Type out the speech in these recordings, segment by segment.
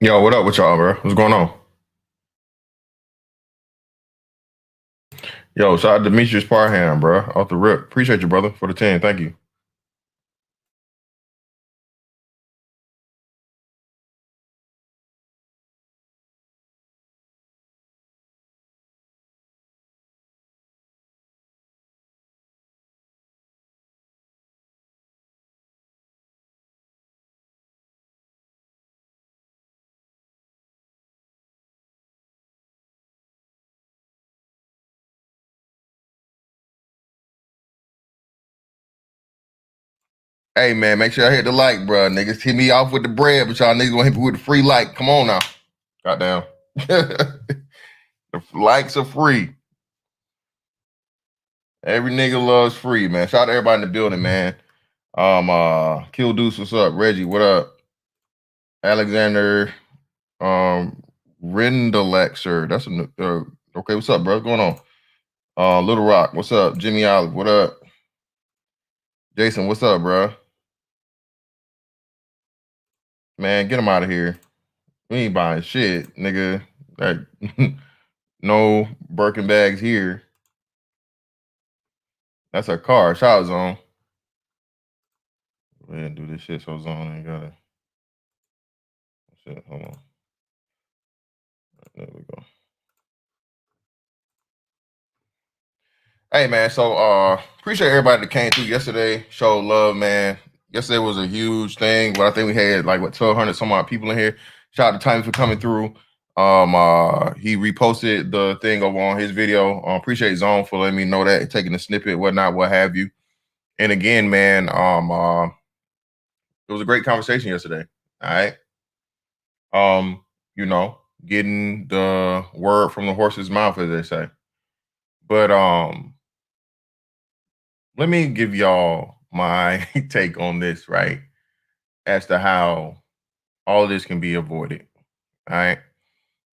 Yo, what up with y'all, bro? What's going on? Yo, shout out to Demetrius Parham, bro. Off the rip. Appreciate you, brother, for the 10. Thank you. Hey, man, make sure I hit the like, bro. Niggas hit me off with the bread, but y'all niggas gonna hit me with the free like. Come on now. Goddamn. The likes are free. Every nigga loves free, man. Shout out to everybody in the building, man. Kill Deuce, what's up? Reggie, what up? Alexander, Rendelexer. That's okay. What's up, bro? What's going on? Little Rock, what's up? Jimmy Olive, what up? Jason, what's up, bro? Man, get him out of here. We ain't buying shit, nigga. Like, no Birkin bags here. That's a car. Shout out Zone. Go ahead and do this shit so Zone ain't got it. Shit, hold on. There we go. Hey man, so appreciate everybody that came through yesterday. Showed love, man. Yesterday was a huge thing, but I think we had like 1,200 some odd people in here. Shout out to Times for coming through. He reposted the thing over on his video. Appreciate Zone for letting me know that, taking the snippet, whatnot, what have you. And again, man, it was a great conversation yesterday. All right. You know, getting the word from the horse's mouth, as they say. But let me give y'all my take on this, right? As to how all of this can be avoided. All right.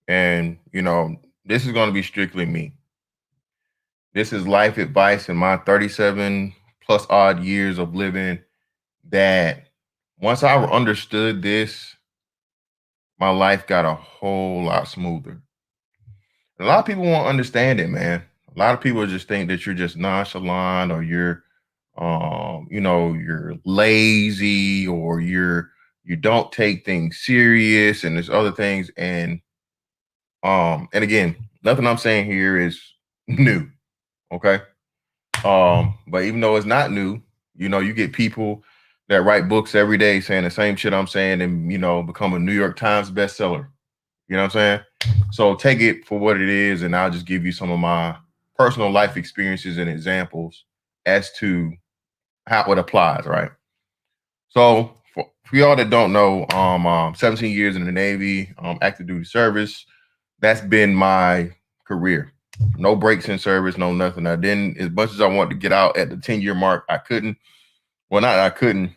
And, this is going to be strictly me. This is life advice in my 37 plus odd years of living that once I understood this, my life got a whole lot smoother. A lot of people won't understand it, man. A lot of people just think that you're just nonchalant or you're lazy or you don't take things serious and there's other things. And again, nothing I'm saying here is new. Okay. But even though it's not new, you get people that write books every day saying the same shit I'm saying and become a New York Times bestseller. You know what I'm saying? So take it for what it is, and I'll just give you some of my personal life experiences and examples as to how it applies, right? So for y'all that don't know, 17 years in the Navy, active duty service, that's been my career. No breaks in service, no nothing. I didn't, as much as I wanted to get out at the 10-year mark, I couldn't. Well, not I couldn't.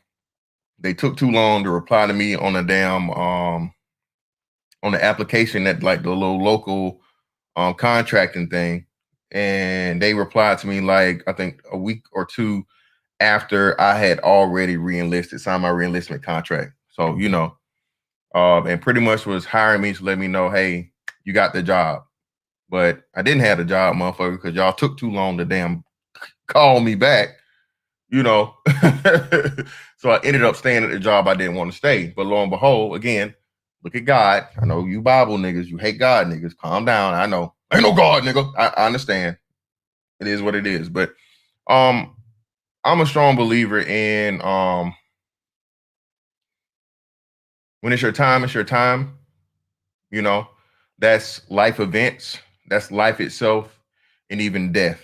They took too long to reply to me on a damn on the application that like the little local contracting thing. And they replied to me like I think a week or two after I had already reenlisted, signed my reenlistment contract. So, and pretty much was hiring me to let me know, hey, you got the job. But I didn't have the job, motherfucker, because y'all took too long to damn call me back, you know. So I ended up staying at the job I didn't want to stay. But lo and behold, again, look at God. I know you Bible niggas, you hate God niggas. Calm down. I know. Ain't no God, nigga. I understand. It is what it is. But um, I'm a strong believer in when it's your time, it's your time. You know, that's life events, that's life itself, and even death.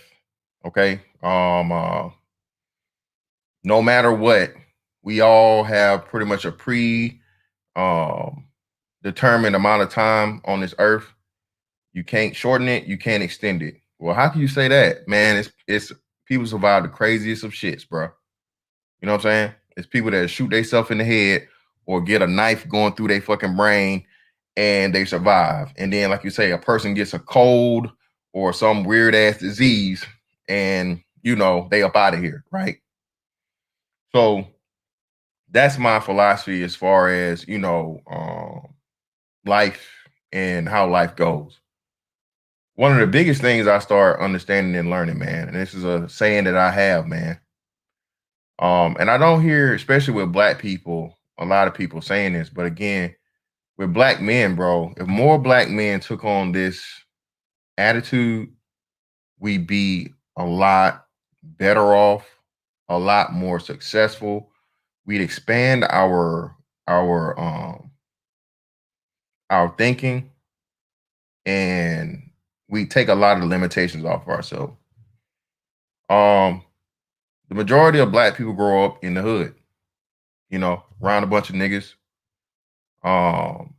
Okay. No matter what, we all have pretty much a um determined amount of time on this earth. You can't shorten it, you can't extend it. Well, how can you say that? Man, it's people survive the craziest of shits, bro. You know what I'm saying? It's people that shoot themselves in the head or get a knife going through their fucking brain and they survive. And then, like you say, a person gets a cold or some weird ass disease and they up out of here, right? So that's my philosophy as far as, life and how life goes. One of the biggest things I start understanding and learning, man, and this is a saying that I have, man. And I don't hear, especially with black people, a lot of people saying this, but again, with black men, bro, if more black men took on this attitude, we'd be a lot better off, a lot more successful. We'd expand our thinking, and we take a lot of the limitations off of ourselves. Um, the majority of black people grow up in the hood, around a bunch of niggas. Um,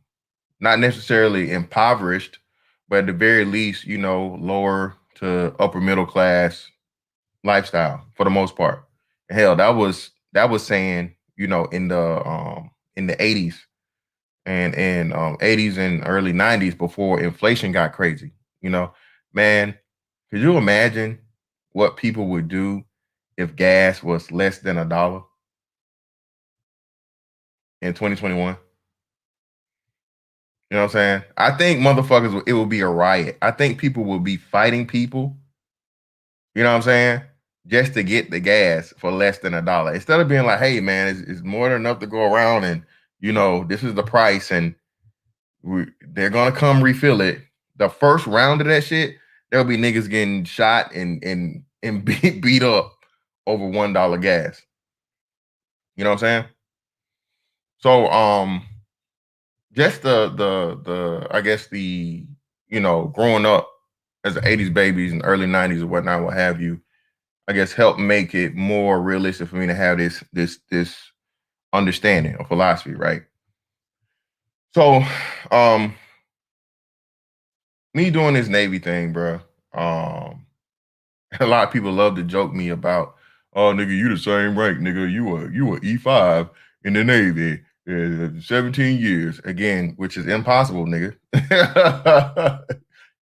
Not necessarily impoverished, but at the very least, lower to upper middle class lifestyle for the most part. Hell, that was saying, in the 80s and 80s and early 90s before inflation got crazy. You know, man, could you imagine what people would do if gas was less than $1 in 2021? You know what I'm saying? I think motherfuckers, it will be a riot. I think people will be fighting people, you know what I'm saying? Just to get the gas for less than $1. Instead of being like, hey man, it's more than enough to go around, and this is the price, and they're gonna come refill it. The first round of that shit, there'll be niggas getting shot and beat up over $1 gas. You know what I'm saying? So just the I guess growing up as the 80s babies and early 90s or whatnot, what have you, I guess help make it more realistic for me to have this understanding of philosophy, right? So me doing this Navy thing, bro. Um a lot of people love to joke me about, oh nigga, you the same rank, nigga. You were E5 in the Navy, 17 years. Again, which is impossible, nigga.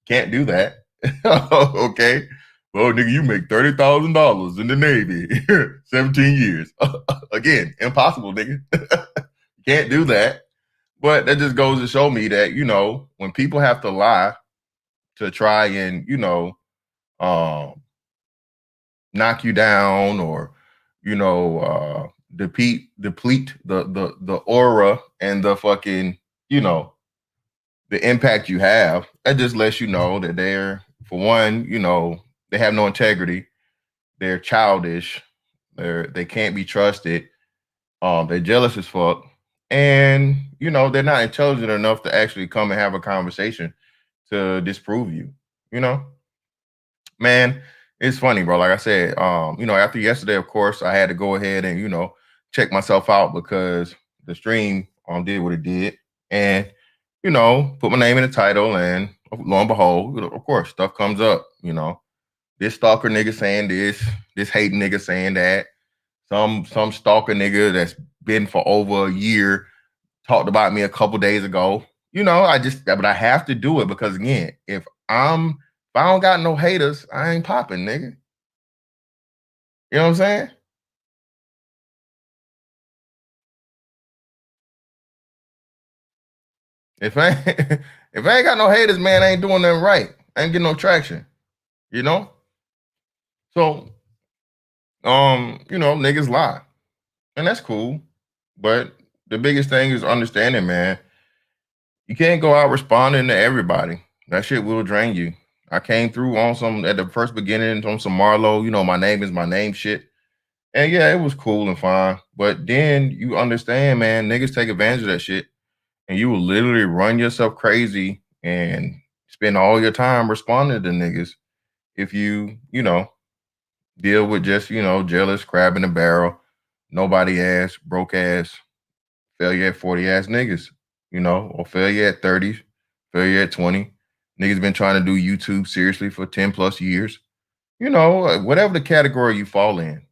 Can't do that. Okay. Well, nigga, you make $30,000 in the Navy, 17 years. Again, impossible, nigga. Can't do that. But that just goes to show me that, when people have to lie to try and, um, knock you down, or deplete the aura and the fucking, the impact you have, that just lets you know that they're, for one, they have no integrity, they're childish, they can't be trusted, they're jealous as fuck, and they're not intelligent enough to actually come and have a conversation to disprove you. you know Man, it's funny, bro. Like I said, after yesterday, of course, I had to go ahead and, check myself out, because the stream did what it did. And, put my name in the title, and lo and behold, of course, stuff comes up, this stalker nigga saying this hating nigga saying that, some stalker nigga that's been for over a year talked about me a couple days ago. But I have to do it, because again, if I don't got no haters, I ain't popping, nigga. You know what I'm saying? If I ain't, if I ain't got no haters, man, I ain't doing nothing right. I ain't getting no traction. You know? So, niggas lie. And that's cool. But the biggest thing is understanding, man. You can't go out responding to everybody. That shit will drain you. I came through on some at the first beginning on some Marlo, my name is my name shit. And yeah, it was cool and fine. But then you understand, man, niggas take advantage of that shit. And you will literally run yourself crazy and spend all your time responding to niggas if you deal with just, jealous, crab in the barrel, nobody ass, broke ass, failure at 40 ass niggas, or failure at 30, failure at 20. Niggas been trying to do YouTube seriously for 10 plus years. Whatever the category you fall in.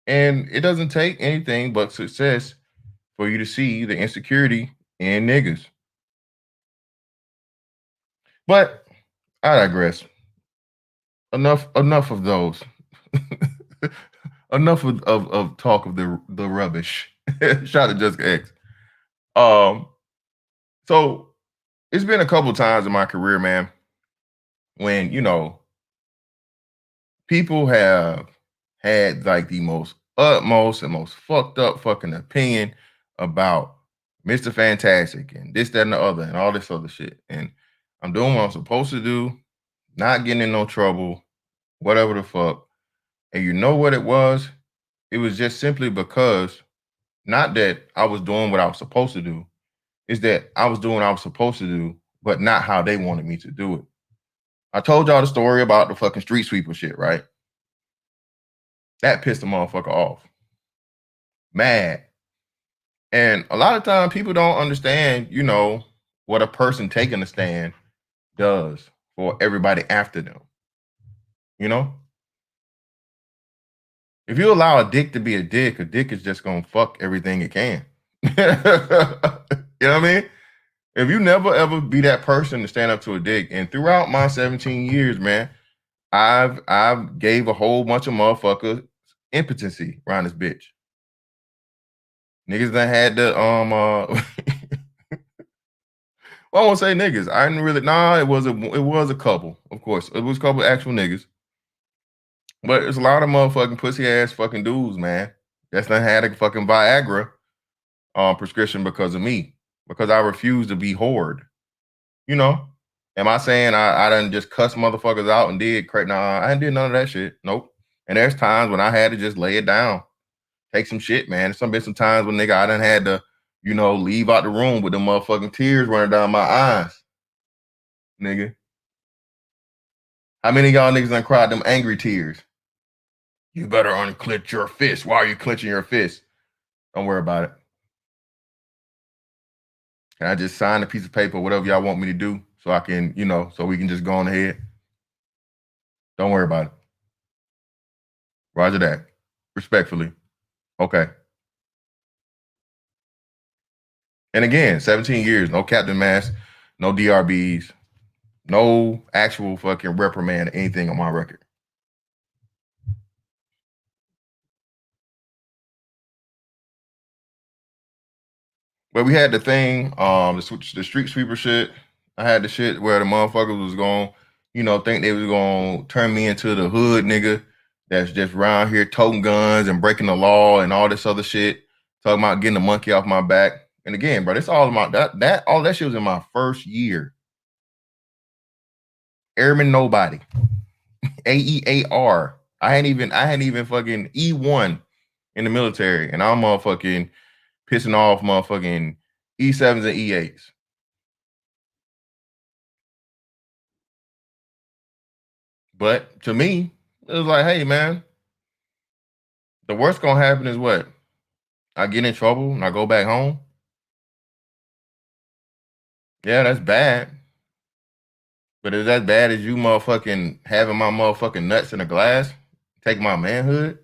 And it doesn't take anything but success for you to see the insecurity in niggas. But I digress. Enough of those. Enough of talk of the rubbish. Shout out to Jessica X. Um, so it's been a couple times in my career, man, when people have had like the most utmost and most fucked up fucking opinion about Mr. Fantastic and this, that, and the other, and all this other shit. And I'm doing what I'm supposed to do, not getting in no trouble, whatever the fuck. And you know what it was? It was just simply because not that I was doing what I was supposed to do, is that I was doing what I was supposed to do, but not how they wanted me to do it. I told y'all the story about the fucking street sweeper shit, right? That pissed the motherfucker off. Mad. And a lot of times people don't understand, what a person taking a stand does for everybody after them. You know? If you allow a dick to be a dick is just gonna fuck everything it can. You know what I mean? If you never ever be that person to stand up to a dick, and throughout my 17 years, man, I've gave a whole bunch of motherfuckers impotency around this bitch. Niggas that had the well, I won't say niggas. I didn't really it was a couple, of course. It was a couple of actual niggas. But there's a lot of motherfucking pussy ass fucking dudes, man. That's done had a fucking Viagra prescription because of me. Because I refuse to be whored. You know? Am I saying I done just cuss motherfuckers out and did crazy? Nah, I ain't did none of that shit. Nope. And there's times when I had to just lay it down. Take some shit, man. There's been some times when nigga I done had to, leave out the room with the motherfucking tears running down my eyes. Nigga. How many of y'all niggas done cried them angry tears? You better unclench your fist. Why are you clenching your fist? Don't worry about it. Can I just sign a piece of paper, whatever y'all want me to do, so I can, so we can just go on ahead? Don't worry about it. Roger that. Respectfully. Okay. And again, 17 years, no Captain Mass, no DRBs, no actual fucking reprimand, anything on my record. But we had the thing, the street sweeper shit. I had the shit where the motherfuckers was going, think they was gonna turn me into the hood nigga that's just around here toting guns and breaking the law and all this other shit. Talking about getting the monkey off my back. And again, bro, it's all about all that shit was in my first year. Airman nobody. AEAR. I hadn't even fucking E1 in the military, and I'm motherfucking pissing off motherfucking E7s and E8s. But to me, it was like, hey man, the worst gonna happen is what? I get in trouble and I go back home. Yeah, that's bad. But is that bad as you motherfucking having my motherfucking nuts in a glass? Take my manhood?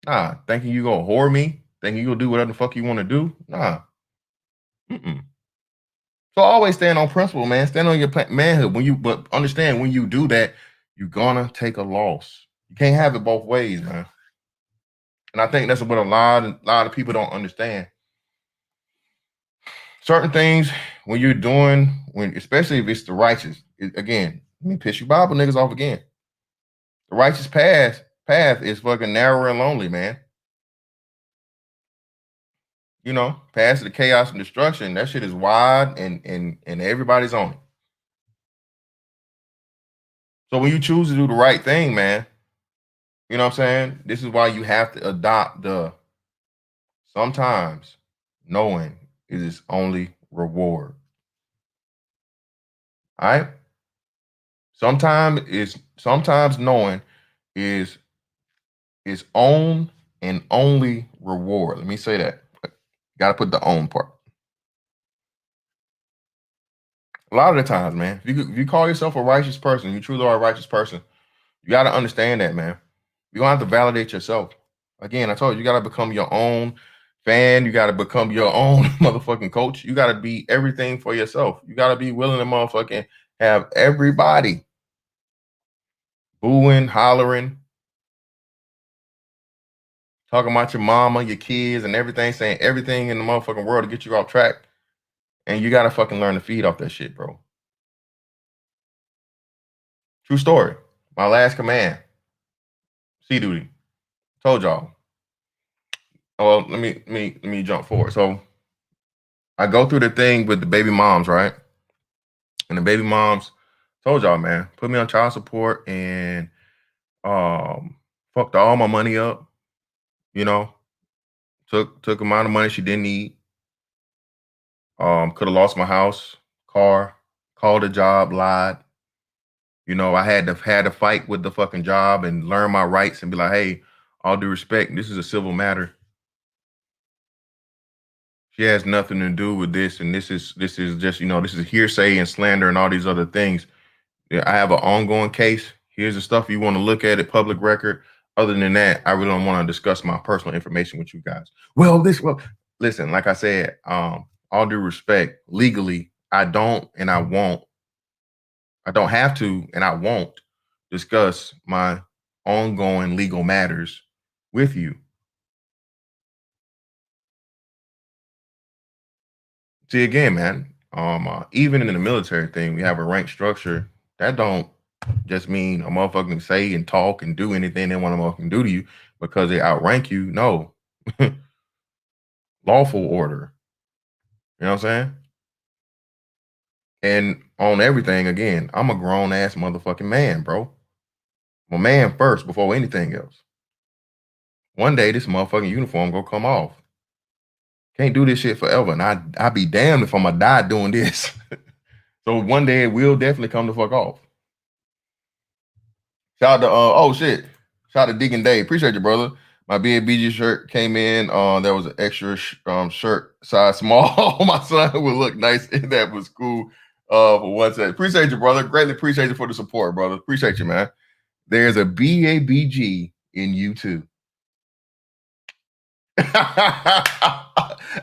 Nah. Thinking you gonna whore me? Thinking you gonna do whatever the fuck you wanna do? Nah. Mm-mm. So always stand on principle, man. Stand on your manhood. But understand when you do that, you're gonna take a loss. You can't have it both ways, man. And I think that's what a lot of people don't understand. Certain things when you're doing, especially if it's the righteous, again, let me piss you Bible niggas off again. The righteous path is fucking narrow and lonely, man. Past the chaos and destruction, that shit is wide and everybody's on it. So when you choose to do the right thing, man, you know what I'm saying? This is why you have to adopt the sometimes knowing is its only reward. All right? Sometimes knowing is its own and only reward. Let me say that. Gotta put the own part. A lot of the times, man, if you call yourself a righteous person, you truly are a righteous person, you gotta understand that, man. You don't have to validate yourself. Again, I told you, you gotta become your own fan. You gotta become your own motherfucking coach. You gotta be everything for yourself. You gotta be willing to motherfucking have everybody booing, hollering, talking about your mama, your kids, and everything, saying everything in the motherfucking world to get you off track. And you gotta fucking learn to feed off that shit, bro. True story. My last command, sea duty. Told y'all. Oh, well, let me jump forward. So I go through the thing with the baby moms, right? And the baby moms told y'all, man, put me on child support and fucked all my money up, you know, took amount of money she didn't need. Could have lost my house, car, called a job, lied. You know, I had to fight with the fucking job and learn my rights and be like, hey, all due respect, this is a civil matter. She has nothing to do with this, and this is just, this is hearsay and slander and all these other things. Yeah, I have an ongoing case. Here's the stuff you want to look at public record. Other than that, I really don't want to discuss my personal information with you guys. Listen, like I said, all due respect, legally, I don't and I won't. I don't have to and I won't discuss my ongoing legal matters with you. See, again, man, even in the military thing, we have a rank structure. That don't just mean a motherfucker can say and talk and do anything they want to motherfucking do to you because they outrank you. No. Lawful order. You know what I'm saying? And on everything, again, I'm a grown ass motherfucking man, bro. I'm a man first before anything else. One day this motherfucking uniform gonna come off. Can't do this shit forever. And I'd be damned if I'm gonna die doing this. So one day it will definitely come the fuck off. Shout out to oh shit. Shout out to Deacon Dave. Appreciate you, brother. My BABG shirt came in. There was an extra shirt size small. My son would look nice in that was cool. For one second. Appreciate you, brother. Greatly appreciate you for the support, brother. Appreciate you, man. There's a BABG in you too.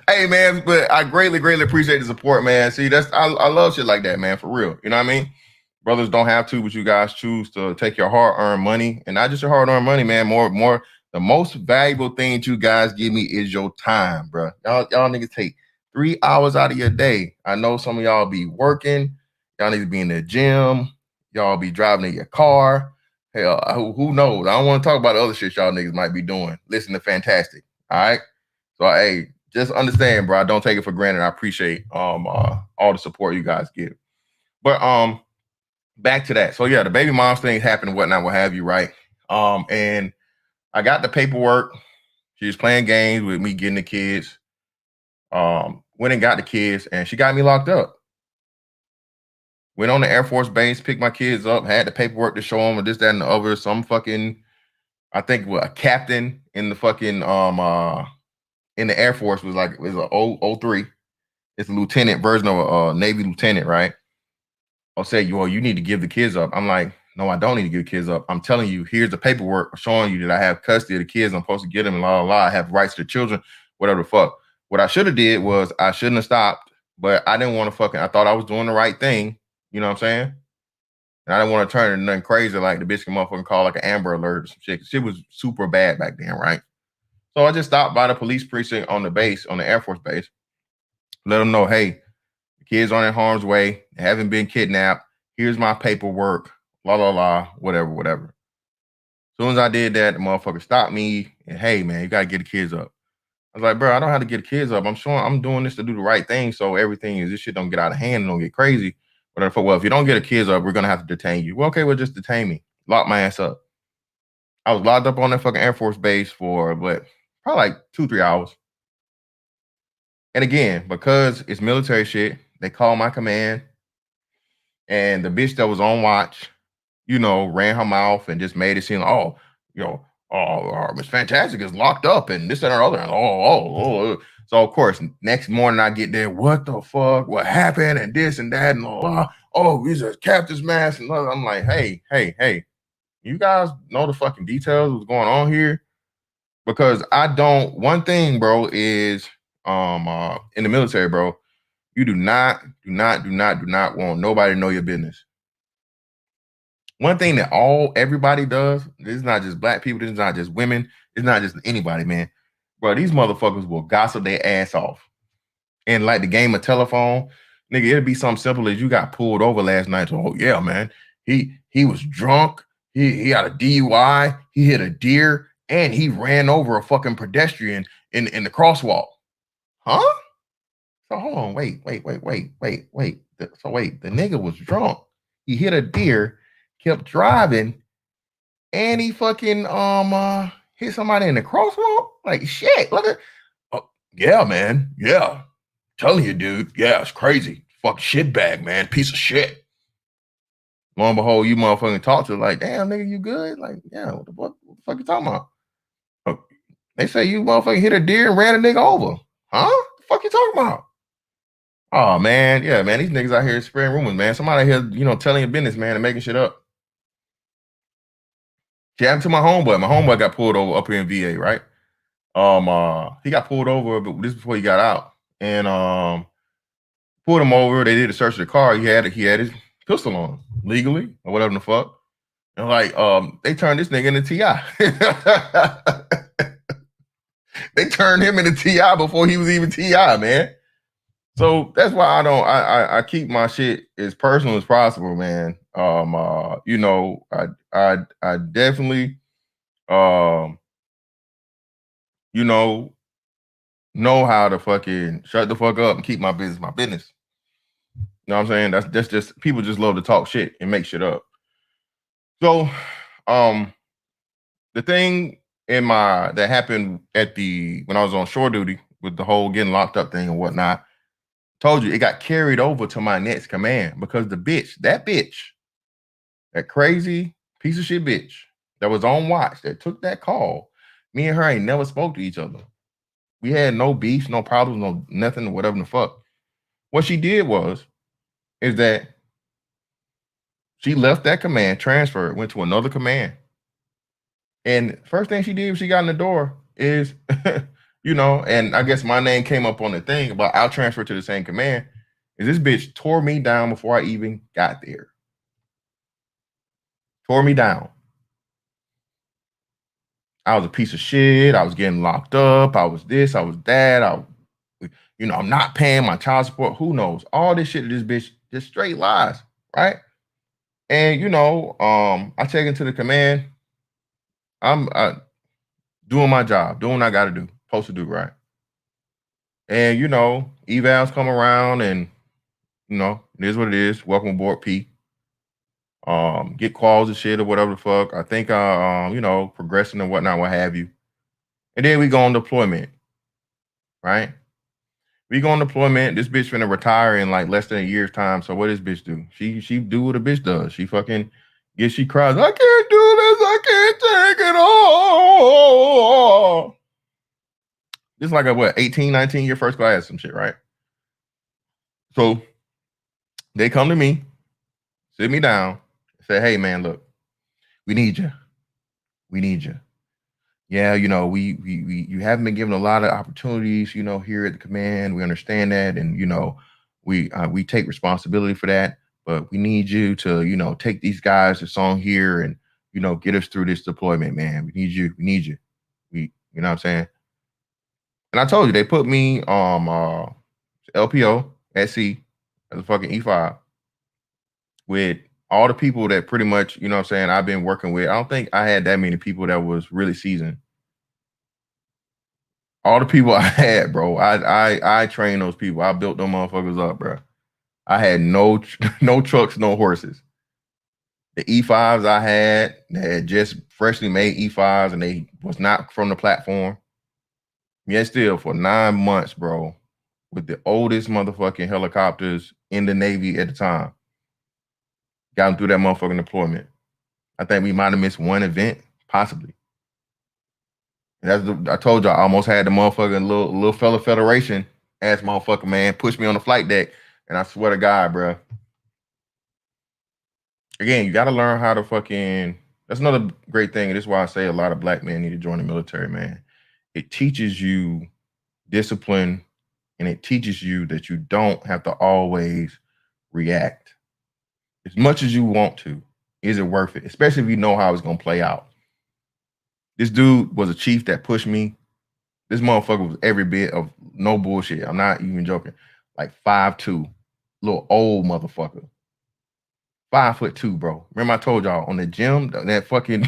Hey man, but I greatly appreciate the support, man. See, I love shit like that, man, for real. You know what I mean? Brothers don't have to, but you guys choose to take your hard-earned money, and not just your hard-earned money, man. More, the most valuable thing that you guys give me is your time, bro. Y'all niggas take 3 hours out of your day. I know some of y'all be working. Y'all need to be in the gym. Y'all be driving in your car. Hell, who knows? I don't want to talk about the other shit y'all niggas might be doing. Listen to Fantastic. All right. So hey, just understand, bro. I don't take it for granted. I appreciate all the support you guys give. But back to that. So yeah, the baby moms thing happened and whatnot, what have you, right? And I got the paperwork. She was playing games with me getting the kids. Went and got the kids, and she got me locked up. Went on the Air Force Base, picked my kids up, had the paperwork to show them, this, that, and the other. Some fucking, I think, a captain in the fucking in the Air Force was like, it was a 03. It's a lieutenant version of a Navy lieutenant, right? I'll say, well, you need to give the kids up. I'm like, no, I don't need to give the kids up. I'm telling you, here's the paperwork showing you that I have custody of the kids. I'm supposed to get them and la la la. I have rights to the children, whatever the fuck. What I should have did was I shouldn't have stopped, but I didn't want to I thought I was doing the right thing. You know what I'm saying? And I didn't want to turn into nothing crazy like the bitch can motherfucking call like an Amber Alert or some shit. Shit was super bad back then, right? So I just stopped by the police precinct on the base, on the Air Force base, let them know, hey, the kids aren't in harm's way, they haven't been kidnapped. Here's my paperwork, la la la, whatever. As soon as I did that, the motherfucker stopped me and, hey man, you gotta get the kids up. I was like, bro, I don't have to get the kids up. I'm sure I'm doing this to do the right thing, so this shit don't get out of hand and don't get crazy. Whatever. Well, if you don't get the kids up, we're gonna have to detain you. Well, okay, well, just detain me. Lock my ass up. I was locked up on that fucking Air Force base for probably like 2-3 hours. And again, because it's military shit, they call my command, and the bitch that was on watch, ran her mouth and just made it seem like, oh, Miss Fantastic is locked up and this and that other. Oh. So of course, next morning I get there, what the fuck? What happened? And this and that and blah. Oh, he's a captain's mask and I'm like, hey, you guys know the fucking details of what's going on here? Because one thing, bro, is in the military, bro, you do not want nobody to know your business. One thing that everybody does, this is not just black people, this is not just women, it's not just anybody, man. Bro, these motherfuckers will gossip their ass off. And like the game of telephone, nigga, it'd be something simple as you got pulled over last night. So, oh yeah, man, he was drunk. He had a DUI. He hit a deer and he ran over a fucking pedestrian in the crosswalk. Huh? So hold on, wait. So wait, the nigga was drunk. He hit a deer, kept driving, and he fucking hit somebody in the crosswalk. Like shit. Look at. Oh, yeah, man. Yeah, telling you, dude. Yeah, it's crazy. Fuck shit bag, man. Piece of shit. Lo and behold, you motherfucking talk to like, damn, nigga, you good? Like, yeah, what the fuck you talking about? Oh, they say you motherfucking hit a deer and ran a nigga over. Huh? The fuck you talking about? Oh man, yeah, man. These niggas out here spreading rumors, man. Somebody here, telling your business, man, and making shit up. She happened to my homeboy. My homeboy got pulled over up here in VA, right? He got pulled over, but this before he got out. And pulled him over. They did a search of the car. He had his pistol on legally or whatever the fuck. And like, they turned this nigga into T.I. They turned him into T.I. before he was even T.I., man. So that's why I keep my shit as personal as possible, man. I definitely know how to fucking shut the fuck up and keep my business my business. You know what I'm saying? That's just people just love to talk shit and make shit up. So the thing that happened when I was on shore duty with the whole getting locked up thing and whatnot, told you it got carried over to my next command because that bitch, that crazy piece of shit bitch that was on watch that took that call, me and her ain't never spoke to each other. We had no beefs, no problems, no nothing, whatever the fuck. What she did is that she left that command, transferred, went to another command. And first thing she did when she got in the door is, and I guess my name came up on the thing about I'll transfer to the same command, is this bitch tore me down before I even got there. Tore me down. I was a piece of shit. I was getting locked up. I was this, I was that. I'm not paying my child support. Who knows? All this shit to this bitch, just straight lies, right? And I check into the command. I'm doing my job, doing what I gotta do, supposed to do, right? And evals come around and it is what it is. Welcome aboard, P. Get calls and shit or whatever the fuck. I think progressing and whatnot, what have you. And then we go on deployment, right? We go on deployment. This bitch finna retire in like less than a year's time. So what does bitch do? She do what a bitch does. She fucking she cries, I can't do this, I can't take it all. This is like a 18, 19 year first class, some shit, right? So they come to me, sit me down, say, hey man, look, we need you. We need you. Yeah, you haven't been given a lot of opportunities, here at the command. We understand that, and we take responsibility for that. But we need you to, take these guys that's on here and get us through this deployment, man. We need you. We need you. You know what I'm saying? And I told you they put me LPO at sea as a fucking E5 with all the people that pretty much, what I'm saying, I've been working with. I don't think I had that many people that was really seasoned. All the people I had, bro, I trained those people. I built them motherfuckers up, bro. I had no trucks, no horses. The E5s I had just freshly made E5s and they was not from the platform. Yet still for 9 months, bro, with the oldest motherfucking helicopters in the Navy at the time. Got them through that motherfucking deployment. I think we might have missed one event, possibly. I told you I almost had the motherfucking little fella Federation ass motherfucker, man, push me on the flight deck. And I swear to God, bro. Again, you got to learn how to fucking. That's another great thing. And this is why I say a lot of black men need to join the military, man. It teaches you discipline and it teaches you that you don't have to always react as much as you want to. Is it worth it? Especially if you know how it's going to play out. This dude was a chief that pushed me. This motherfucker was every bit of no bullshit. I'm not even joking. Like 5'2", little old motherfucker. 5'2", bro. Remember I told y'all on the gym, that fucking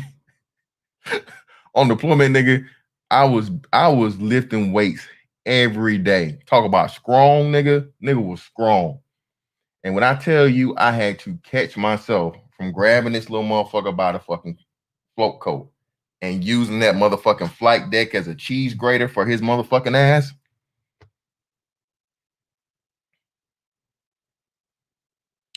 on deployment, nigga, I was lifting weights every day. Talk about strong, nigga. Nigga was strong. And when I tell you I had to catch myself from grabbing this little motherfucker by the fucking float coat and using that motherfucking flight deck as a cheese grater for his motherfucking ass.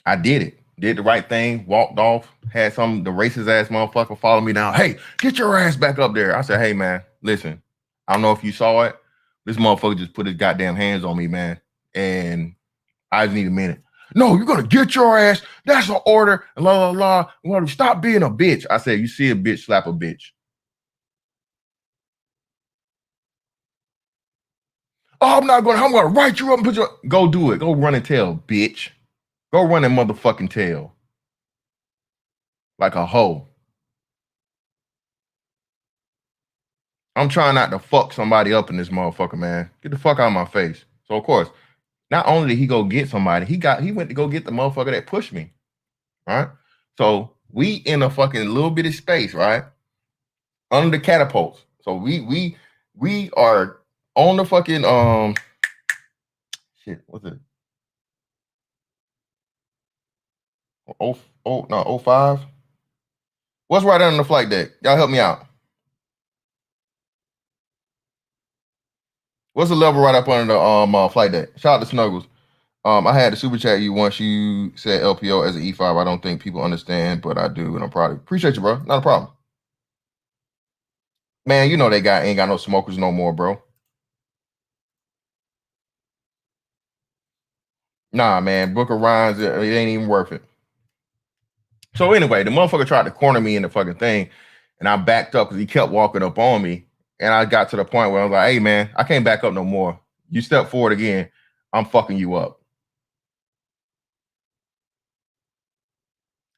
I did it. Did the right thing, walked off, had the racist ass motherfucker follow me down. Hey, get your ass back up there. I said, hey, man, listen, I don't know if you saw it. This motherfucker just put his goddamn hands on me, man. And I just need a minute. No, you're going to get your ass. That's an order. And la, la, la. Stop being a bitch. I said, you see a bitch, slap a bitch. Oh, I'm going to write you up and put your... Go do it. Go run and tell, bitch. Go run and motherfucking tell. Like a hoe. I'm trying not to fuck somebody up in this motherfucker, man. Get the fuck out of my face. So, of course, not only did he go get somebody, he went to go get the motherfucker that pushed me, right? So, we in a fucking little bit of space, right? Under the catapults. So, we are on the fucking, shit, what's it? 05? What's right under the flight deck? Y'all help me out. What's the level right up under the flight deck? Shout out to Snuggles. I had to super chat you once you said LPO as an E5. I don't think people understand, but I do, and I'm proud of you. Appreciate you, bro. Not a problem. Man, you know they ain't got no smokers no more, bro. Nah, man. Book of Rhymes, it ain't even worth it. So anyway, the motherfucker tried to corner me in the fucking thing, and I backed up because he kept walking up on me. And I got to the point where I was like, hey, man, I can't back up no more. You step forward again, I'm fucking you up.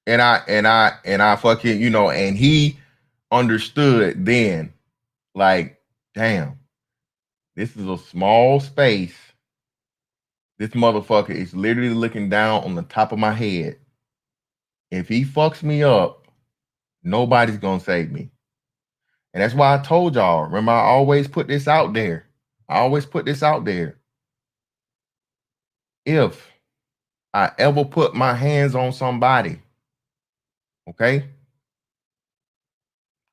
And I fucking, you know, and he understood then, like, damn, this is a small space. This motherfucker is literally looking down on the top of my head. If he fucks me up, nobody's gonna save me. And that's why I told y'all, remember, I always put this out there. If I ever put my hands on somebody, okay,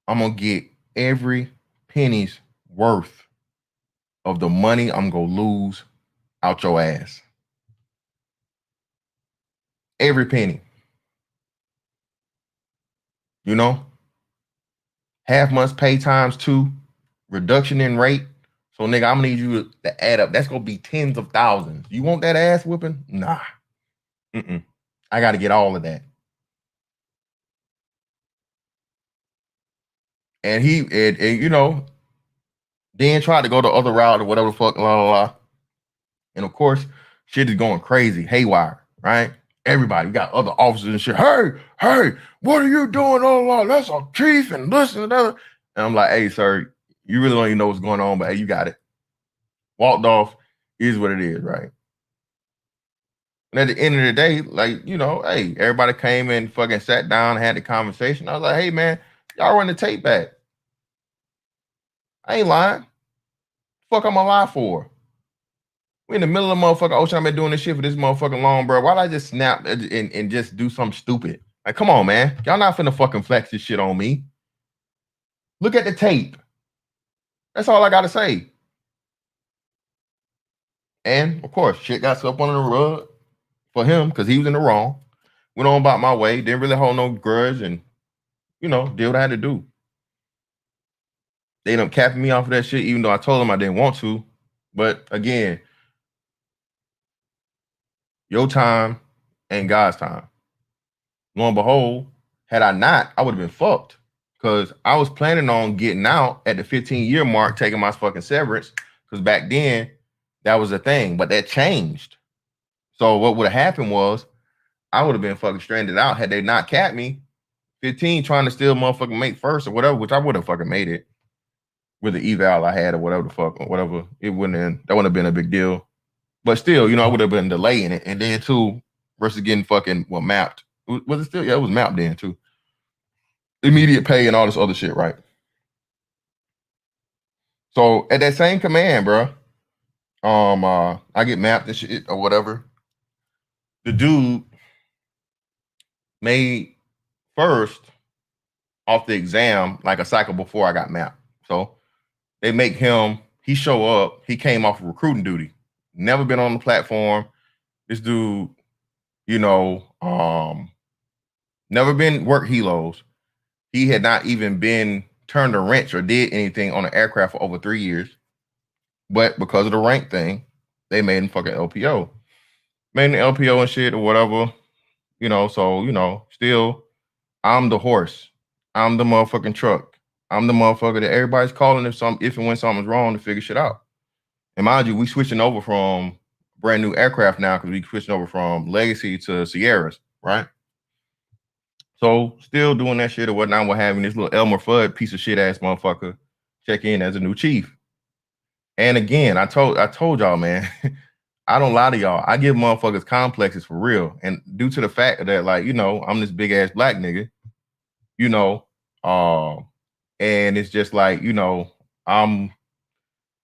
I'm gonna get every penny's worth of the money I'm gonna lose out your ass. Every penny. You know? Half month's pay times 2, reduction in rate. So, nigga, I'm gonna need you to add up. That's gonna be tens of thousands. You want that ass whipping? Nah. I gotta get all of that. And he, you know, then tried to go the other route or whatever the fuck, blah, blah, blah. And of course, shit is going crazy, haywire, right? Everybody, we got other officers and shit. Hey, what are you doing? Oh, that's a chief and this and that. And I'm like, hey, sir, you really don't even know what's going on, but hey, you got it. Walked off, is what it is, right? And at the end of the day, like, you know, hey, everybody came and fucking sat down and had the conversation. I was like, hey, man, y'all run the tape back. I ain't lying. Fuck I'm gonna lie for? We in the middle of the motherfucking ocean. I've been doing this shit for this motherfucking long, bro. Why'd I just snap and just do something stupid? Like, come on, man. Y'all not finna fucking flex this shit on me. Look at the tape. That's all I gotta say. And of course, shit got swept under the rug for him because he was in the wrong. Went on about my way. Didn't really hold no grudge and, you know, did what I had to do. They ended up capping me off of that shit, even though I told them I didn't want to. But again, your time and God's time. Lo and behold, had I not, I would have been fucked. Because I was planning on getting out at the 15-year mark, taking my fucking severance. Because back then, that was a thing. But that changed. So what would have happened was, I would have been fucking stranded out had they not capped me. 15 trying to still motherfucking make first or whatever, which I would have fucking made it. with the eval I had or whatever the fuck or whatever. That wouldn't have been a big deal. But still, I would have been delaying it. And then too, versus getting fucking mapped. Was it still? Yeah, it was mapped then too. Immediate pay and all this other shit, right? So at that same command, bro, I get mapped and shit or whatever. The dude made first off the exam like a cycle before I got mapped. So they make him, he show up, he came off of recruiting duty. Never been on the platform. This dude, never been work helos. He had not even been turned a wrench or did anything on an aircraft for over 3 years. But because of the rank thing, they made him fucking LPO. Made him LPO and shit or whatever. So, still, I'm the horse. I'm the motherfucking truck. I'm the motherfucker that everybody's calling if and when something's wrong to figure shit out. And mind you, we switching over from brand new aircraft now because we switching over from Legacy to Sierras, right? So still doing that shit or whatnot. We're having this little Elmer Fudd piece of shit ass motherfucker check in as a new chief. And again, I told y'all, man, I don't lie to y'all. I give motherfuckers complexes for real. And due to the fact that, like, I'm this big ass black nigga, and it's just like, I'm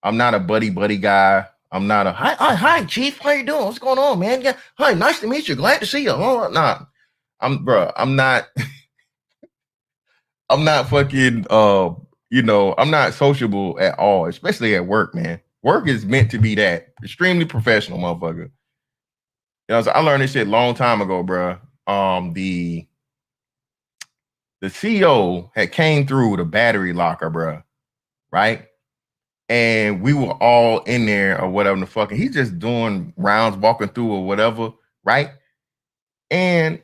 not a buddy guy. I'm not a hi chief, how you doing? What's going on, man? Yeah, hi, nice to meet you. Glad to see you. Oh, nah, I'm not I'm not fucking I'm not sociable at all, especially at work, man. Work is meant to be that extremely professional, motherfucker. So I learned this shit a long time ago, bro. The CEO had came through with a battery locker, bro, right? And we were all in there or whatever the fuck. And he's just doing rounds, walking through or whatever, right? And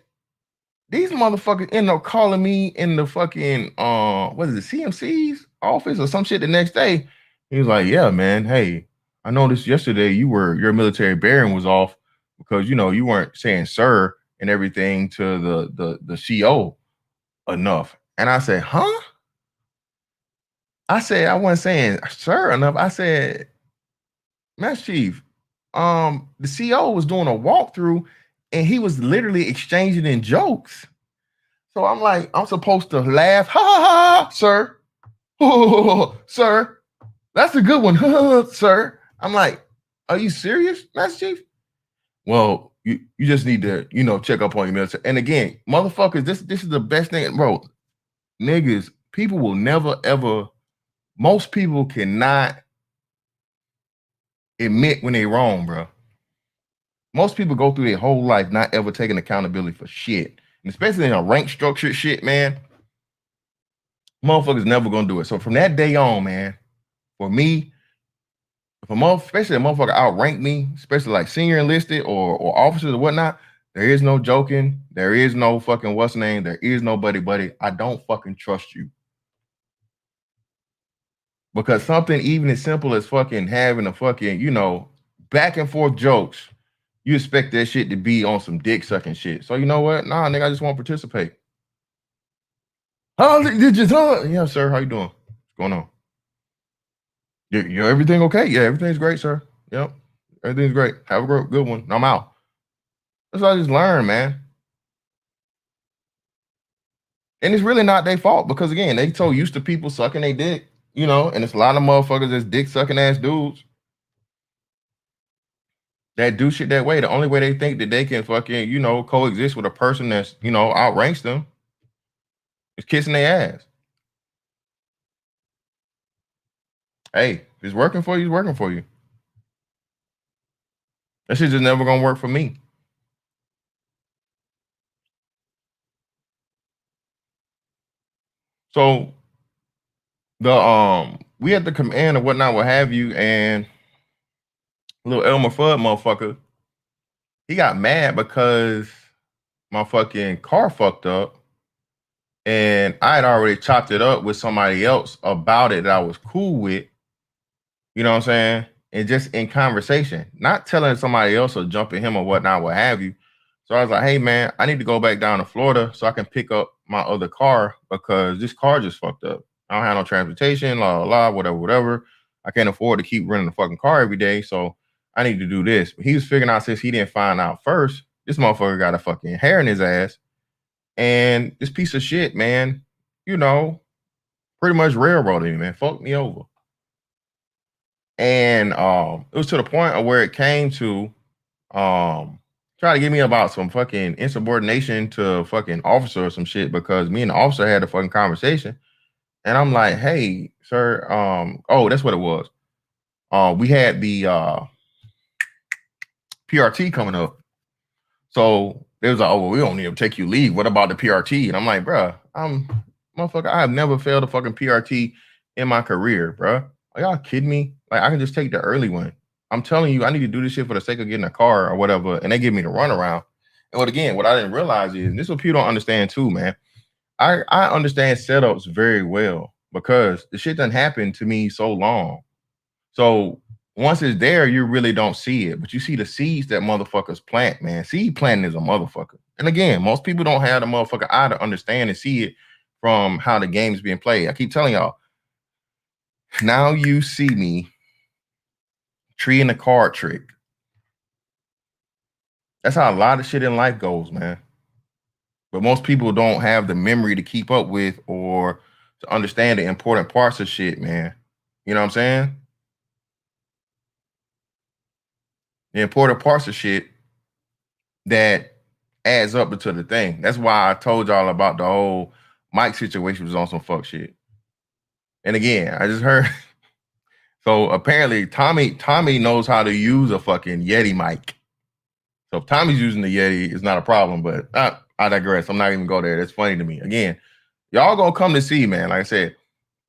these motherfuckers end up calling me in the fucking what is it, CMC's office or some shit the next day. He was like, yeah, man, hey, I noticed yesterday your military bearing was off because you weren't saying sir and everything to the CO enough. And I said, huh? I said, I wasn't saying sir enough. I said, Master Chief, the CO was doing a walkthrough and he was literally exchanging in jokes. So I'm like, I'm supposed to laugh, ha ha ha, sir. Oh, sir, that's a good one, sir. I'm like, are you serious, Master Chief? Well, you just need to, check up on your military. And again, motherfuckers, this is the best thing, bro. Niggas, people will never ever. Most people cannot admit when they wrong, bro. Most people go through their whole life not ever taking accountability for shit. And especially in a rank structured shit, man. Motherfuckers never gonna do it. So from that day on, man, for me, especially a motherfucker outrank me, especially like senior enlisted or officers or whatnot, there is no joking. There is no fucking what's name. There is no buddy. I don't fucking trust you. Because something even as simple as fucking having a fucking, back and forth jokes, you expect that shit to be on some dick sucking shit. So you know what? Nah, nigga, I just won't participate. Oh, did you tell it? Yeah, sir. How you doing? What's going on? You everything okay? Yeah, everything's great, sir. Yep. Everything's great. Have a good one. I'm out. That's what I just learned, man. And it's really not their fault because again, they so used to people sucking their dick, and it's a lot of motherfuckers that's dick sucking ass dudes that do shit that way. The only way they think that they can fucking, coexist with a person that's, outranks them is kissing their ass. Hey, if it's working for you, it's working for you. That shit just never gonna work for me. So we had the command or whatnot, what have you, and little Elmer Fudd motherfucker, he got mad because my fucking car fucked up. And I had already chopped it up with somebody else about it that I was cool with. You know what I'm saying? And just in conversation, not telling somebody else or jumping him or whatnot, what have you. So I was like, hey, man, I need to go back down to Florida so I can pick up my other car because this car just fucked up. I don't have no transportation, whatever. I can't afford to keep renting a fucking car every day, so I need to do this. But he was figuring out since he didn't find out first, this motherfucker got a fucking hair in his ass. And this piece of shit, man, you know, pretty much railroaded me, man. Fucked me over. And it was to the point of where it came to try to get me about some fucking insubordination to a fucking officer or some shit because me and the officer had a fucking conversation. And I'm like, hey, sir, oh, that's what it was. We had the PRT coming up. So they was like, oh, well, we don't need to take you leave. What about the PRT? And I'm like, bruh, motherfucker, I have never failed a fucking PRT in my career, bruh. Are y'all kidding me? Like, I can just take the early one. I'm telling you, I need to do this shit for the sake of getting a car or whatever. And they give me the runaround. And what I didn't realize is, and this is what people don't understand too, man. I understand setups very well because the shit doesn't happen to me so long. So once it's there, you really don't see it, but you see the seeds that motherfuckers plant, man. Seed planting is a motherfucker. And again, most people don't have the motherfucker eye to understand and see it from how the game is being played. I keep telling y'all, now you see me treating a card trick. That's how a lot of shit in life goes, man. But most people don't have the memory to keep up with or to understand the important parts of shit, man. You know what I'm saying? The important parts of shit that adds up to the thing. That's why I told y'all about the whole Mike situation was on some fuck shit. And again, I just heard. So apparently Tommy knows how to use a fucking Yeti mic. So if Tommy's using the Yeti, it's not a problem. But I digress. I'm not even go there. That's funny to me. Again, y'all gonna come to see, man. Like I said,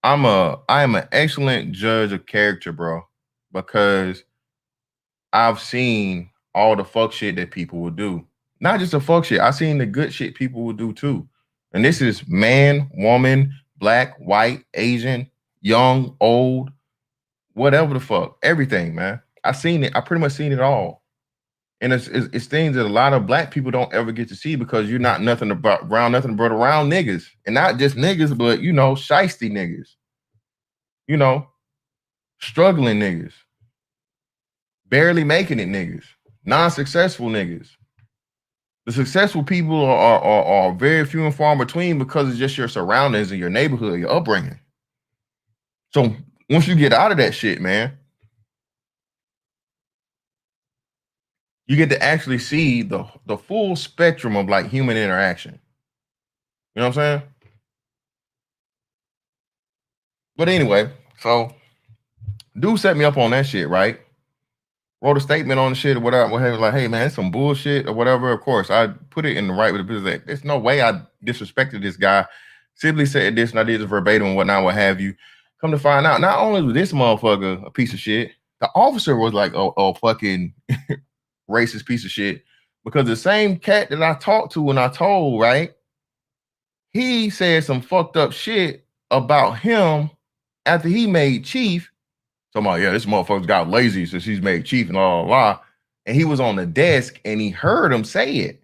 I am an excellent judge of character, bro, because I've seen all the fuck shit that people will do. Not just the fuck shit. I've seen the good shit people will do too. And this is man, woman, black, white, Asian, young, old, whatever the fuck. Everything, man. I seen it. I pretty much seen it all. And it's things that a lot of black people don't ever get to see because you're not nothing but around niggas. And not just niggas, but shiesty niggas. Struggling niggas. Barely making it niggas. Non-successful niggas. The successful people are very few and far between because it's just your surroundings and your neighborhood, your upbringing. So once you get out of that shit, man, you get to actually see the full spectrum of like human interaction. You know what I'm saying? But anyway, so dude set me up on that shit, right? Wrote a statement on the shit or whatever, like, hey man, it's some bullshit or whatever. Of course, I put it in the right with the business. Like, there's no way I disrespected this guy. Simply said this and I did this verbatim and whatnot, what have you. Come to find out, not only was this motherfucker a piece of shit, the officer was like a fucking racist piece of shit. Because the same cat that I talked to and I told, right, he said some fucked up shit about him after he made chief. Talking about, yeah, this motherfucker's got lazy since he's made chief and blah, blah, blah. And he was on the desk and he heard him say it.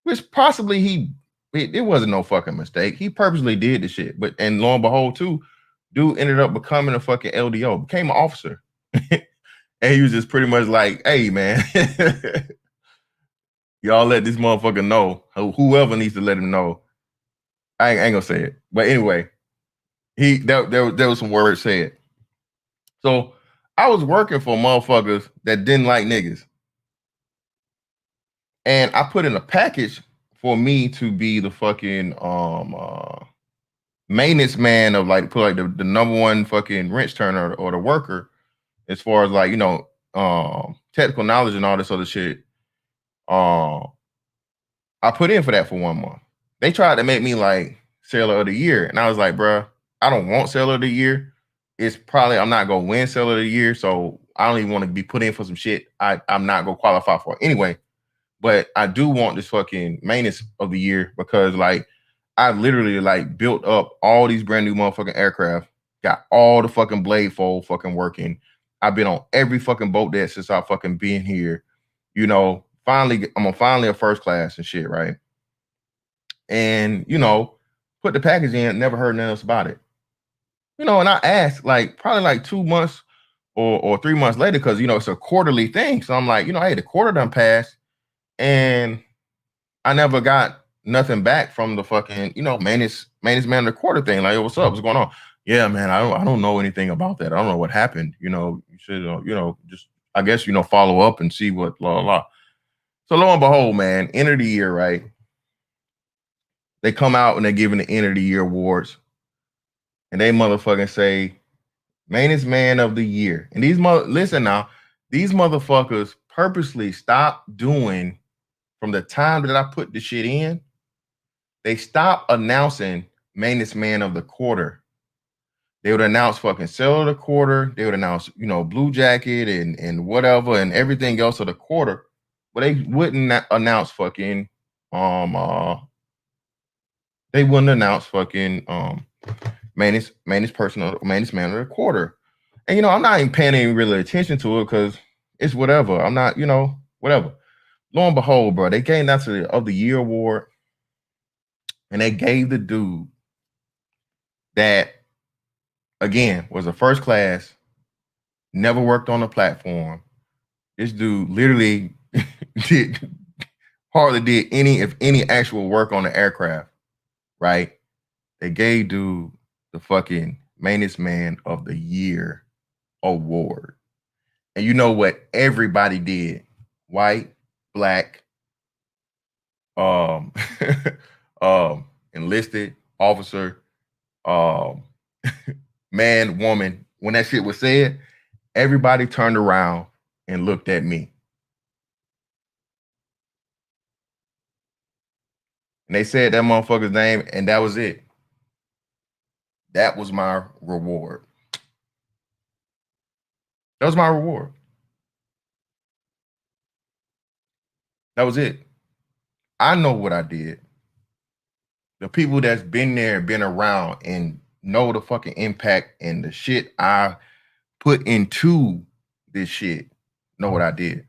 Which possibly it wasn't no fucking mistake. He purposely did the shit. And lo and behold, too, dude ended up becoming a fucking LDO, became an officer. And he was just pretty much like, hey, man, y'all let this motherfucker know. Whoever needs to let him know. I ain't gonna say it. But anyway, there was some words said. So I was working for motherfuckers that didn't like niggas. And I put in a package for me to be the fucking maintenance man of like put like the number one fucking wrench turner or the worker as far as like, technical knowledge and all this other shit. I put in for that for 1 month. They tried to make me like Sailor of the Year. And I was like, bruh, I don't want Sailor of the Year. I'm not gonna win Sailor of the Year. So I don't even want to be put in for some shit I'm not gonna qualify for anyway. But I do want this fucking maintenance of the year because like I literally like built up all these brand new motherfucking aircraft, got all the fucking blade fold fucking working. I've been on every fucking boat deck since I fucking been here. Finally, I'm finally a first class and shit, right? And put the package in, never heard nothing else about it. And I asked like probably like 2 months or 3 months later, because it's a quarterly thing. So I'm like, hey, the quarter done passed, and I never got nothing back from the fucking, maintenance man of the quarter thing. Like, yo, what's up? What's going on? Yeah, man, I don't know anything about that. I don't know what happened. You should, just I guess, follow up and see what blah blah. So lo and behold, man, end of the year, right? They come out and they're giving the end of the year awards, and they motherfucking say maintenance man of the year. And listen now, these motherfuckers purposely stop doing from the time that I put the shit in. They stopped announcing maintenance man of the quarter. They would announce fucking sell of the quarter. They would announce, Blue Jacket and whatever and everything else of the quarter, but they wouldn't announce fucking they wouldn't announce fucking maintenance maintenance man of the quarter. And I'm not even paying any really attention to it because it's whatever. I'm not, whatever. Lo and behold, bro, they gave that to the of the year award, and they gave the dude that again was a first class, never worked on a platform. This dude literally did hardly did any, if any, actual work on the aircraft, right? They gave dude the fucking maintenance man of the year award. And you know what everybody did? White, black, um, enlisted, officer, um, man, woman. When that shit was said, everybody turned around and looked at me. And they said that motherfucker's name, and that was it. That was my reward. That was my reward. That was it. I know what I did. The people that's been there, been around, and know the fucking impact and the shit I put into this shit know what I did.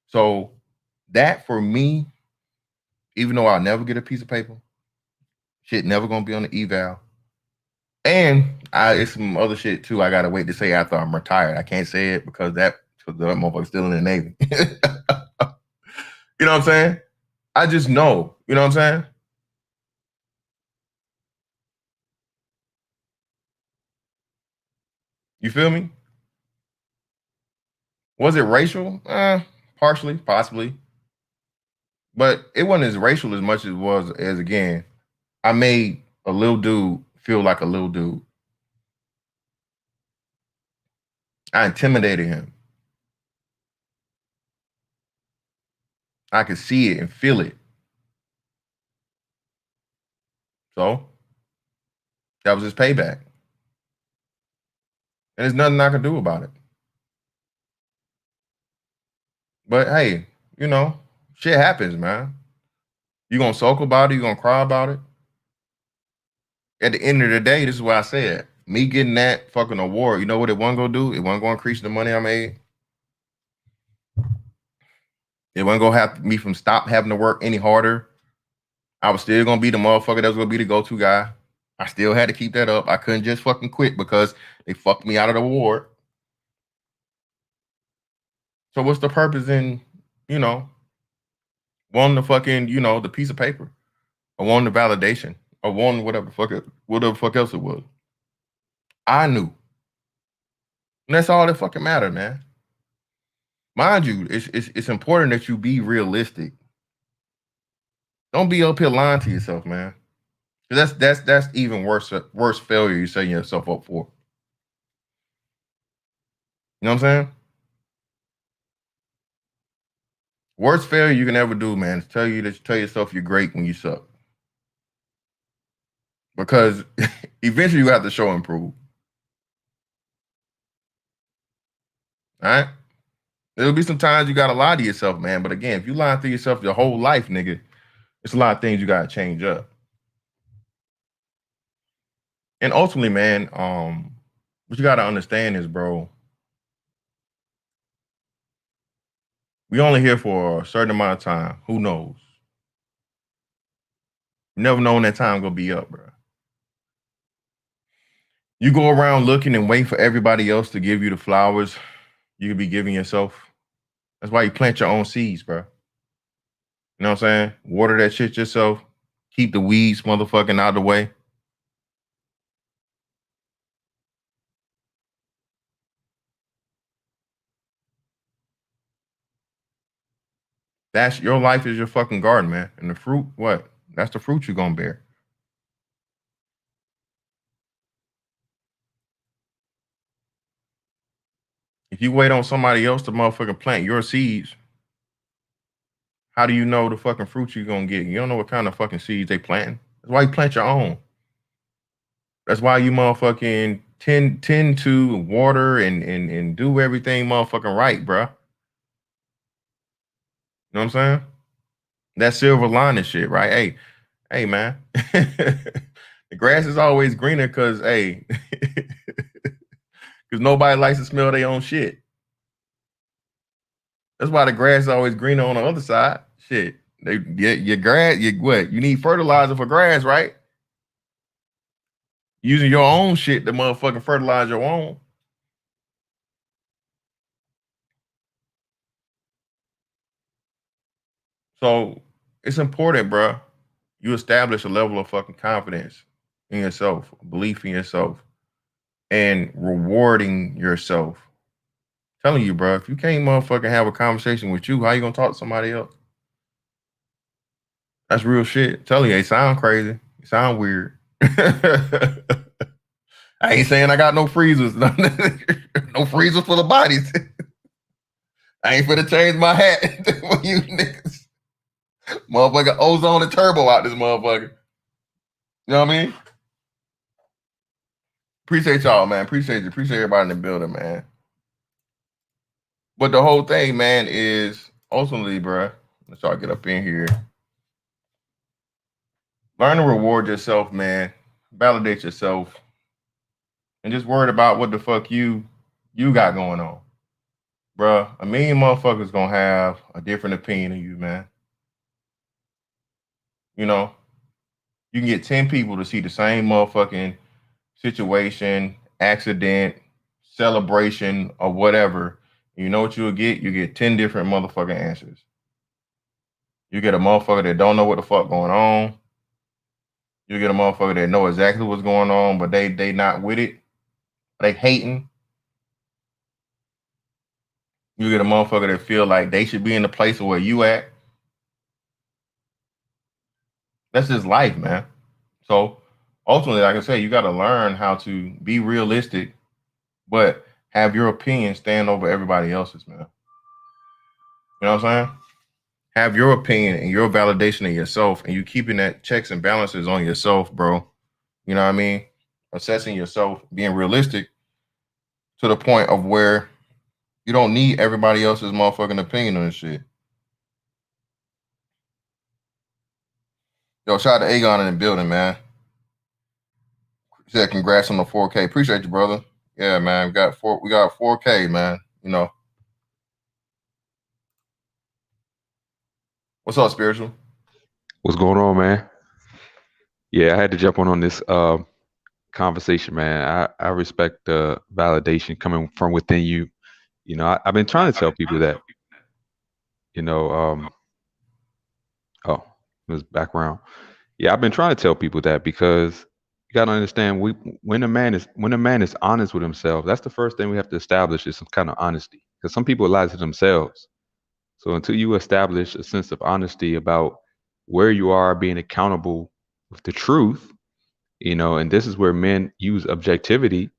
So that for me, even though I'll never get a piece of paper, shit never gonna be on the eval. And it's some other shit too. I gotta wait to say after I'm retired. I can't say it because the motherfucker's still in the Navy. You know what I'm saying? I just know. You know what I'm saying? You feel me? Was it racial? Partially, possibly. But it wasn't as racial as much as it was as, again, I made a little dude feel like a little dude. I intimidated him. I could see it and feel it. So that was his payback. And there's nothing I can do about it. But hey, shit happens, man. You gonna sulk about it, you gonna cry about it. At the end of the day, this is what I said. Me getting that fucking award, you know what it wasn't gonna do? It wasn't gonna increase the money I made. It wasn't gonna have me from stop having to work any harder. I was still gonna be the motherfucker that was gonna be the go-to guy. I still had to keep that up. I couldn't just fucking quit because they fucked me out of the award. So what's the purpose in, you know, wanting the fucking, the piece of paper, or wanting the validation, or wanting whatever fuck else it was? I knew. And that's all that fucking matter, man. Mind you, it's important that you be realistic. Don't be up here lying to yourself, man. That's even worse failure you're setting yourself up for. You know what I'm saying? Worst failure you can ever do, man, is tell yourself you're great when you suck. Because eventually you have to show and prove. All right? There'll be some times you gotta lie to yourself, man. But again, if you lie to yourself your whole life, nigga, it's a lot of things you gotta change up. And ultimately, man, what you gotta understand is, bro, we only here for a certain amount of time. Who knows? You never know when that time gonna be up, bro. You go around looking and wait for everybody else to give you the flowers you could be giving yourself. That's why you plant your own seeds, bro. You know what I'm saying? Water that shit yourself. Keep the weeds motherfucking out of the way. That's your life is your fucking garden, man. And the fruit, what? That's the fruit you're gonna bear. If you wait on somebody else to motherfucking plant your seeds, how do you know the fucking fruit you're gonna get? You don't know what kind of fucking seeds they planting. That's why you plant your own. That's why you motherfucking tend to water and do everything motherfucking right, bruh. You know what I'm saying? That silver lining shit, right? Hey, man. The grass is always greener because, hey, because nobody likes to smell their own shit. That's why the grass is always greener on the other side. Shit. Your grass, what? You need fertilizer for grass, right? Using your own shit to motherfucking fertilize your own. So it's important, bro. You establish a level of fucking confidence in yourself, belief in yourself, and rewarding yourself. Telling you, bro, if you can't motherfucking have a conversation with you, how you gonna talk to somebody else? That's real shit. Telling you, it sound crazy. It sound weird. I ain't saying I got no freezers. No freezers for the bodies. I ain't finna change my hat for you niggas. Motherfucker ozone and turbo out this motherfucker. You know what I mean? Appreciate y'all, man. Appreciate you. Appreciate everybody in the building, man. But the whole thing, man, is ultimately, bro. Let's y'all get up in here. Learn to reward yourself, man. Validate yourself, and just worried about what the fuck you got going on, bruh. A million motherfuckers gonna have a different opinion of you, man. You know, you can get 10 people to see the same motherfucking situation, accident, celebration, or whatever. You know what you'll get? You get 10 different motherfucking answers. You get a motherfucker that don't know what the fuck going on. You get a motherfucker that know exactly what's going on, but they not with it. They hating. You get a motherfucker that feel like they should be in the place of where you at. That's just life, man. So ultimately, like I say, you got to learn how to be realistic, but have your opinion stand over everybody else's, man. You know what I'm saying? Have your opinion and your validation of yourself, and you keeping that checks and balances on yourself, bro. You know what I mean? Assessing yourself, being realistic to the point of where you don't need everybody else's motherfucking opinion on this shit. Yo, shout out to Aegon in the building, man. Said congrats on the 4K. Appreciate you, brother. Yeah, man. We got 4K, man. You know. What's up, spiritual? What's going on, man? Yeah, I had to jump on this conversation, man. I respect the validation coming from within you. I've been trying to tell people that, you know, oh, it was background. Yeah, I've been trying to tell people that because you got to understand when a man is honest with himself, that's the first thing we have to establish is some kind of honesty. Because some people lie to themselves. So until you establish a sense of honesty about where you are being accountable with the truth, and this is where men use objectivity,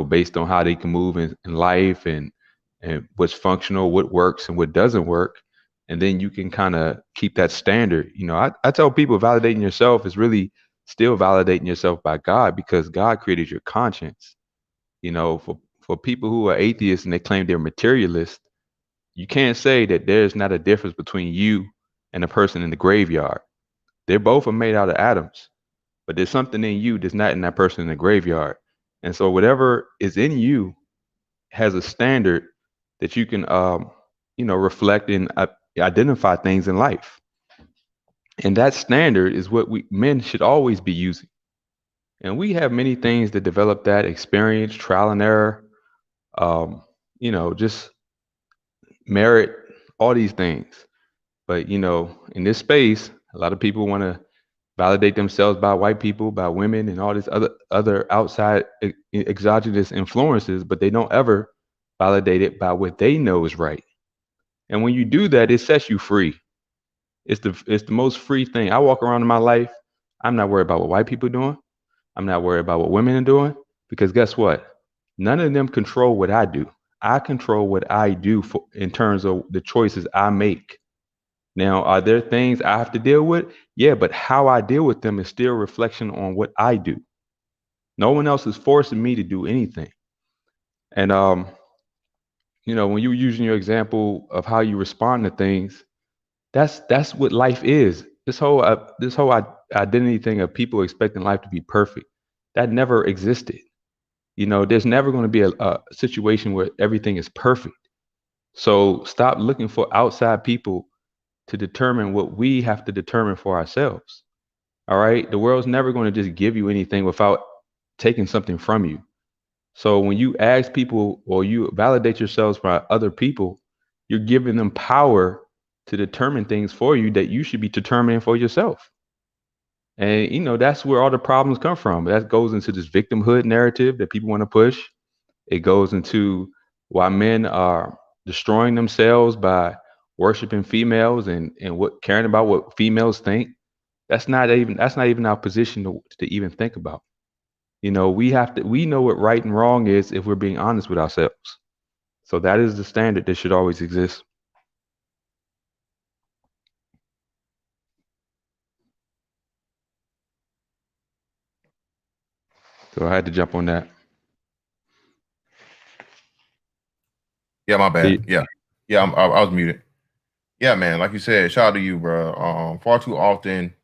based on how they can move in life and what's functional, what works and what doesn't work. And then you can kind of keep that standard. I tell people validating yourself is really still validating yourself by God because God created your conscience. For people who are atheists and they claim they're materialists, you can't say that there's not a difference between you and a person in the graveyard. They're both are made out of atoms, but there's something in you that's not in that person in the graveyard. And so whatever is in you has a standard that you can, reflect and identify things in life. And that standard is what we men should always be using. And we have many things that develop that experience, trial and error, um, just merit, all these things. But in this space, a lot of people want to validate themselves by white people, by women, and all these other outside exogenous influences, but they don't ever validate it by what they know is right. And when you do that, it sets you free. It's the most free thing. I walk around in my life. I'm not worried about what white people are doing. I'm not worried about what women are doing, because guess what? None of them control what I do. I control what I do in terms of the choices I make. Now, are there things I have to deal with? Yeah, but how I deal with them is still a reflection on what I do. No one else is forcing me to do anything. And when you were using your example of how you respond to things, that's what life is. This whole identity thing of people expecting life to be perfect, that never existed. There's never going to be a situation where everything is perfect. So stop looking for outside people to determine what we have to determine for ourselves. All right. The world's never going to just give you anything without taking something from you. So when you ask people or you validate yourselves by other people, you're giving them power to determine things for you that you should be determining for yourself. And that's where all the problems come from. That goes into this victimhood narrative that people want to push. It goes into why men are destroying themselves by worshiping females and what caring about what females think. That's not even our position to even think about. We know what right and wrong is if we're being honest with ourselves. So that is the standard that should always exist. So I had to jump on that. Yeah, my bad. Yeah, I was muted. Yeah, man. Like you said, shout out to you, bro. Far too often,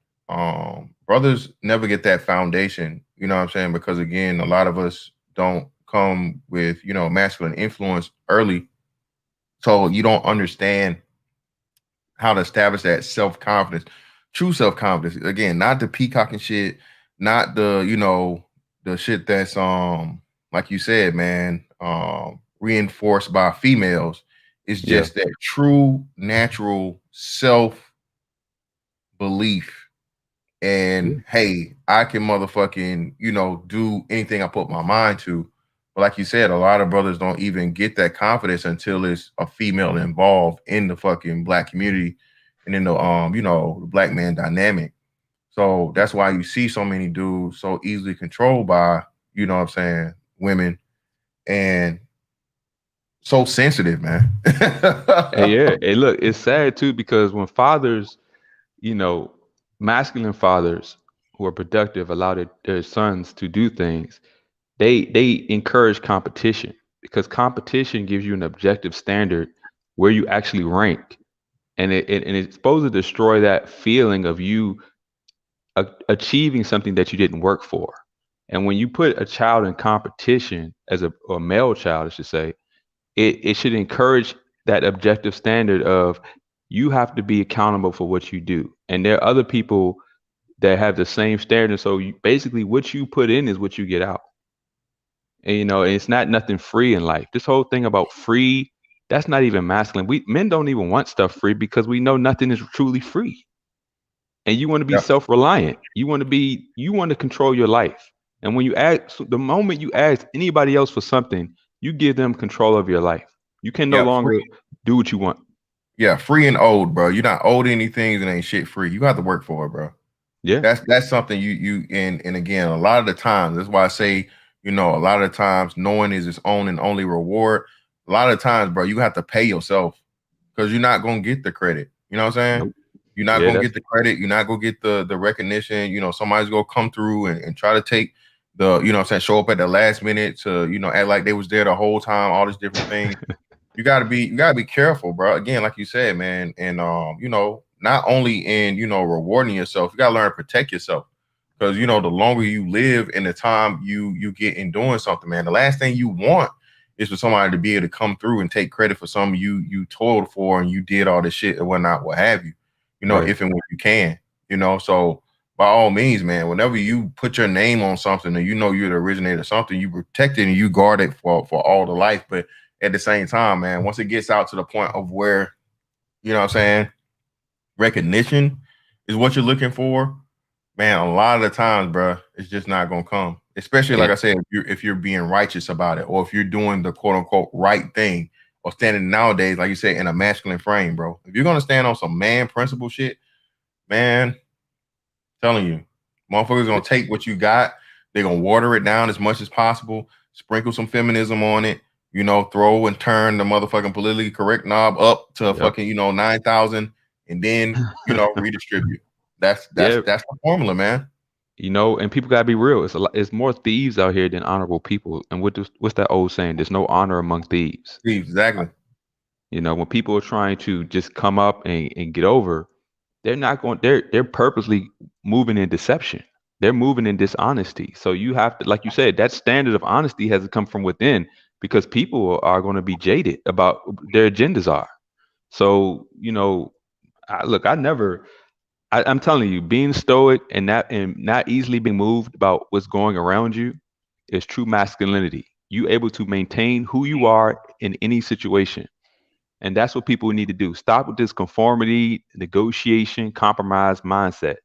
brothers never get that foundation. You know what I'm saying? Because again, a lot of us don't come with masculine influence early, so you don't understand how to establish that self confidence, true self confidence. Again, not the peacocking shit, not the shit that's like you said, man, reinforced by females. It's Yeah. just that true natural self belief. Yeah. And hey, I can motherfucking, do anything I put my mind to. But like you said, a lot of brothers don't even get that confidence until it's a female involved in the fucking black community and in the black man dynamic. So that's why you see so many dudes so easily controlled by, what I'm saying, women, and so sensitive, man. Hey, yeah. Hey, look, it's sad too because when fathers, you know, masculine fathers who are productive allow their sons to do things, they encourage competition because competition gives you an objective standard where you actually rank, and it's supposed to destroy that feeling of you achieving something that you didn't work for. And when you put a child in competition as a male child, I should say, it should encourage that objective standard of you have to be accountable for what you do. And there are other people that have the same standard. So basically what you put in is what you get out. And it's not nothing free in life. This whole thing about free, that's not even masculine. We men don't even want stuff free because we know nothing is truly free. And you want to be Yeah, self-reliant. You want to control your life. And when you ask, the moment you ask anybody else for something, you give them control of your life. You can no yeah, longer do what you want. yeah, free and old, bro. You're not owed anything that ain't shit free. You have to work for it, bro. Yeah. That's something you and again, a lot of the times, that's why I say, a lot of the times knowing is its own and only reward. A lot of times, bro, you have to pay yourself because you're not gonna get the credit. You know what I'm saying? Nope. You're not Yeah, gonna that's get the credit, you're not gonna get the recognition. Somebody's gonna come through and try to take what I'm saying, show up at the last minute to, act like they was there the whole time, all these different things. You gotta be careful, bro. Again, like you said, man, and not only in rewarding yourself, you gotta learn to protect yourself because the longer you live and the time you get in doing something, man, the last thing you want is for somebody to be able to come through and take credit for something you toiled for and you did all this shit and whatnot, what have you, right. if and when you can, so by all means, man, whenever you put your name on something and you know you're the originator of something, you protect it and you guard it for all the life. But at the same time, man, once it gets out to the point of where, you know what I'm saying, recognition is what you're looking for, man, a lot of the times, bro, it's just not gonna come. Especially like And I said, if you're being righteous about it, or if you're doing the quote unquote right thing, or standing nowadays, like you said, in a masculine frame, bro. If you're gonna stand on some man principle shit, man, telling you, motherfuckers gonna take what you got, they're gonna water it down as much as possible, sprinkle some feminism on it, you know, throw and turn the motherfucking politically correct knob up to yep. fucking, you know, 9,000, and then, you know, redistribute. That's Yeah, the formula, man. you know, and people gotta be real. It's more thieves out here than honorable people. And what's that old saying? There's no honor among thieves. Exactly. You know, when people are trying to just come up and get over, they're not going. They're purposely moving in deception. They're moving in dishonesty. So you have to, like you said, that standard of honesty has to come from within because people are going to be jaded about their agendas are. So you know, I never. I'm telling you, being stoic and not easily being moved about what's going around you is true masculinity. You able to maintain who you are in any situation. And that's what people need to do. Stop with this conformity, negotiation, compromise mindset.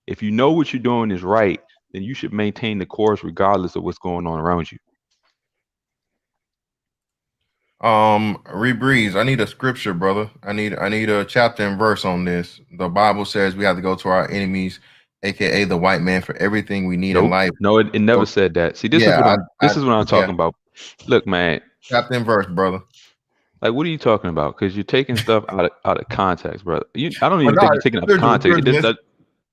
If you know what you're doing is right, then you should maintain the course regardless of what's going on around you. Rebreeze, I need a scripture, brother. I need a chapter and verse on this. The Bible says we have to go to our enemies, aka the white man, for everything we need in Nope. life. No, it never So, said that. See, yeah, this is what I'm yeah, talking about. Look, man, chapter and verse, brother. like what are you talking about? Because you're taking stuff out of context, brother. I don't But even no, think you're taking it out of context.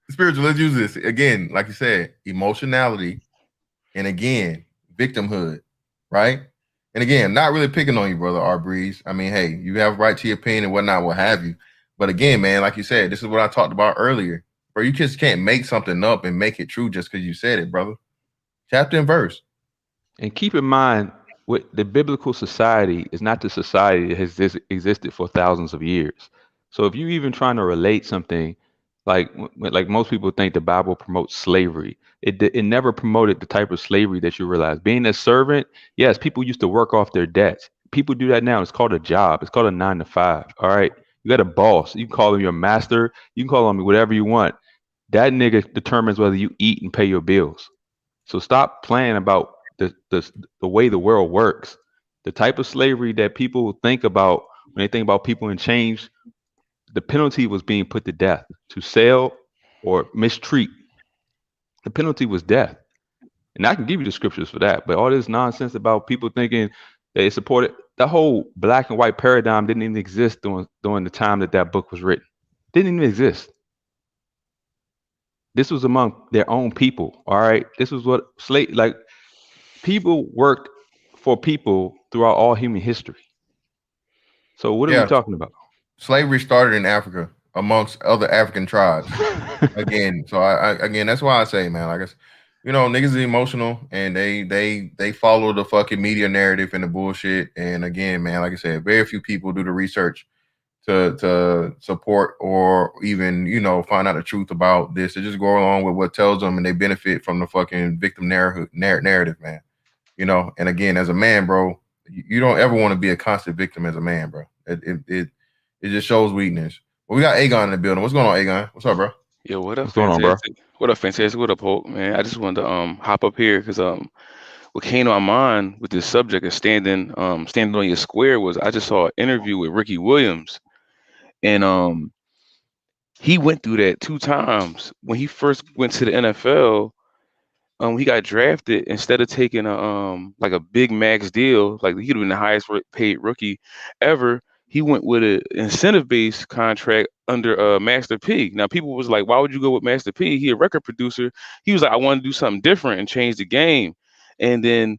spiritual. Let's use this again. Like you said, emotionality, and again, victimhood, right? And again, not really picking on you, brother R Breeze. I mean, hey, you have right to your opinion and whatnot, what have you. But again, man, like you said, this is what I talked about earlier. Bro, you just can't make something up and make it true just because you said it, brother. Chapter and verse. And keep in mind, what the biblical society is not the society that has existed for thousands of years. So if you're even trying to relate something, like most people think the Bible promotes slavery, it never promoted the type of slavery that you realize. Being a servant, yes, people used to work off their debts. People do that now. It's called a job. It's called a 9 to 5. All right, you got a boss. You can call him your master. You can call him whatever you want. That nigga determines whether you eat and pay your bills. So stop playing about the way the world works. The type of slavery that people think about when they think about people in chains, the penalty was being put to death. To sell or mistreat, the penalty was death. And I can give you the scriptures for that. But all this nonsense about people thinking they supported the whole black and white paradigm didn't even exist during the time that book was written. Didn't even exist. This was among their own people. All right. This was what people worked for people throughout all human history. So what are we Yeah, talking about? slavery started in Africa amongst other African tribes. Again, so again, that's why I say, man, like you know, niggas is emotional and they follow the fucking media narrative and the bullshit. And again, man, like I said, very few people do the research to support or even, you know, find out the truth about this. They just go along with what tells them and they benefit from the fucking victim narrative, man. You know, and again, as a man, bro, you don't ever want to be a constant victim as a man, bro. It just shows weakness. Well, we got Aegon in the building. What's going on, Aegon? What's up, bro? Yo, what up, What's going on, bro? fantastic? What up, fantastic? What up, Hulk? Man, I just wanted to hop up here because what came to my mind with this subject of standing on your square was I just saw an interview with Ricky Williams, and he went through that 2 times when he first went to the NFL. He got drafted instead of taking a big max deal, like he'd have been the highest paid rookie ever. He went with an incentive based contract under Master P. Now people was like, why would you go with Master P? He a record producer. He was like, I want to do something different and change the game. And then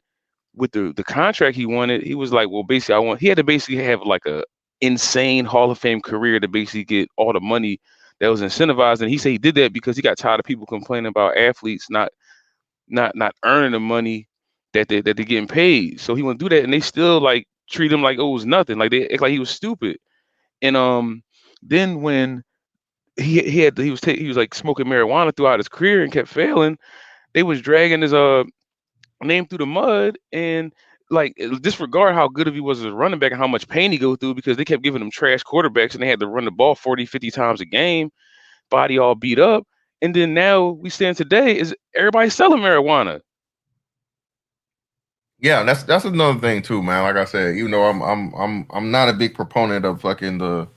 with the contract he wanted, he was like, well, basically he had to basically have like a insane Hall of Fame career to basically get all the money that was incentivized. And he said he did that because he got tired of people complaining about athletes not earning the money that they're getting paid. So he wouldn't do that, and they still like treat him like it was nothing. Like they act like he was stupid. And then when he was like smoking marijuana throughout his career and kept failing. They was dragging his name through the mud and like disregard how good of he was as a running back and how much pain he go through because they kept giving him trash quarterbacks and they had to run the ball 40, 50 times a game, body all beat up. And then now we stand today is everybody selling marijuana. Yeah, that's another thing too, man. Like I said, you know, I'm not a big proponent of fucking the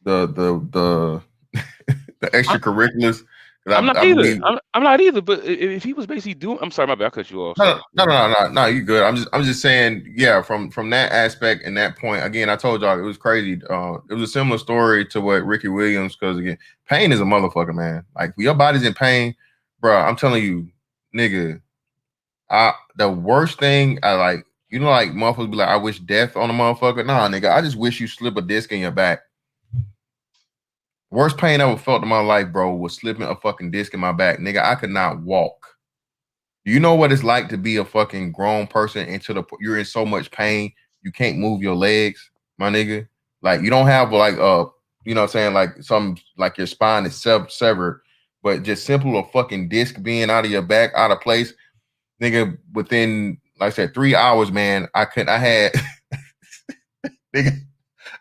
the I'm, extracurriculars. 'Cause I'm not I either. believe I'm not either. But if he was basically doing, I'm sorry, my bad, I cut you off. no, Sorry. no, you good. I'm just saying, yeah, from that aspect and that point, again, I told y'all it was crazy. It was a similar story to what Ricky Williams, because again, pain is a motherfucker, man. Like when your body's in pain, bro, I'm telling you, nigga, the worst thing I like, you know, like motherfuckers be like, I wish death on a motherfucker. Nah, nigga, I just wish you slip a disc in your back. Worst pain I ever felt in my life, bro, was slipping a fucking disc in my back. Nigga, I could not walk. Do you know what it's like to be a fucking grown person you're in so much pain you can't move your legs, my nigga? Like you don't have like you know what I'm saying, like some like your spine is severed, but just simple a fucking disc being out of your back, out of place, nigga, within like I said, 3 hours, man, I had nigga,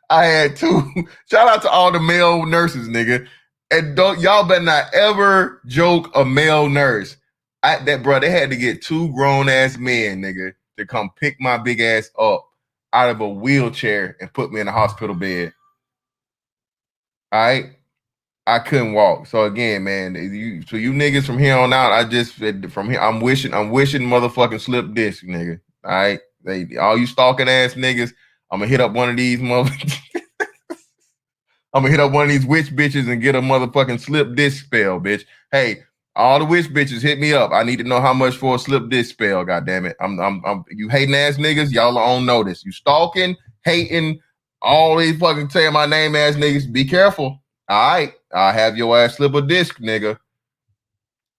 I had two. Shout out to all the male nurses, nigga. And don't y'all better not ever joke a male nurse. They had to get two grown ass men, nigga, to come pick my big ass up out of a wheelchair and put me in a hospital bed. All right. I couldn't walk. So again, man, you niggas from here on out, from here, I'm wishing motherfucking slip disc, nigga. All right. All you stalking ass niggas, I'm gonna hit up one of these motherfuckers. I'm gonna hit up one of these witch bitches and get a motherfucking slip disc spell, bitch. Hey, all the witch bitches, hit me up. I need to know how much for a slip disc spell. God damn it! I'm you hating ass niggas. Y'all are on notice. You stalking, hating, all these fucking saying my name ass niggas. Be careful. All right, I'll have your ass slip a disc, nigga.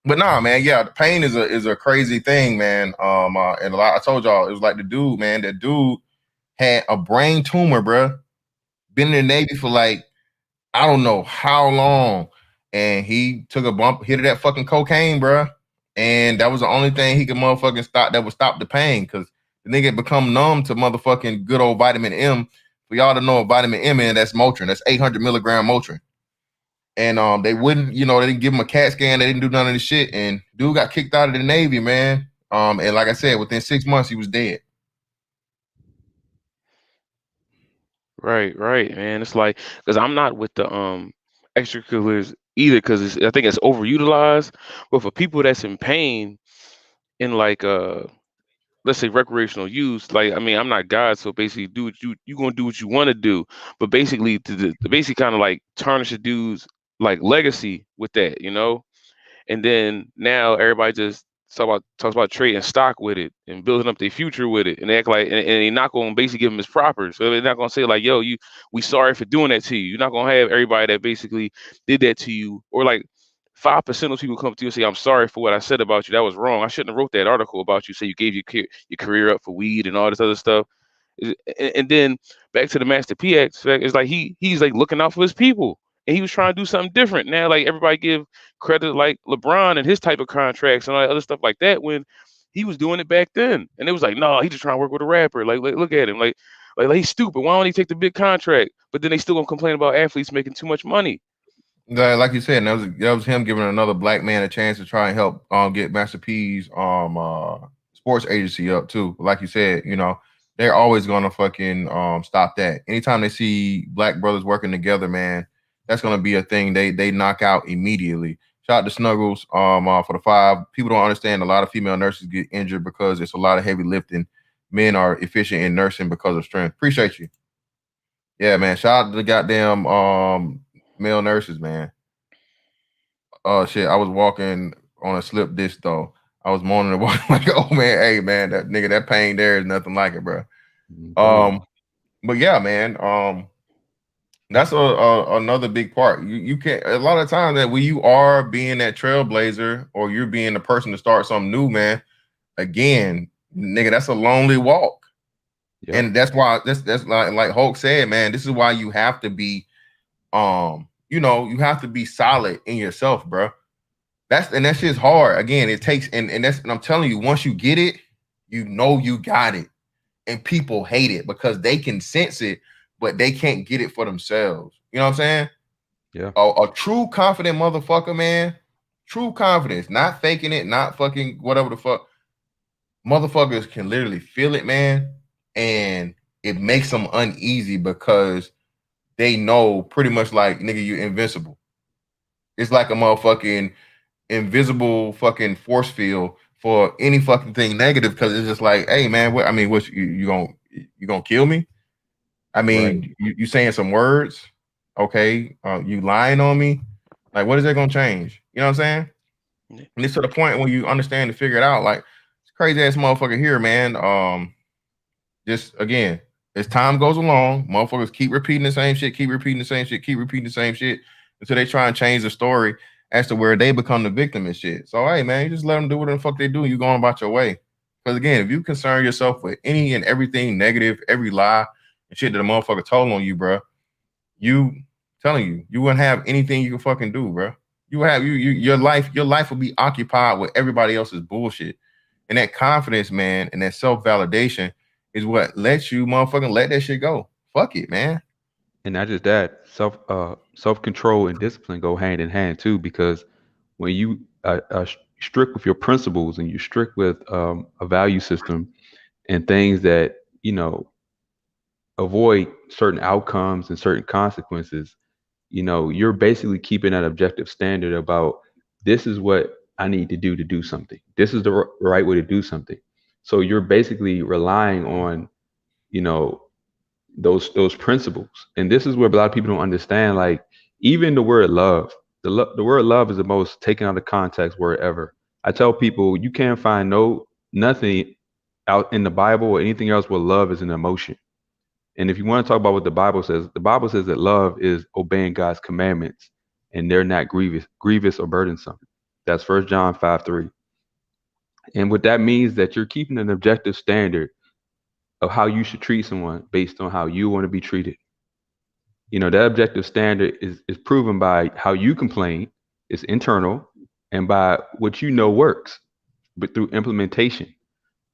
But nah, man, yeah, the pain is a crazy thing, man. And I told y'all it was like the dude, man. That dude had a brain tumor, bro. Been in the Navy for like I don't know how long, and he took a bump, hit of that fucking cocaine, bro. And that was the only thing he could motherfucking stop that would stop the pain, because the nigga become numb to motherfucking good old vitamin M. For y'all to know what vitamin M is, that's Motrin. That's 800 milligram Motrin. And they wouldn't, you know, they didn't give him a CAT scan. They didn't do none of this shit. And dude got kicked out of the Navy, man. And like I said, within 6 months, he was dead. Right, man. It's like because I'm not with the extracurriculars either because I think it's overutilized. But for people that's in pain in like let's say recreational use, like I mean I'm not God, so basically do what you gonna do what you want to do. But basically to basically kind of like tarnish a dude's like legacy with that, you know? And then now everybody just talks about trading stock with it and building up their future with it, and they act like and they're not going to basically give them his proper. So they're not going to say like, "Yo, we sorry for doing that to you." You're not going to have everybody that basically did that to you, or like 5% of people come to you and say, "I'm sorry for what I said about you. That was wrong. I shouldn't have wrote that article about you. Say you gave your career up for weed and all this other stuff." And then back to the Master P aspect, it's like he's like looking out for his people, and he was trying to do something different. Now, like everybody give credit like LeBron and his type of contracts and all that other stuff like that when he was doing it back then, and it was like, no, he just trying to work with a rapper. Like look at him, like he's stupid. Why don't he take the big contract? But then they still gonna complain about athletes making too much money. Like you said, that was him giving another black man a chance to try and help get Master P's sports agency up too. Like you said, you know, they're always gonna fucking stop that. Anytime they see black brothers working together, man, that's gonna be a thing they knock out immediately. Shout out to Snuggles for the 5. People don't understand a lot of female nurses get injured because it's a lot of heavy lifting. Men are efficient in nursing because of strength. Appreciate you. Yeah, man. Shout out to the goddamn male nurses, man. Oh shit, I was walking on a slip disc though. I was moaning and walking like, oh man, hey man, that nigga, that pain there is nothing like it, bro. But yeah, man, that's another big part. You can't a lot of times that when you are being that trailblazer or you're being the person to start something new, man. Again, nigga, that's a lonely walk. Yep. And that's why that's like Hulk said, man. This is why you have to be you know, you have to be solid in yourself, bro. That shit's hard. Again, it takes and I'm telling you, once you get it, you know you got it. And people hate it because they can sense it, but they can't get it for themselves. You know what I'm saying? Yeah. A true confident motherfucker, man. True confidence, not faking it, not fucking whatever the fuck. Motherfuckers can literally feel it, man, and it makes them uneasy because they know pretty much like, nigga, you're invincible. It's like a motherfucking invisible fucking force field for any fucking thing negative, because it's just like, hey man, what I mean, what you gonna kill me? I mean, you saying some words, okay? You lying on me? Like, what is that gonna change? You know what I'm saying? Yeah. And it's to the point when you understand and figure it out. Like, it's crazy ass motherfucker here, man. Just again, as time goes along, motherfuckers keep repeating the same shit, keep repeating the same shit, keep repeating the same shit until they try and change the story as to where they become the victim and shit. So hey man, you just let them do what the fuck they do. You going about your way. Because again, if you concern yourself with any and everything negative, every lie and shit that a motherfucker told on you, bro, you telling you wouldn't have anything you can fucking do, bro. You have your life will be occupied with everybody else's bullshit. And that confidence, man, and that self-validation is what lets you motherfucking let that shit go. Fuck it, man. And not just that, self-control and discipline go hand in hand too, because when you strict with your principles and you strict with a value system and things that, you know, avoid certain outcomes and certain consequences, you know, you're basically keeping that objective standard about this is what I need to do something. This is the right way to do something. So you're basically relying on, you know, those principles. And this is where a lot of people don't understand. Like, even the word love, the word love is the most taken out of context word ever. I tell people you can't find nothing out in the Bible or anything else where love is an emotion. And if you want to talk about what the Bible says that love is obeying God's commandments and they're not grievous or burdensome. That's 1 John 5:3. And what that means that you're keeping an objective standard of how you should treat someone based on how you want to be treated. You know, that objective standard is proven by how you complain, it's internal, and by what you know works, but through implementation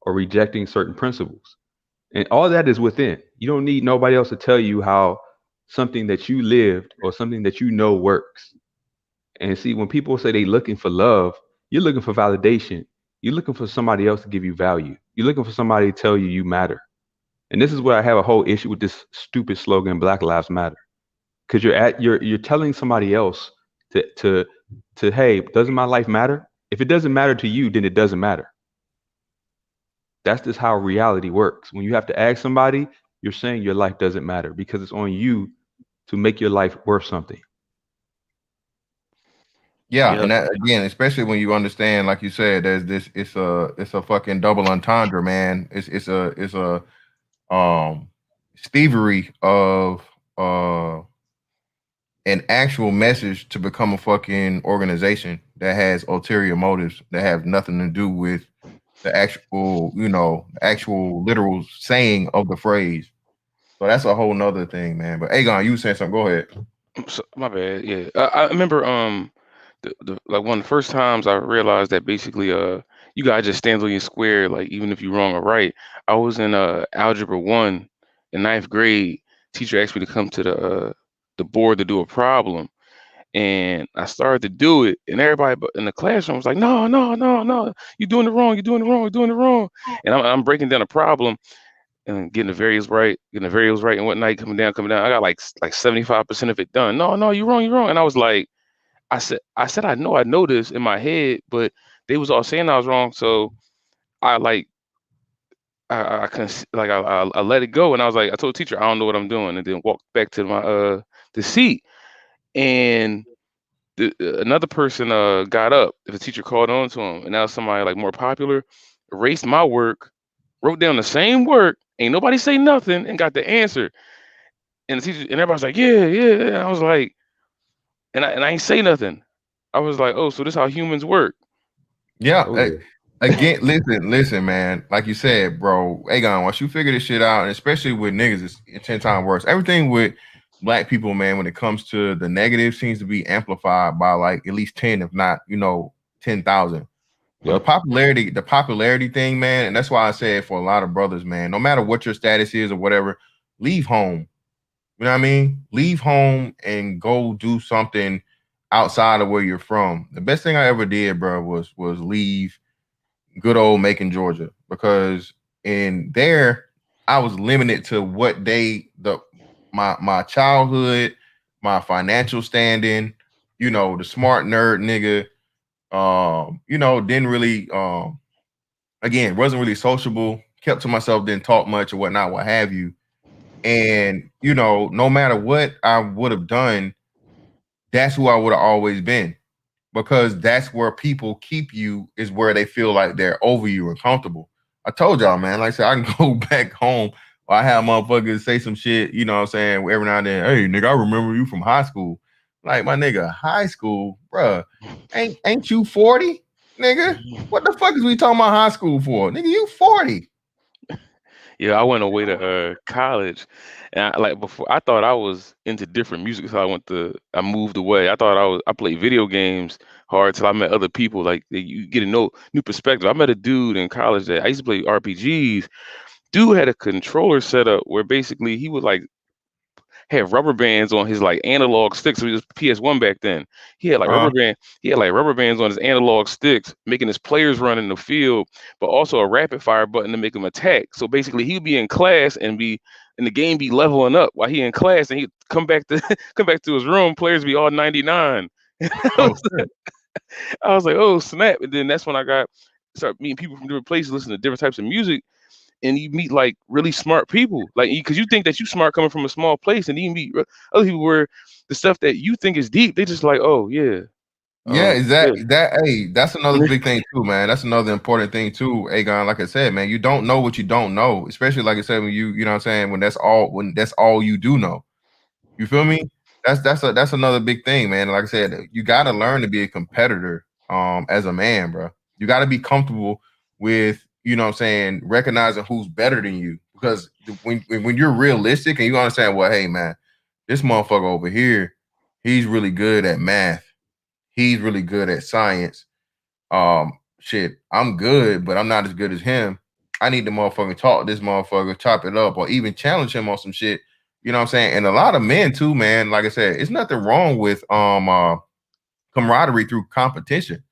or rejecting certain principles. And all that is within. You don't need nobody else to tell you how something that you lived or something that you know works. And see, when people say they looking for love, you're looking for validation. You're looking for somebody else to give you value. You're looking for somebody to tell you you matter. And this is where I have a whole issue with this stupid slogan, Black Lives Matter. Because you're telling somebody else to hey, doesn't my life matter? If it doesn't matter to you, then it doesn't matter. That's just how reality works. When you have to ask somebody, you're saying your life doesn't matter because it's on you to make your life worth something. Yeah, Yep. and that again, especially when you understand, like you said, there's this. It's a fucking double entendre, man. It's a thievery of an actual message to become a fucking organization that has ulterior motives that have nothing to do with the actual, you know, actual literal saying of the phrase. So that's a whole nother thing, man. But Aegon, you saying something? Go ahead. So, my bad. Yeah, I remember the like one of the first times I realized that basically you gotta just stand on your square, like even if you're wrong or right. I was in algebra 1 in ninth grade. Teacher asked me to come to the board to do a problem, and I started to do it, and everybody in the classroom was like, "No, no, no, no! You're doing it wrong! You're doing it wrong! You're doing it wrong!" And I'm breaking down a problem and getting the variables right and whatnot, coming down, coming down. I got like 75% of it done. No, no, you're wrong, you're wrong. And I was like, I said I know this in my head, but they was all saying I was wrong. So I like I couldn't like I let it go, and I was like, I told the teacher I don't know what I'm doing, and then walked back to my the seat, and another person got up. The teacher called on to him, and now somebody like more popular erased my work, wrote down the same work, ain't nobody say nothing, and got the answer. And the teacher and everybody's like, yeah, yeah, yeah. And I was like, and I ain't say nothing. I was like, oh, so this how humans work. Yeah. Oh, yeah. Again, listen, man. Like you said, bro, Aegon, once you figure this shit out, and especially with niggas, it's 10 times worse. Everything with black people, man, when it comes to the negative, seems to be amplified by like at least 10, if not, 10,000. But Yep. the popularity thing, man, and that's why I said for a lot of brothers, man, no matter what your status is or whatever, leave home. You know what I mean? Leave home and go do something outside of where you're from. The best thing I ever did, bro, was leave good old Macon, Georgia, because in there I was limited to what my childhood, my financial standing, the smart nerd nigga, didn't really again, wasn't really sociable, kept to myself, didn't talk much or whatnot, what have you. And no matter what I would have done, that's who I would have always been, because that's where people keep you, is where they feel like they're over you and comfortable. I told y'all, man, like I said, I can go back home or I have motherfuckers say some shit, you know what I'm saying, every now and then. Hey, nigga, I remember you from high school. Like, my nigga, high school, bruh, ain't you 40, nigga? What the fuck is we talking about high school for? Nigga, you 40. Yeah, I went away to college, and before I thought I was into different music, so I moved away. I played video games hard till I met other people. Like you get to know new perspective. I met a dude in college that I used to play RPGs. Dude had a controller set up where basically he would like have rubber bands on his like analog sticks. So it was PS1 back then. He had like rubber bands on his analog sticks, making his players run in the field, but also a rapid fire button to make them attack. So basically he'd be in class and be in the game be leveling up while he in class, and he'd come back to come back to his room, players be all 99. Oh, shit. I was like, oh snap. And then that's when I started meeting people from different places, listening to different types of music. And you meet like really smart people, like because you think that you smart coming from a small place, and you meet other people where the stuff that you think is deep, they just like, oh yeah, Yeah, yeah, hey, that's another big thing too, man. That's another important thing too, Agon. Like I said, man, you don't know what you don't know, especially like I said, when you know what I'm saying, when that's all you do know. You feel me? That's another big thing, man. Like I said, you gotta learn to be a competitor as a man, bro. You gotta be comfortable with, you know what I'm saying, recognizing who's better than you. Because when you're realistic and you understand, well, hey man, this motherfucker over here, he's really good at math. He's really good at science. Shit, I'm good, but I'm not as good as him. I need the motherfucker talk to this motherfucker, chop it up, or even challenge him on some shit. You know what I'm saying? And a lot of men too, man. Like I said, it's nothing wrong with camaraderie through competition.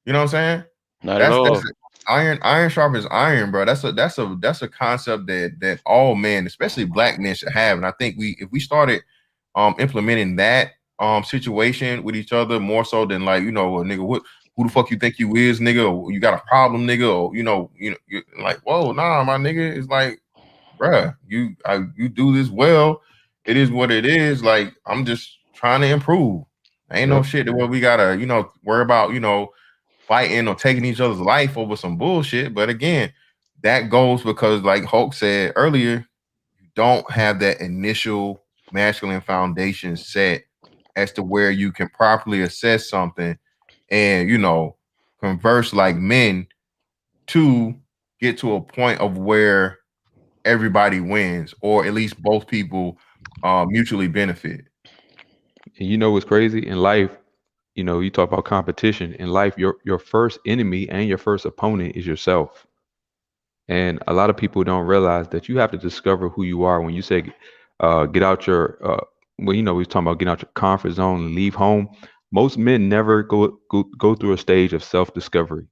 You know what I'm saying? not at That's all. iron sharpens iron, bro. That's a concept that all men, especially black men, should have. And I think if we started implementing that situation with each other more so than like, nigga, who the fuck you think you is, nigga? Or you got a problem, nigga? Or you're like, whoa, nah, my nigga. It's like, bruh, you do this well. It is what it is. Like, I'm just trying to improve. Ain't no Yep. shit that we gotta, worry about, fighting or taking each other's life over some bullshit. But again, that goes because, like Hulk said earlier, you don't have that initial masculine foundation set as to where you can properly assess something and converse like men to get to a point of where everybody wins, or at least both people mutually benefit. And you know what's crazy in life? You talk about competition in life. Your first enemy and your first opponent is yourself. And a lot of people don't realize that you have to discover who you are. When you say, get out your, well, we're talking about getting out your comfort zone and leave home. Most men never go through a stage of self-discovery.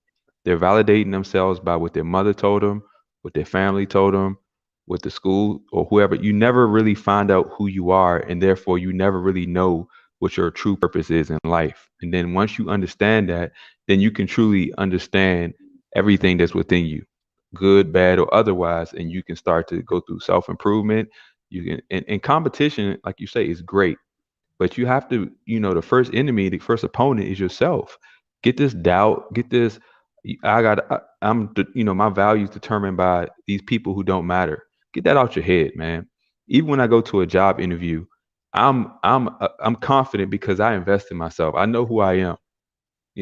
They're validating themselves by what their mother told them, what their family told them, what the school or whoever. You never really find out who you are, and therefore you never really know what your true purpose is in life. And then once you understand that, then you can truly understand everything that's within you, good, bad, or otherwise, and you can start to go through self-improvement. You can, and competition, like you say, is great, but you have to, the first enemy, the first opponent is yourself. Get this doubt, get this. My values determined by these people who don't matter. Get that out your head, man. Even when I go to a job interview, I'm confident because I invest in myself. I know who I am,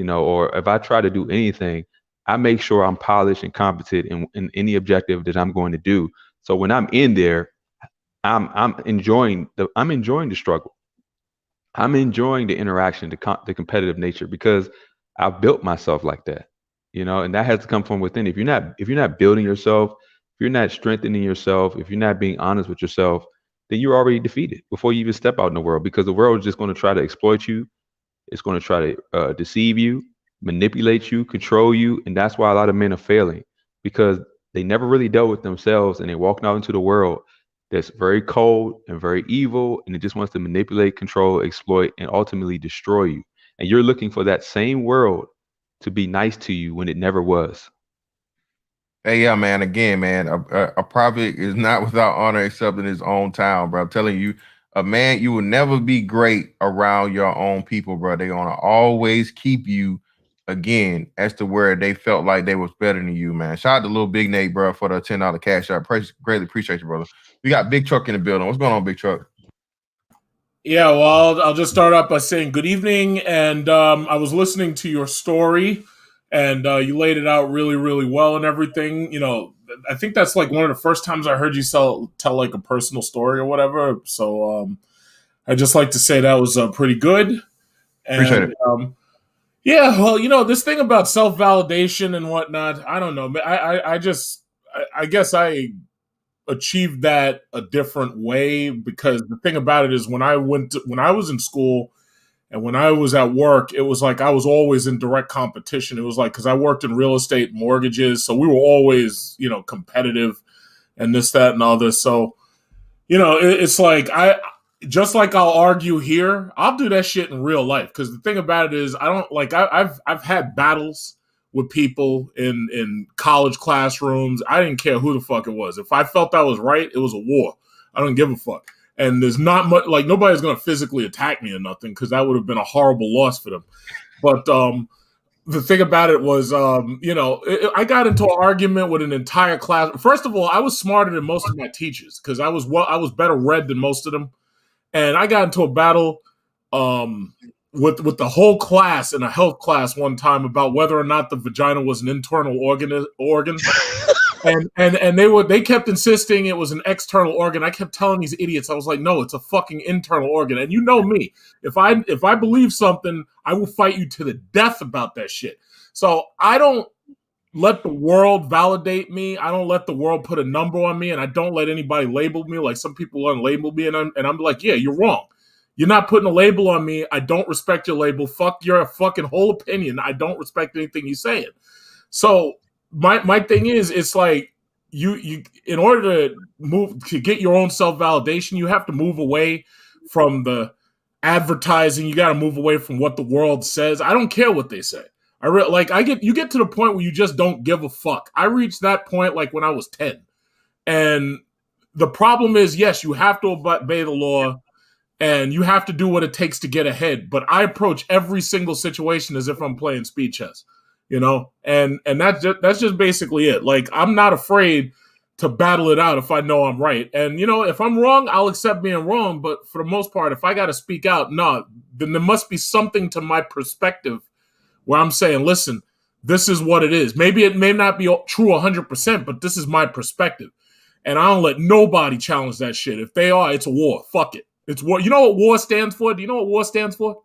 or if I try to do anything, I make sure I'm polished and competent in any objective that I'm going to do. So when I'm in there, I'm enjoying the struggle. I'm enjoying the interaction, the competitive nature, because I've built myself like that, and that has to come from within. If you're not building yourself, if you're not strengthening yourself, if you're not being honest with yourself, then you're already defeated before you even step out in the world, because the world is just going to try to exploit you. It's going to try to deceive you, manipulate you, control you, and that's why a lot of men are failing, because they never really dealt with themselves, and they walked out into the world that's very cold and very evil, and it just wants to manipulate, control, exploit, and ultimately destroy you. And you're looking for that same world to be nice to you when it never was. Hey, yeah, man. Again, man, a prophet is not without honor except in his own town, bro. I'm telling you, a man, you will never be great around your own people, bro. They're gonna always keep you again as to where they felt like they was better than you, man. Shout out to little Big Nate, bro, for the $10 cash out. Greatly appreciate you, brother. We got Big Truck in the building. What's going on, Big Truck? Yeah, well, I'll just start off by saying good evening. And I was listening to your story, and you laid it out really, really well and everything. I think that's like one of the first times I heard you tell like a personal story or whatever. So I just like to say that was pretty good. And, Appreciate it. Yeah, well, this thing about self-validation and whatnot, I don't know. I guess I achieved that a different way, because the thing about it is when I was in school and when I was at work, it was like I was always in direct competition. It was like, because I worked in real estate mortgages, so we were always, competitive and this, that, and other. So, it's like just like I'll argue here, I'll do that shit in real life. Because the thing about it is, I don't like I've had battles with people in college classrooms. I didn't care who the fuck it was. If I felt I was right, it was a war. I don't give a fuck. And there's not much, like, nobody's going to physically attack me or nothing, because that would have been a horrible loss for them. But the thing about it was, I got into an argument with an entire class. First of all, I was smarter than most of my teachers, because I was better read than most of them. And I got into a battle with the whole class in a health class one time about whether or not the vagina was an internal organ. And they kept insisting it was an external organ. I kept telling these idiots, I was like, no, it's a fucking internal organ. And you know me, if I believe something, I will fight you to the death about that shit. So I don't let the world validate me. I don't let the world put a number on me, and I don't let anybody label me like some people unlabel me. And I'm like, yeah, you're wrong. You're not putting a label on me. I don't respect your label. Fuck your fucking whole opinion. I don't respect anything you're saying. So my thing is, it's like you in order to get your own self-validation, you have to move away from the advertising. You got to move away from what the world says. I don't care what they say. You get to the point where you just don't give a fuck. I reached that point like when I was 10. And the problem is, yes, you have to obey the law and you have to do what it takes to get ahead. But I approach every single situation as if I'm playing speed chess, and that's just basically it. Like, I'm not afraid to battle it out if I know I'm right. And, if I'm wrong, I'll accept being wrong. But for the most part, if I got to speak out, no, then there must be something to my perspective where I'm saying, listen, this is what it is. Maybe it may not be true 100%, but this is my perspective. And I don't let nobody challenge that shit. If they are, it's a war. Fuck it. It's war. You know what war stands for? Do you know what war stands for?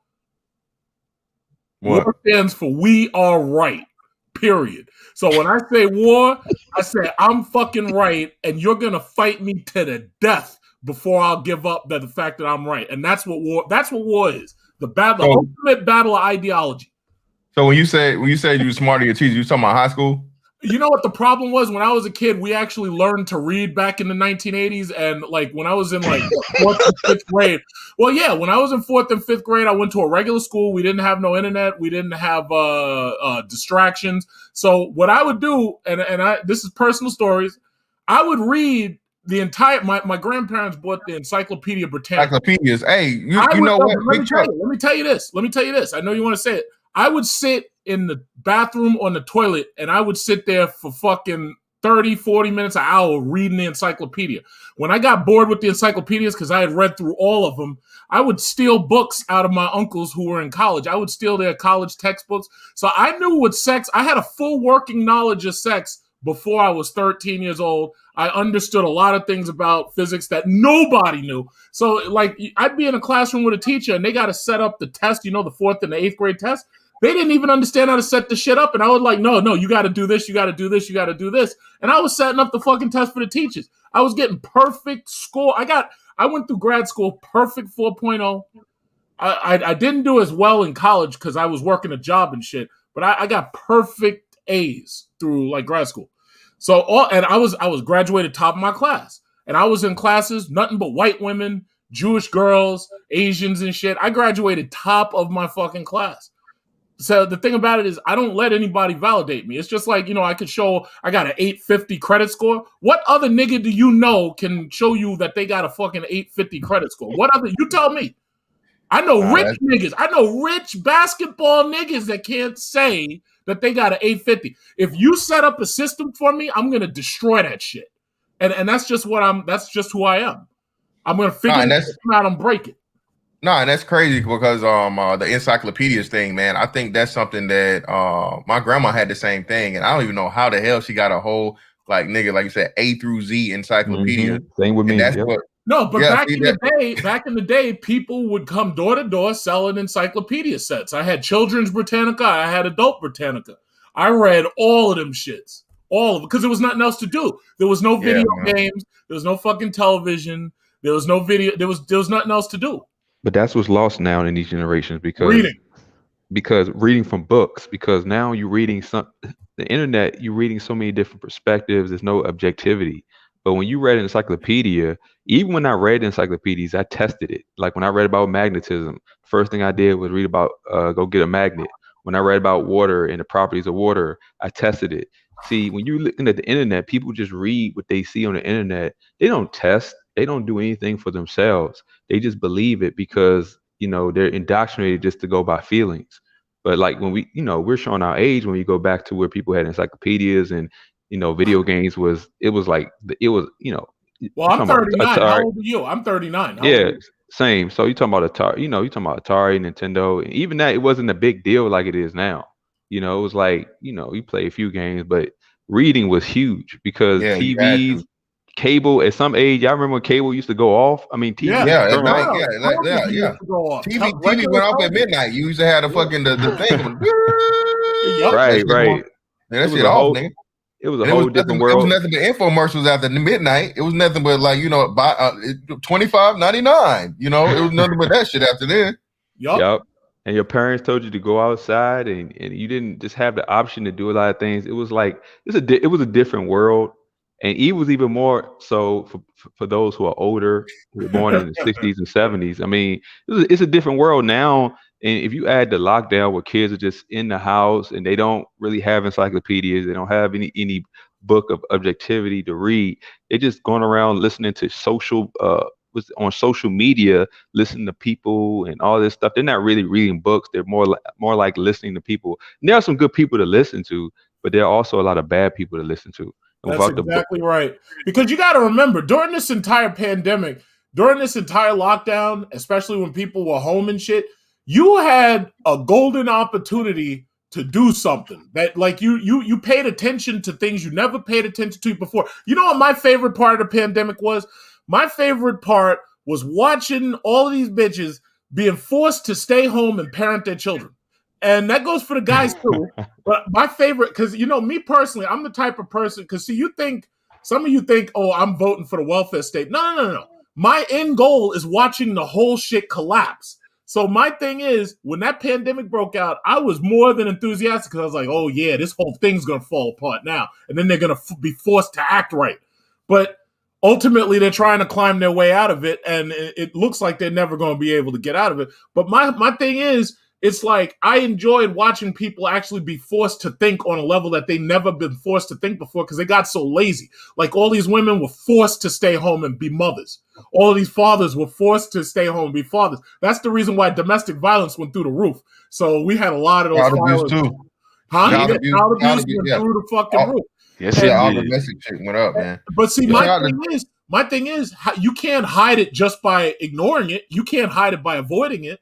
What? War stands for we are right. Period. So when I say war, I say I'm fucking right, and you're gonna fight me to the death before I'll give up the fact that I'm right. And that's what war is. The ultimate battle of ideology. So when you say you were smarter than your teacher, you talking about high school? You know what the problem was? When I was a kid, we actually learned to read back in the 1980s. And like when I was in like fourth and fifth grade. Well, yeah, when I was in fourth and fifth grade, I went to a regular school. We didn't have no internet. We didn't have distractions. So what I would do, and this is personal stories, I would read the entire. My grandparents bought the Encyclopedia Britannica. Encyclopedias. Hey, you know what? Let me tell you this. I know you want to say it. I would sit in the bathroom on the toilet, and I would sit there for fucking 30, 40 minutes, an hour reading the encyclopedia. When I got bored with the encyclopedias, because I had read through all of them, I would steal books out of my uncles who were in college. I would steal their college textbooks. So I knew what sex, I had a full working knowledge of sex before I was 13 years old. I understood a lot of things about physics that nobody knew. So, like, I'd be in a classroom with a teacher and they got to set up the test, the 4th and the 8th grade test. They didn't even understand how to set the shit up. And I was like, no, you got to do this, you got to do this, you got to do this. And I was setting up the fucking test for the teachers. I was getting perfect score. I went through grad school, perfect 4.0. I didn't do as well in college because I was working a job and shit, but I got perfect A's through like grad school. So I was graduated top of my class, and I was in classes nothing but white women, Jewish girls, Asians and shit. I graduated top of my fucking class. So the thing about it is I don't let anybody validate me. It's just like, I could show I got an 850 credit score. What other nigga do you know can show you that they got a fucking 850 credit score? You tell me. I know rich niggas. I know rich basketball niggas that can't say that they got an 850. If you set up a system for me, I'm gonna destroy that shit. And that's just that's just who I am. I'm gonna figure it out and break it. No, and that's crazy because the encyclopedias thing, man. I think that's something that my grandma had the same thing, and I don't even know how the hell she got a whole like you said, A through Z encyclopedia. Same with me. That's back in the day, people would come door to door selling encyclopedia sets. I had children's Britannica, I had adult Britannica. I read all of them shits, all of it, because there was nothing else to do. There was no video games, there was no fucking television, there was no video, there was nothing else to do. But that's what's lost now in these generations because reading from books, because now you're reading the internet, you're reading so many different perspectives. There's no objectivity. But when you read an encyclopedia, even when I read encyclopedias, I tested it. Like when I read about magnetism, first thing I did was read about go get a magnet. When I read about water and the properties of water, I tested it. See, when you're looking at the internet, people just read what they see on the internet. They don't test. They don't do anything for themselves. They just believe it because, they're indoctrinated just to go by feelings. But like when we're showing our age when we go back to where people had encyclopedias and, video games Well, I'm 39. How old are you? I'm 39. Yeah, same. So you're talking about Atari, you're talking about Atari, Nintendo, and even that, it wasn't a big deal like it is now. It was like, you play a few games, but reading was huge because TVs, cable at some age. I remember when cable used to go off. I mean, TV. At night, TV went off at midnight. You used to have the fucking the thing. Right. Yeah, that shit off, nigga. It was a whole different world. It was nothing but infomercials after midnight. It was nothing but like buy $25.99. It was nothing but that shit after then. Yep. And your parents told you to go outside, and you didn't just have the option to do a lot of things. It was like it was a different world. And it was even more so for those who are older, who were born in the 60s and 70s. I mean, it's a different world now. And if you add the lockdown where kids are just in the house and they don't really have encyclopedias, they don't have any book of objectivity to read. They're just going around listening to on social media, listening to people and all this stuff. They're not really reading books. They're more like listening to people. And there are some good people to listen to, but there are also a lot of bad people to listen to. That's exactly right. Because you got to remember, during this entire pandemic, during this entire lockdown, especially when people were home and shit, you had a golden opportunity to do something that, like, you paid attention to things you never paid attention to before. You know what my favorite part of the pandemic was? My favorite part was watching all of these bitches being forced to stay home and parent their children. And that goes for the guys too. But my favorite, because me personally, I'm the type of person, because some of you think, oh, I'm voting for the welfare state. No. My end goal is watching the whole shit collapse. So my thing is, when that pandemic broke out, I was more than enthusiastic because I was like, oh yeah, this whole thing's going to fall apart now. And then they're going to be forced to act right. But ultimately, they're trying to climb their way out of it. And it looks like they're never going to be able to get out of it. But my thing is, it's like I enjoyed watching people actually be forced to think on a level that they never been forced to think before because they got so lazy. Like all these women were forced to stay home and be mothers. All of these fathers were forced to stay home and be fathers. That's the reason why domestic violence went through the roof. So we had a lot of those child abuse too. Child abuse went through the fucking roof. Yes, all the domestic shit went up, man. But see, my thing is, you can't hide it just by ignoring it. You can't hide it by avoiding it.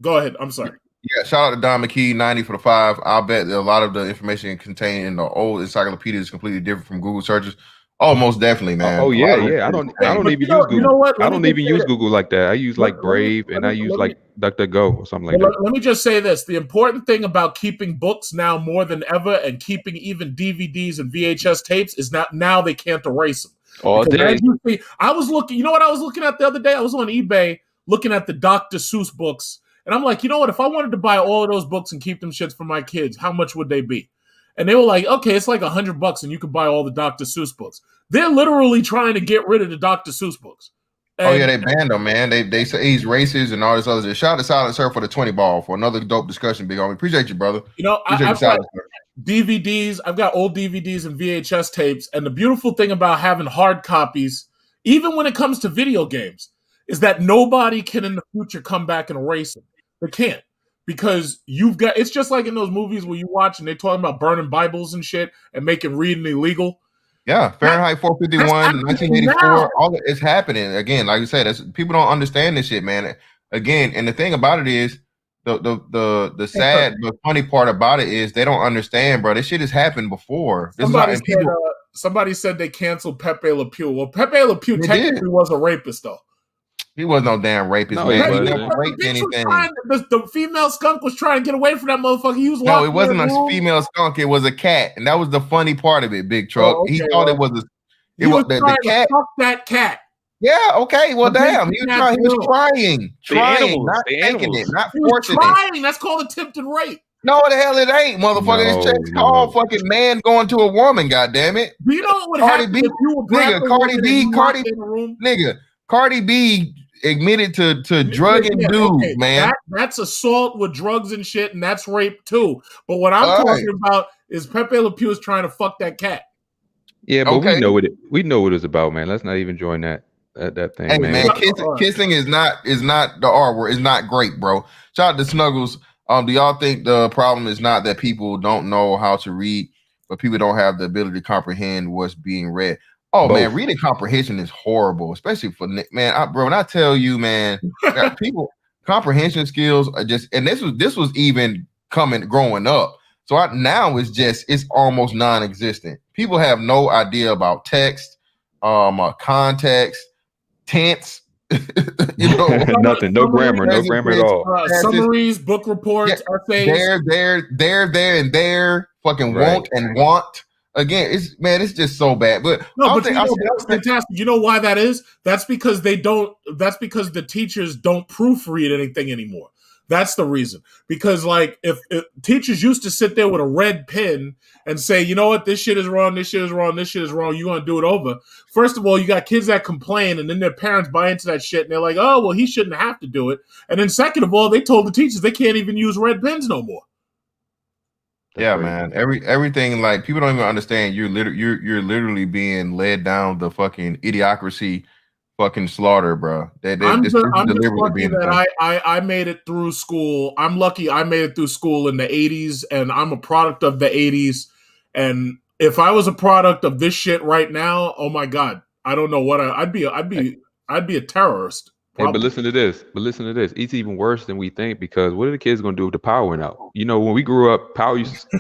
Go ahead. I'm sorry. Yeah, shout out to Don McKee, 90 for the 5. I'll bet that a lot of the information contained in the old encyclopedia is completely different from Google searches. Oh, most definitely, man. Oh A yeah, lot of it yeah. I is don't fake. even But use you know Google. what? I Let me don't just even say use this. Google like that. I use Let, like let me, Brave and I use let me like DuckDuckGo or something like Well, that. let me just say this. The important thing about keeping books now more than ever and keeping even DVDs and VHS tapes is now they can't erase them. All Because day. as you see, I was looking, you know what I was looking at the other day? I was on eBay looking at the Dr. Seuss books. And I'm like, you know what? If I wanted to buy all of those books and keep them shits for my kids, how much would they be? And they were like, okay, it's like $100 and you could buy all the Dr. Seuss books. They're literally trying to get rid of the Dr. Seuss books. Oh yeah, And they banned him, man. They say he's racist and all this other shit. Shout out to Silent Sir for the 20 ball for another dope discussion, big homie. Appreciate you, brother. you know, Appreciate you, I've got Silent Sir. DVDs. I've got old DVDs and VHS tapes. And the beautiful thing about having hard copies, even when it comes to video games, is that nobody can in the future come back and erase them. They can't. Because you've got, it's just like in those movies where you watch and they're talking about burning Bibles and shit and making reading illegal. Yeah, Fahrenheit That's 451, happening 1984. now. All of it's happening again. Like you said, that's, people don't understand this shit, man. Again, and the thing about it is, the sad but funny part about it is they don't understand, bro. This shit has happened before. This Somebody is said, how, and people somebody said they canceled Pepe Le Pew. Well, Pepe Le Pew They technically did. was a rapist, though. he was no damn rapist, No, he man. He wasn't. never raped anything. The female skunk was trying to get away from that motherfucker. He was No, locked it wasn't in a room. female skunk. It was a cat, and that was the funny part of it. Big Truck. Oh, He okay, thought well, it was a. He It was was the trying cat. to fuck that cat. Yeah. Okay. Well, But they damn. He was kidnapped trying. He was girls. trying, animals, not they taking animals. it, not He was forcing it. trying. That's called attempted rape. No, the hell it ain't, motherfucker. This No, check's called no. fucking man going to a woman. Goddamn it, Do you know what would Cardi happen B, if you were grabbing nigga. a Cardi woman B, and you locked in a room? nigga. Cardi B admitted to drugging Yeah, dudes, okay, man. that's assault with drugs and shit, and that's rape too. But what I'm All talking about is Pepe Le Pew is trying to fuck that cat. Yeah, but Okay. we know what it's about, man. Let's not even join that thing, Hey man. man, kissing is not the R word. It's not great, bro. Shout out to Snuggles. Do y'all think the problem is not that people don't know how to read, but people don't have the ability to comprehend what's being read? Oh man, Both. reading comprehension is horrible, especially for man. Bro, when I tell you, man, that people comprehension skills are just, and this was even growing up. So now it's almost non-existent. People have no idea about text, context, tense, you know, Nothing. No grammar. No grammar at all. Summaries, book reports, essays. there, and there, fucking Right. won't and want. Again, it's just so bad. But No, but that's fantastic. You know why that is? That's because the teachers don't proofread anything anymore. That's the reason. Because like if teachers used to sit there with a red pen and say, you know what, this shit is wrong, this shit is wrong, this shit is wrong, you're gonna do it over. First of all, you got kids that complain and then their parents buy into that shit and they're like, oh well, he shouldn't have to do it. And then second of all, they told the teachers they can't even use red pens no more. yeah, That's man. Everything, like, people don't even understand. You're literally being led down the fucking idiocracy fucking slaughter, bro. I'm just deliberately lucky being that done. I made it through school. I'm lucky I made it through school in the 80s, and I'm a product of the 80s. And if I was a product of this shit right now, oh my god, I don't know what I'd be a terrorist. Hey, but Probably. listen to this. It's even worse than we think, because what are the kids gonna do if the power went out? You know, when we grew up,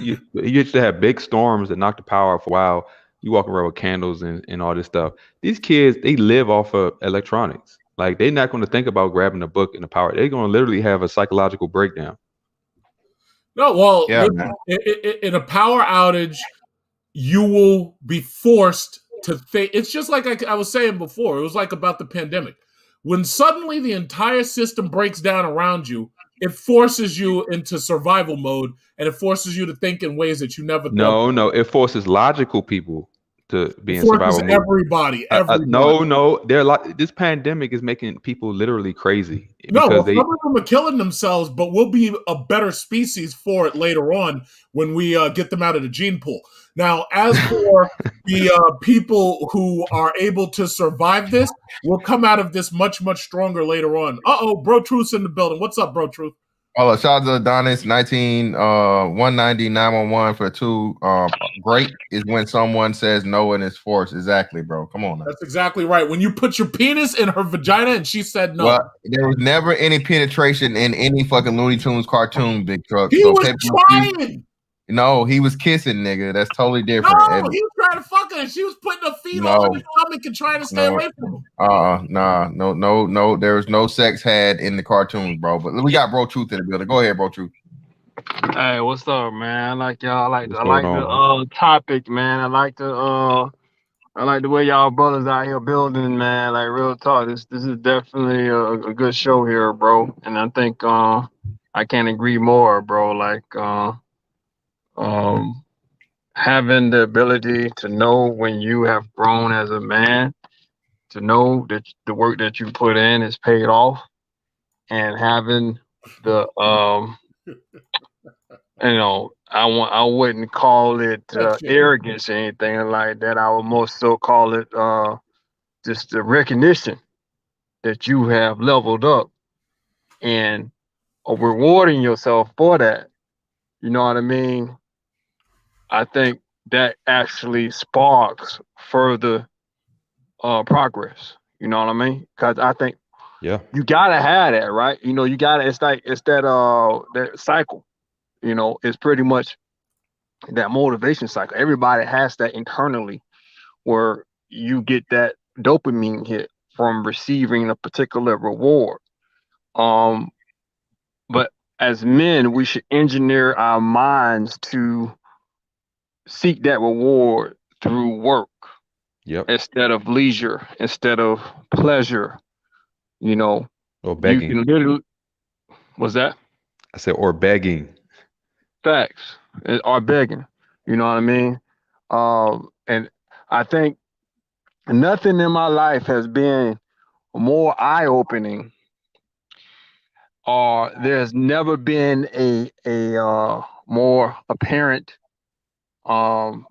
you used to have big storms that knocked the power out for a while. You walk around with candles and all this stuff. These kids, they live off of electronics. Like, they're not going to think about grabbing a book and the power. They're going to literally have a psychological breakdown. No, well, Yeah, listen, man. in a power outage, you will be forced to think. It's just like I was saying before. It was like about the pandemic. When suddenly the entire system breaks down around you, it forces you into survival mode, and it forces you to think in ways that you never thought. No, it forces logical people to be It in forces survival mode. everybody. No, this pandemic is making people literally crazy No, because well, some of them are killing themselves, but we'll be a better species for it later on when we get them out of the gene pool. Now, as for the people who are able to survive this, we'll come out of this much, much stronger later on. Bro Truth's in the building. What's up, Bro Truth? Oh, shout out to Adonis, 190 911 for 2. Great is when someone says no and it's forced. Exactly, bro. Come on now. That's exactly right. When you put your penis in her vagina and she said no. Well, there was never any penetration in any fucking Looney Tunes cartoon, Big Truck. He So was Pepe Le Pew- trying. no, he was kissing, nigga. That's totally No, different. And he was trying to fuck her. And she was putting her feet no, on his stomach and trying to stay no, away from him. nah, no. There was no sex had in the cartoons, bro. But we got Bro Truth in the building. Go ahead, Bro Truth. Hey, what's up, man? I like y'all. What's I going like the on? topic, man. I like the way y'all brothers out here building, man. Like real talk. This is definitely a good show here, bro. And I think I can't agree more, bro. Like um having the ability to know when you have grown as a man, to know that the work that you put in is paid off, and having the I wouldn't call it arrogance or anything like that. I would more so call it just the recognition that you have leveled up and rewarding yourself for that. You know what I mean? I think that actually sparks further progress. You know what I mean? Because I think Yeah. you gotta have that, right? You know, you gotta. It's that cycle. You know, it's pretty much that motivation cycle. Everybody has that internally where you get that dopamine hit from receiving a particular reward. Um, but as men, we should engineer our minds to seek that reward through work Yep. instead of leisure, instead of pleasure. You know, Or you begging. can literally. What's that? I said, or begging. Facts are begging. You know what I mean? And I think nothing in my life has been more eye-opening, or there's never been a more apparent um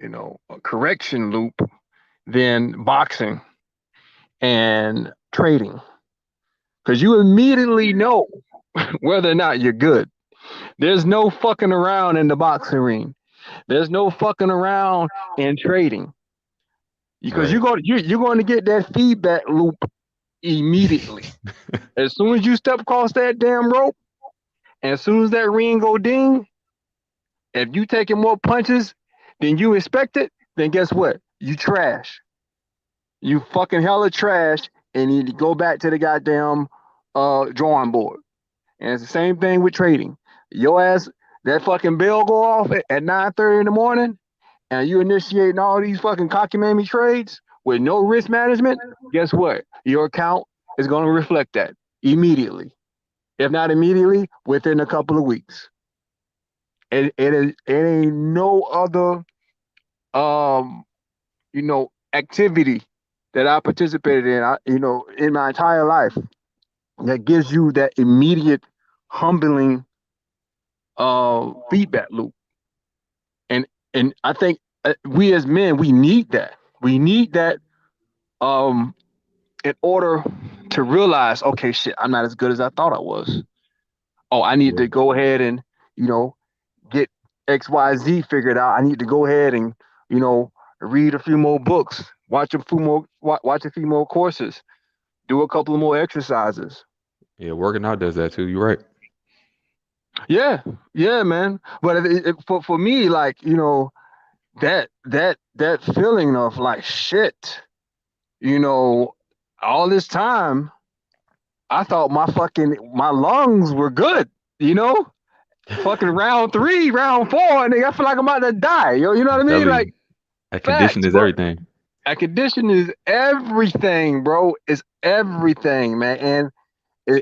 a correction loop than boxing and trading, because you immediately know whether or not you're good. There's no fucking around in the boxing ring. There's no fucking around in trading, because Right. you're going to get that feedback loop immediately. As soon as you step across that damn rope, and as soon as that ring go ding, if you taking more punches than you expected, then guess what? You trash. You fucking hella trash, and you need to go back to the goddamn drawing board. And it's the same thing with trading. Your ass, that fucking bell go off at 9:30 in the morning, and you initiating all these fucking cockamamie trades with no risk management. Guess what? Your account is going to reflect that immediately. If not immediately, within a couple of weeks. It ain't no other activity that I participated in, in my entire life that gives you that immediate humbling feedback loop. And I think we as men, we need that. We need that in order to realize, okay, shit, I'm not as good as I thought I was. Oh, I need to go ahead and, get XYZ figured out. I need to go ahead and, read a few more books, watch a few more courses, do a couple of more exercises. Yeah, working out does that too. You're right. Yeah, man. But for me, like, that feeling of like shit, all this time, I thought my lungs were good, fucking round 3, round 4, and I feel like I'm about to die. You know what I mean? Like, that condition facts, is bro. everything. That condition is everything, bro. It's everything, man.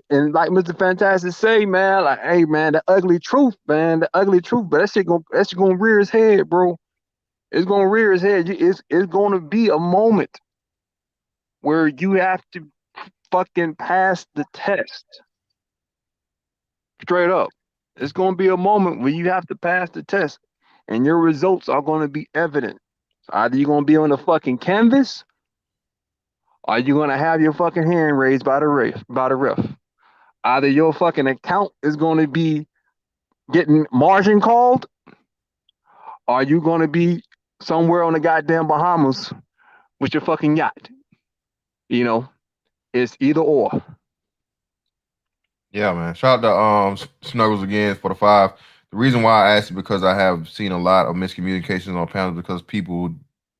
And like Mr. Fantastic say, man, like, hey, man, the ugly truth, man, the ugly truth. But that shit gonna rear his head, bro. It's gonna rear his head. It's gonna be a moment where you have to fucking pass the test. Straight up. It's gonna be a moment where you have to pass the test, and your results are gonna be evident. Either you're gonna be on the fucking canvas, or you're gonna have your fucking hand raised by the ref. either your fucking account is going to be getting margin called, or you going to be somewhere on the goddamn Bahamas with your fucking yacht. You know, it's either or. Yeah, man. Shout out to Snuggles again for the 5. The reason why I asked is because I have seen a lot of miscommunications on panels because people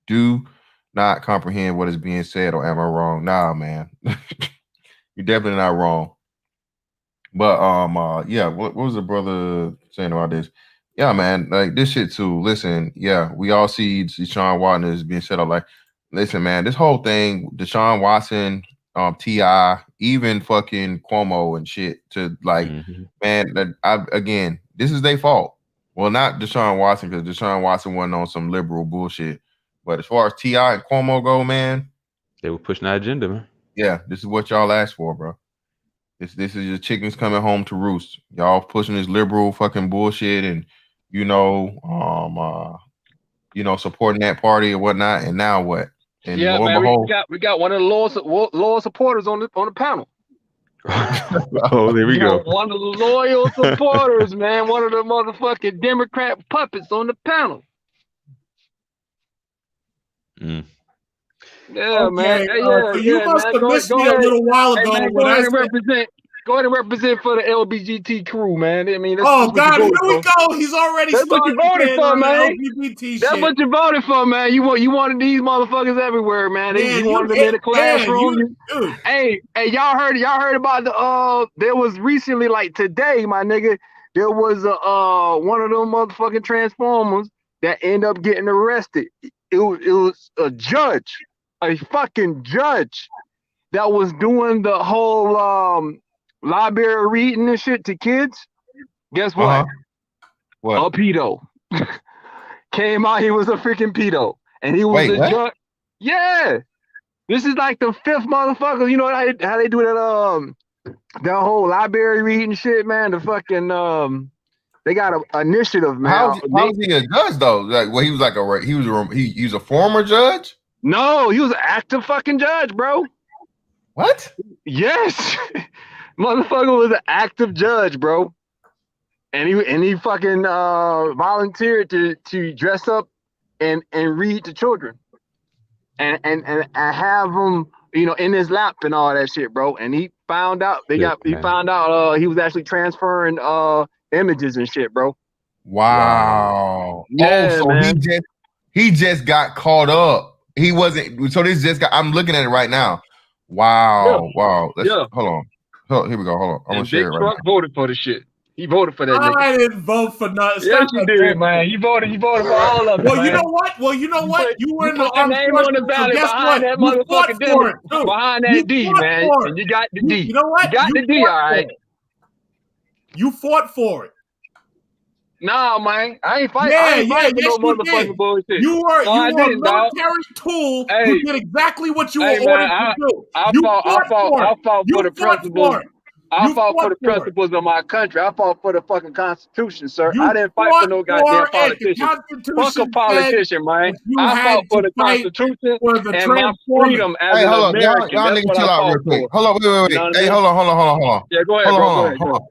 do not comprehend what is being said, or am I wrong? Nah, man. You're definitely not wrong. But yeah, what was the brother saying about this? Yeah, man, like this shit too. Listen, yeah, we all see Deshaun Watson is being set up. Like, listen, man, this whole thing, Deshaun Watson, T.I., even fucking Cuomo and shit, to like, man, again, this is their fault. Well, not Deshaun Watson, because Deshaun Watson wasn't on some liberal bullshit. But as far as T.I. and Cuomo go, man, they were pushing that agenda, man. Yeah, this is what y'all asked for, bro. This is your chickens coming home to roost. Y'all pushing this liberal fucking bullshit, and supporting that party or whatnot. And now what? And yeah, man, we got one of the loyal supporters on the panel. Oh, there we go. One of the loyal supporters, man. One of the motherfucking Democrat puppets on the panel. Mm. Yeah, okay, man. You must have missed me a little while ago. Hey, man, go ahead and represent for the LBGT crew, man. I mean, God, here we go. He's already that's what you voted for, man. That's what you voted for, man. You wanted these motherfuckers everywhere, man. You wanted them in the classroom. Hey, y'all heard about the there was recently, like today, my nigga, there was one of them motherfucking Transformers that ended up getting arrested. It was a judge, a fucking judge, that was doing the whole library reading and shit to kids. Guess what? What? A pedo. Came out, he was a freaking pedo. And he was a judge. Yeah. This is like the 5th motherfucker. You know how they do that whole library reading shit, man? The fucking they got an initiative, man. How is he a judge though? Like, well, he was a former judge? No, he was an active fucking judge, bro. What? Yes. Motherfucker was an active judge, bro. And he fucking volunteered to dress up and read to children. And have them, in his lap and all that shit, bro. And he found out he was actually transferring images and shit, bro. Wow. Yeah, so man. he just got caught up. He wasn't. So this just got. I'm looking at it right now. Wow. Yeah. Wow. Hold on. Here we go. Hold on. I'm gonna share it right now. Voted for the shit. He voted for that. I didn't vote for nothing. Yes, you did, man. You voted for all of it. Well, you know what? You were in the name on the ballot behind that motherfucking D. Behind that D, man. And you got the D. You know what? You got the D, all right. You fought for it. Nah, man. I ain't fighting. No motherfucking bullshit. You were a military tool who did exactly what you were ordered to do. I fought for the principles. I fought for the principles of my country. I fought for the fucking Constitution, sir. I didn't fight for no goddamn politician. Fuck a politician, man. I fought for the Constitution and my freedom as an American. Y'all niggas chill out real quick. Hold on, wait. Hey, hold on. Yeah, go ahead, hold on.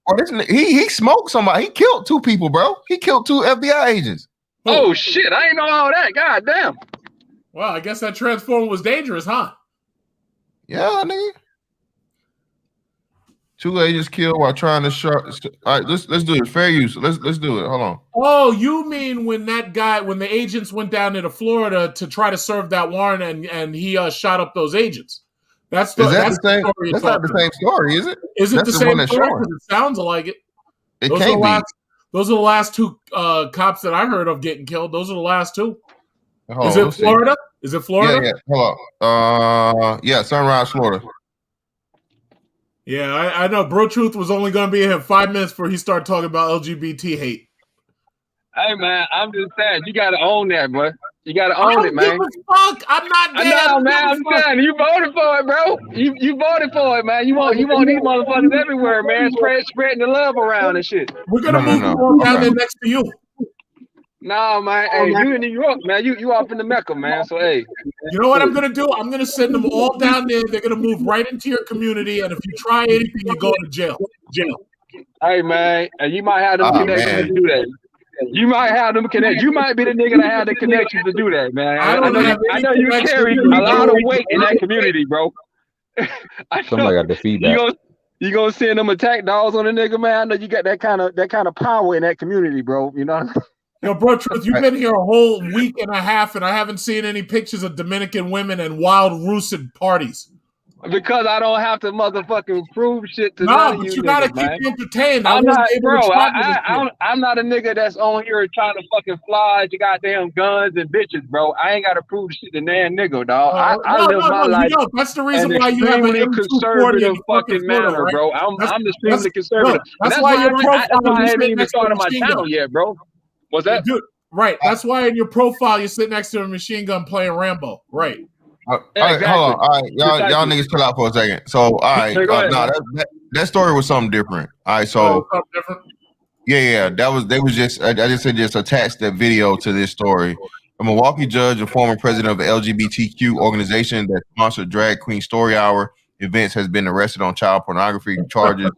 Oh, he smoked somebody. He killed 2 people, bro. He killed 2 FBI agents. Oh shit! I ain't know all that. God damn. Well, I guess that Transformer was dangerous, huh? Yeah, nigga. 2 agents killed while trying to all right, let's do it. Fair use. Let's do it. Hold on. Oh, you mean when the agents went down into Florida to try to serve that warrant and he shot up those agents? That's the same. That's not the same story, is it? Is it the same story? It sounds like it. It can't be. Those are the last 2 cops that I heard of getting killed. Those are the last 2. Is it Florida? Is it Florida? Yeah. Hold on. Yeah, Sunrise, Florida. Yeah, I know. Bro Truth was only going to be in here 5 minutes before he started talking about LGBT hate. Hey, man, I'm just saying, you got to own that, bro. You got to own it, man. Fuck. I'm not dead. I know, man. I'm saying, you voted for it, bro. You voted for it, man. You want these motherfuckers everywhere, man. Spreading the love around and shit. We're going to move down there next to you. Nah, man. Hey, you in New York, man. You up in the Mecca, man. So hey, You know what I'm gonna do? I'm gonna send them all down there. They're gonna move right into your community, and if you try anything, you go to jail. hey, man. And you might have them Oh, connections man. to do that. You might have them connections. You might be the nigga that have the connections to do that, man. I don't have I any know you connections carry to a lot of do weight in that community, bro. I know Somebody got the feedback. you gonna send them attack dogs on a nigga, man. I know you got that kind of power in that community, bro. You know what I mean? Yo, bro, Truth, you've been here a whole week and a half, and I haven't seen any pictures of Dominican women and wild roosted parties. Because I don't have to motherfucking prove shit to No, none of but you you gotta niggas, keep man. me entertained. I'm not, bro. I'm I'm not a nigga that's on here trying to fucking fly your goddamn guns and bitches, bro. I ain't gotta prove shit to that nigga, dog. I live my life That's the reason in why you have an extremely M240 conservative in fucking fucking Florida, manner, right? bro. I'm extremely conservative. That's And why your that's profile why I you haven't sit even next to a started my machine channel gun. yet, bro. What's that? Dude, right. That's why in your profile you sit next to a machine gun playing Rambo. Right. All right, Exactly. hold on. All right, y'all Precisely. niggas chill out for a second. So, all right, Go ahead, no, man. that story was something different. All right, so Something different. yeah, they was just I just said just attach that video to this story. A Milwaukee judge and former president of the LGBTQ organization that sponsored Drag Queen Story Hour events has been arrested on child pornography charges.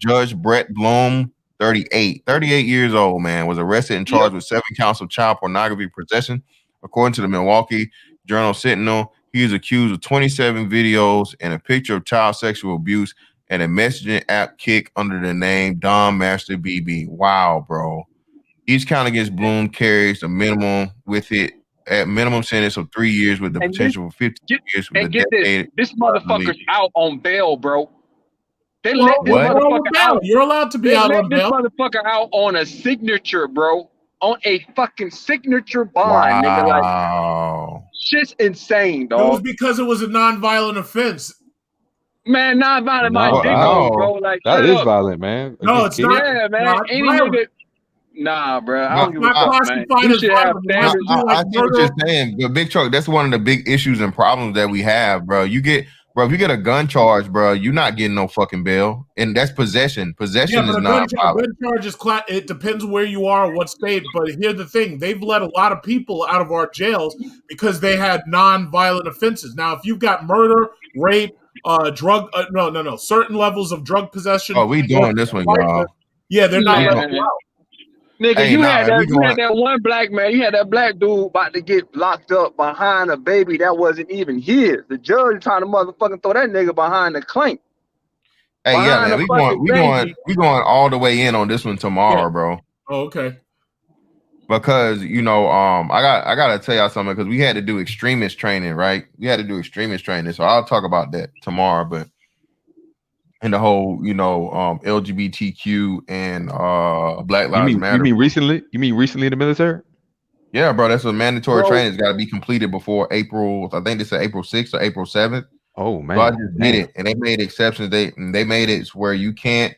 Judge Brett Bloom, 38 years old, man, was arrested and charged with 7 counts of child pornography possession. According to the Milwaukee Journal Sentinel, he is accused of 27 videos and a picture of child sexual abuse and a messaging app kick under the name Dom Master BB. Wow, bro. Each count against Bloom carries a minimum with it at minimum sentence of 3 years with the And potential for 15 years with And a get decade. this motherfucker's out on bail, bro. They Well, let this What? motherfucker out. You're allowed to be They out let on this bail. motherfucker out on a signature, bro. On a fucking signature bond, nigga. Like, Wow. shit's insane, It was dog. because it was a nonviolent offense. Man, not violent my No, dick no. off, bro. Like, That shut is up. violent, man. No, Against it's kids. not. Yeah, man. Not Any violent. nigga. Nah, bro. I No, don't give a Not fuck, man. classified You as should have violent. Why standards. would you, like, I see what you're murder? saying. The Big Truck, that's one of the big issues and problems that we have, bro. If you get a gun charge, bro, you're not getting no fucking bail. And that's possession. Possession Yeah, is but a not violent. gun charge is it depends where you are, what state. But here's the thing: they've let a lot of people out of our jails because they had non-violent offenses. Now, if you've got murder, rape, drug, certain levels of drug possession. Oh, we doing this one, y'all. Yeah, they're not Man. letting you out. Nigga, Hey, you nah, had we going- that one black man. You had that black dude about to get locked up behind a baby that wasn't even his. The judge trying to motherfucking throw that nigga behind the clank. Hey, yeah, behind man. the We fucking going all the way in on this one tomorrow, Yeah. bro. Oh, okay. Because I gotta tell y'all something because we had to do extremist training, right? We had to do extremist training, so I'll talk about that tomorrow. But in the whole, LGBTQ and Black Lives Matter. You mean recently? You mean recently in the military? Yeah, bro, that's a mandatory Bro. training. It's got to be completed before April. I think they said April 6th or April 7th. Oh man. So I just did it, and they made exceptions. They made it where you can't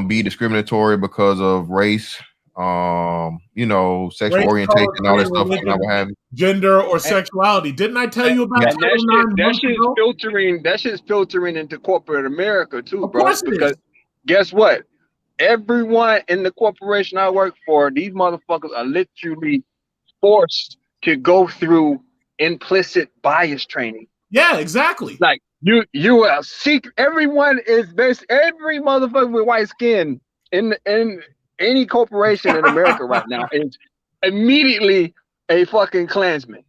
be discriminatory because of race, sexual Race, orientation, and all that color, stuff. And I religion, what have you. Gender or sexuality. Didn't I tell you about Yeah. And Title IX that months shit's ago? filtering. That shit's filtering into corporate America too, Of bro. course it Because is. guess what? Everyone in the corporation I work for, these motherfuckers are literally forced to go through implicit bias training. Yeah, exactly. Like you are secret. Everyone is every motherfucker with white skin in any corporation in America right now is immediately a fucking Klansman.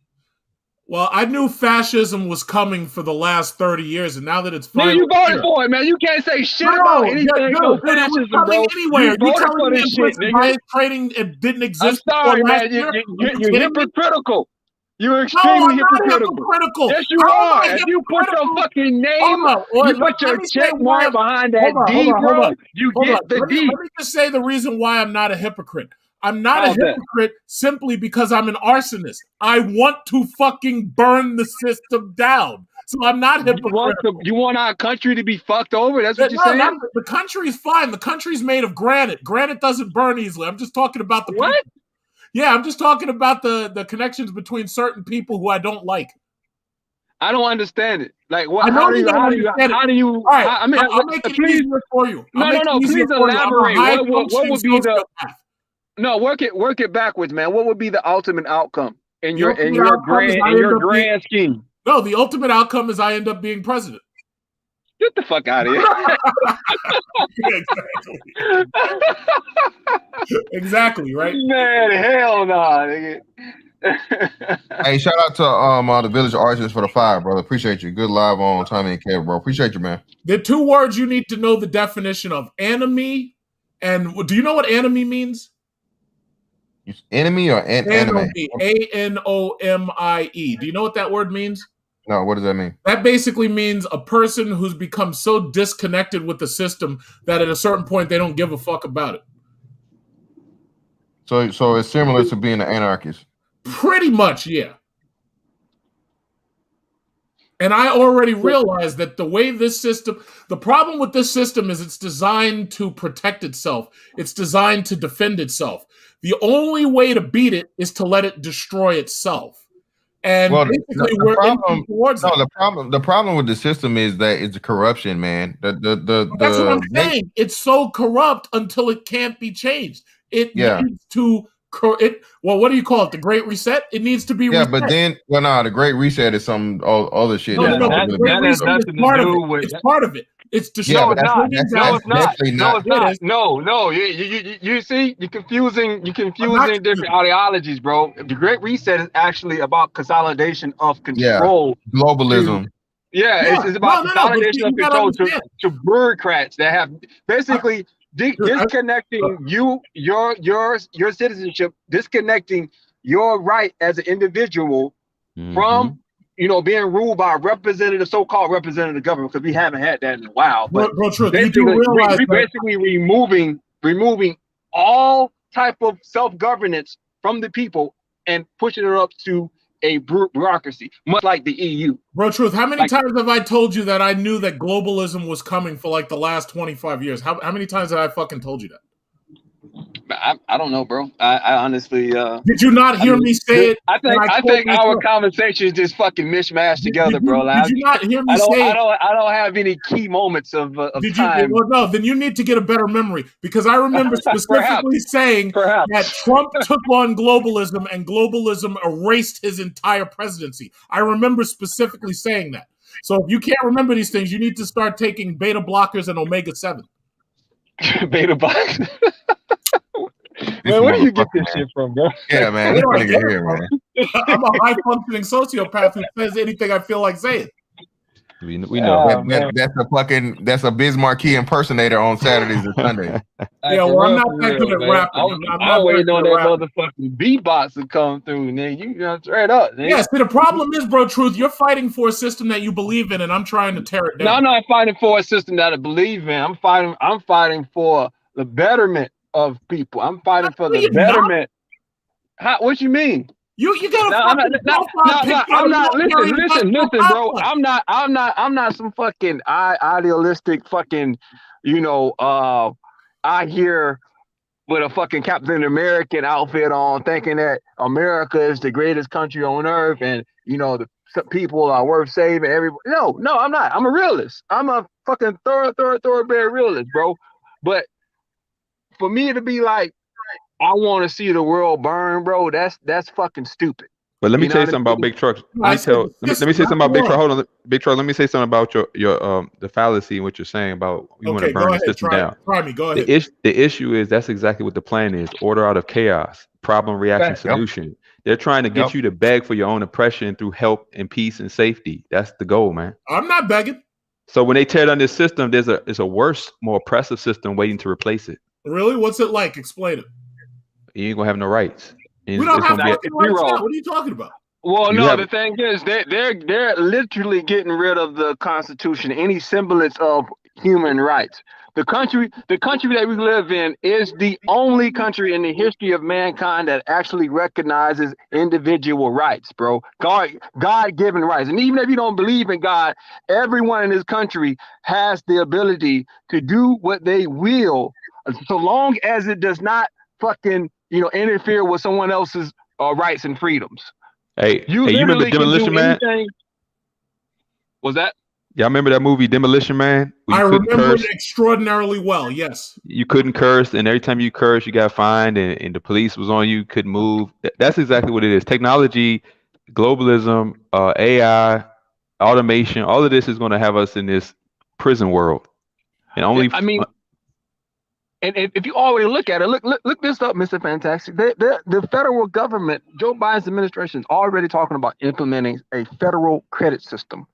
Well, I knew fascism was coming for the last 30 years, and now that it's Nigga, finally you voted here- for it, man. You can't say shit No, about yeah, anything. dude, No dude, it was fascism, coming bro. anywhere. You You voted telling for me this shit, implicit nigga. bias training it didn't exist I'm sorry, before man. last year? You're kidding me? hypocritical. You're No, I'm extremely not hypocritical. hypocritical. Yes, you How am are. I If you put your hypocritical? fucking name, Hold on. Or you let put your me say check why- mark behind that hold on, D, hold on, bro, hold on. you Hold get on. the Let D. me just say the reason why I'm not a hypocrite. I'm not How's a that? hypocrite simply because I'm an arsonist. I want to fucking burn the system down. So I'm not hypocritical. You want our country to be fucked over? That's what you're No, saying? the country's fine. The country's made of granite. Granite doesn't burn easily. I'm just talking about the What? people. Yeah, I'm just talking about the connections between certain people who I don't like. I don't understand it. Like, what? I know How do you you? don't How do you? understand it. How do you? All right, I mean, I'll make it please. easier for you. No. Please elaborate. What would be the? No, work it backwards, man. What would be the ultimate outcome in The ultimate outcome is I end up being- grand scheme? No, the ultimate outcome is I end up being president. Get the fuck out of here. Exactly, right? Man, hell no, nigga. Hey, shout out to the Village Artists for the fire, brother. Appreciate you. Good live on Tommy and Kev, bro. Appreciate you, man. The two words you need to know the definition of: enemy, and do you know what enemy means? Enemy or anime? ANOMIE. Do you know what that word means? No, what does that mean? That basically means a person who's become so disconnected with the system that at a certain point they don't give a fuck about it. So it's similar to being an anarchist. Pretty much, yeah. And I already realized that the way this system, the problem with this system is it's designed to protect itself. It's designed to defend itself. The only way to beat it is to let it destroy itself. And Well, basically, the we're problem- inching towards No, that. the problem with the system is that it's corruption, man. That's what I'm saying. It's so corrupt until it can't be changed. It Yeah. needs to. Well, what do you call it? The Great Reset. It needs to be. Yeah, reset. but then, the Great Reset is some other shit. No, that's no, not the really Great big that has deal. Reset nothing is to part of do it. with- It's part of it. It's Yeah, destroying. but that's No, it's not. definitely No, not. it's not. It is. No. You see, you're confusing different ideologies, bro. The Great Reset is actually about consolidation of control. Globalism. Yeah, it's about but consolidation of you gotta control understand. to bureaucrats that have basically disconnecting your citizenship, disconnecting your right as an individual from being ruled by a representative, so-called representative government, because we haven't had that in a while. But Bro, truth, you basically, do realize we that basically removing all type of self-governance from the people and pushing it up to a bureaucracy, much like the EU. Bro, truth, how many Like- times have I told you that I knew that globalism was coming for like the last 25 years? How many times have I fucking told you that? I don't know, bro. I honestly Did you not hear me say it? I think when I told think you our so? conversations just fucking mishmashed together, Did bro. Like, you not hear me I say it? don't have any key moments of Did you? time. Well, no, then you need to get a better memory because I remember specifically saying Perhaps. that Trump took on globalism and globalism erased his entire presidency. I remember specifically saying that. So if you can't remember these things, you need to start taking beta blockers and omega-7. Beta box. This Man, where do you get motherfucker, this man. shit from, bro? Yeah, man. Where This do I nigga get it here, from? man. I'm a high-functioning sociopath who says anything I feel like saying. We know. That's a Bismarcky impersonator on Saturdays and Sundays. Yeah, well, I'm not that good at rapping. I'm not waiting very on good that at rapping. motherfucking beatbox to come through, nigga. You know, straight up, nigga. Yeah, see, the problem is, bro, truth, you're fighting for a system that you believe in, and I'm trying to tear it No, down. I'm not fighting for a system that I believe in. I'm fighting for the betterment of people. I'm fighting for the you're not. betterment. What you mean? You got No, a I'm fucking profile picture I'm of not. military Listen, industrial bro. complex. I'm not some fucking idealistic fucking, out here with a fucking Captain American outfit on, thinking that America is the greatest country on earth, and the people are worth saving. No, I'm not. I'm a realist. I'm a fucking thoroughbred realist, bro. But for me to be like, I want to see the world burn, bro, that's fucking stupid. But let me You tell you know something what I about big trucks. I Let me say something about big truck. truck. Hold on, big truck. Let me say something about your the fallacy in what you're saying about you want Okay, to go burn the ahead. system down. Try me. Go ahead. The issue is that's exactly what the plan is: order out of chaos, problem, reaction, Yep. solution. They're trying to get you to beg for your own oppression through help and peace and safety. That's the goal, man. I'm not begging. So when they tear down this system, there's a worse, more oppressive system waiting to replace it. Really? What's it like? Explain it. You ain't gonna have no rights. And We don't it's have gonna be fucking rights zero. now. What are you talking about? Well, You no, have- the thing is, they're literally getting rid of the Constitution, any semblance of human rights. The country that we live in is the only country in the history of mankind that actually recognizes individual rights, bro. God-given rights. And even if you don't believe in God, everyone in this country has the ability to do what they will, so long as it does not fucking, interfere with someone else's rights and freedoms. Hey, You you remember literally can do Demolition Man? anything. Was that? Y'all remember that movie Demolition Man? Where I you couldn't remember curse. it extraordinarily well. Yes. You couldn't curse, and every time you curse, you got fined, and the police was on you, couldn't move. That's exactly what it is. Technology, globalism, AI, automation, all of this is going to have us in this prison world. And only, I mean, and if you already look at it, look this up, Mr. Fantastic. The federal government, Joe Biden's administration, is already talking about implementing a federal credit system.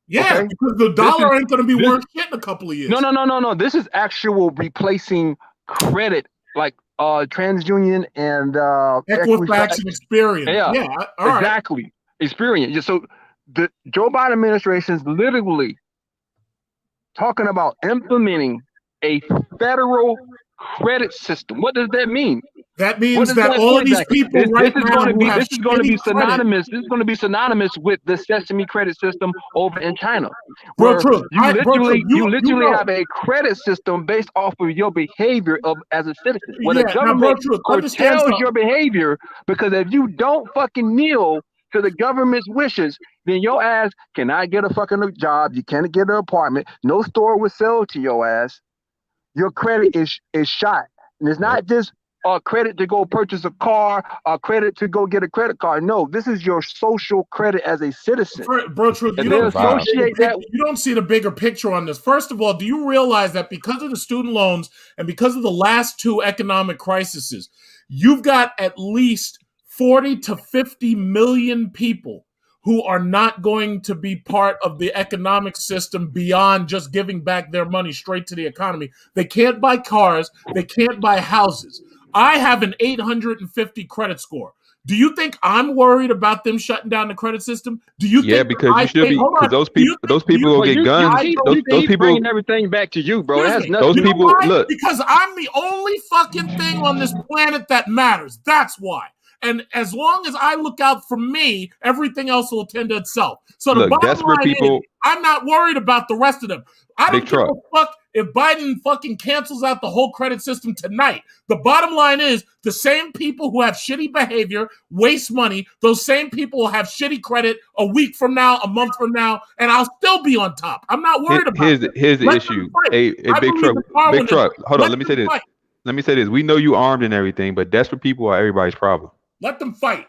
Yeah, Okay. because the dollar ain't going to be this- worth shit in a couple of years. No. This is actual replacing credit, like TransUnion and Equifax and Experian. Yeah, all right. exactly. Experian. So the Joe Biden administration is literally talking about implementing a federal credit system. What does that mean? That What means does that that all mean of these exactly? people This right is now going to who be have this is going to be shitty credit- synonymous. This is going to be synonymous with the Sesame credit system over in China, Bro, where Truth, you literally you know. have a credit system based off of your behavior as a citizen. Where the Yeah, now, bro, government Truth, understand curtails something. your behavior, because if you don't fucking kneel to the government's wishes, then your ass cannot get a fucking job. You can't get an apartment. No store will sell to your ass. Your credit is shot, and it's not just credit to go purchase a car, credit to go get a credit card. No, this is your social credit as a citizen. Bro, Truth, And you they don't, associate that. you don't see the bigger picture on this. First of all, do you realize that because of the student loans and because of the last two economic crises, you've got at least 40 to 50 million people who are not going to be part of the economic system beyond just giving back their money straight to the economy. They can't buy cars. They can't buy houses. I have an 850 credit score. Do you think I'm worried about them shutting down the credit system? Do you think because you should be, because those people will get guns. Those people bringing everything back to you, bro. It has nothing. Those people, look, because I'm the only fucking thing on this planet that matters. That's why. And as long as I look out for me, everything else will attend to itself. So the bottom line is, I'm not worried about the rest of them. I don't give a fuck if Biden fucking cancels out the whole credit system tonight. The bottom line is, the same people who have shitty behavior waste money. Those same people will have shitty credit a week from now, a month from now, and I'll still be on top. I'm not worried about it. Here's the issue. Hey, Big Truck. Hold on. Let me say this. Let me say this. We know you armed and everything, but desperate people are everybody's problem. Let them fight.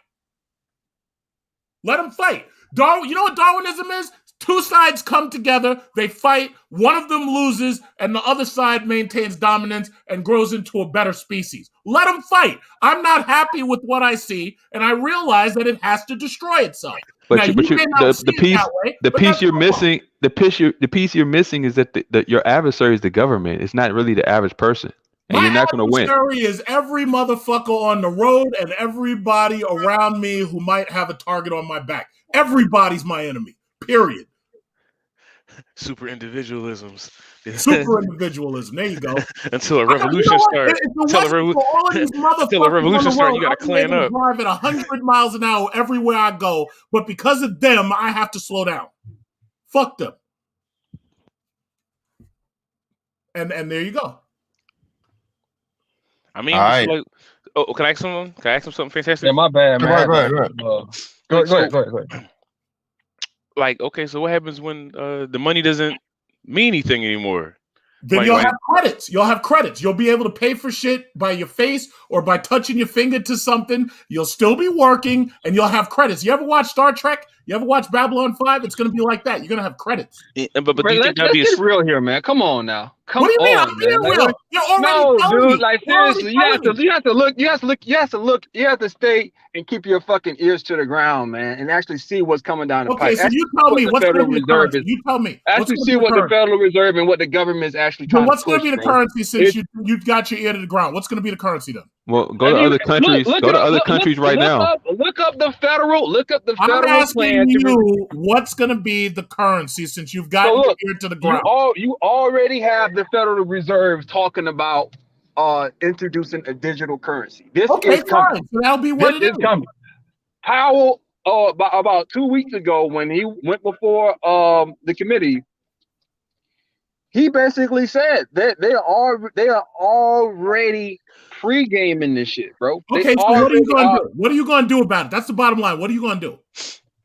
Let them fight. You know what Darwinism is? Two sides come together, they fight, one of them loses, and the other side maintains dominance and grows into a better species. Let them fight. I'm not happy with what I see, and I realize that it has to destroy itself. But the piece you're missing is that your adversary is the government. It's not really the average person. And you're not going to win. My adversary is every motherfucker on the road and everybody around me who might have a target on my back. Everybody's my enemy. Period. Super individualisms. Super individualism. There you go. Until a revolution starts. Until a revolution starts, you got to clan up. Drive at 100 miles an hour everywhere I go, but because of them, I have to slow down. Fuck them. And there you go. I mean, like, can I ask someone? Can I ask them something fantastic? Yeah, my bad, man. Go ahead. Like, okay, so what happens when the money doesn't mean anything anymore? Then you'll have credits. You'll have credits. You'll be able to pay for shit by your face or by touching your finger to something. You'll still be working, and you'll have credits. You ever watch Star Trek? You ever watch Babylon 5? It's going to be like that. You're going to have credits. Yeah, but do you think that'd be real here, man? Come on now. What do you mean? I'm being real. You're already dude. Like seriously, you have to stay and keep your fucking ears to the ground, man, and actually see what's coming down the pipe. Okay, so you tell me what's going to be the currency. You tell me. Actually see what the Federal Reserve and what the government is actually trying to push. What's going to be the currency since you got your ear to the ground? What's going to be the currency then? Well, go to other countries. Go to other countries right now. Look up the federal. I'm asking you, what's going to be the currency since you've got your ear to the ground? You already have the Federal Reserve talking about introducing a digital currency. This is coming. So that'll be what it is. Coming. Powell, about 2 weeks ago, when he went before the committee, he basically said that they are already pre-gaming this shit, bro. Okay, so what are you going to do? What are you going to do about it? That's the bottom line. What are you going to do?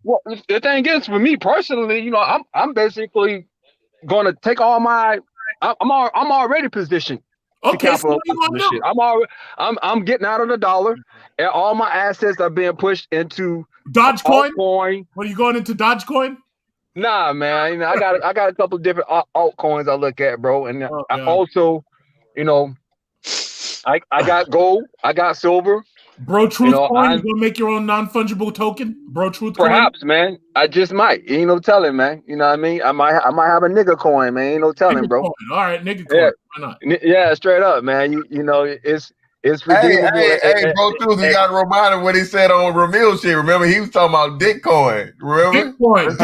Well, the thing is, for me personally, you know, I'm basically gonna take all my. I'm already positioned to Okay, so capitalize what are you on gonna this do? shit. I'm getting out of the dollar, and all my assets are being pushed into Dogecoin? altcoin. What are you going into Dogecoin? Nah, man, you know, I got a couple of different altcoins I look at, bro, and Oh, I God. also, you know, I got gold, I got silver. Bro Truth You know, Coin, you gonna make your own non-fungible token? Bro Truth Coin? perhaps, man. I just might. Ain't no telling, man. You know what I mean? I might have a nigga coin, man. Ain't no telling, Nigga bro. coin. All right, nigga Yeah. coin. Why not? Yeah, straight up, man. You know, it's Hey, redeemable. bro, Truth, you got to remind him what he said on Ramil shit. Remember, he was talking about Bitcoin. Remember? Bitcoin.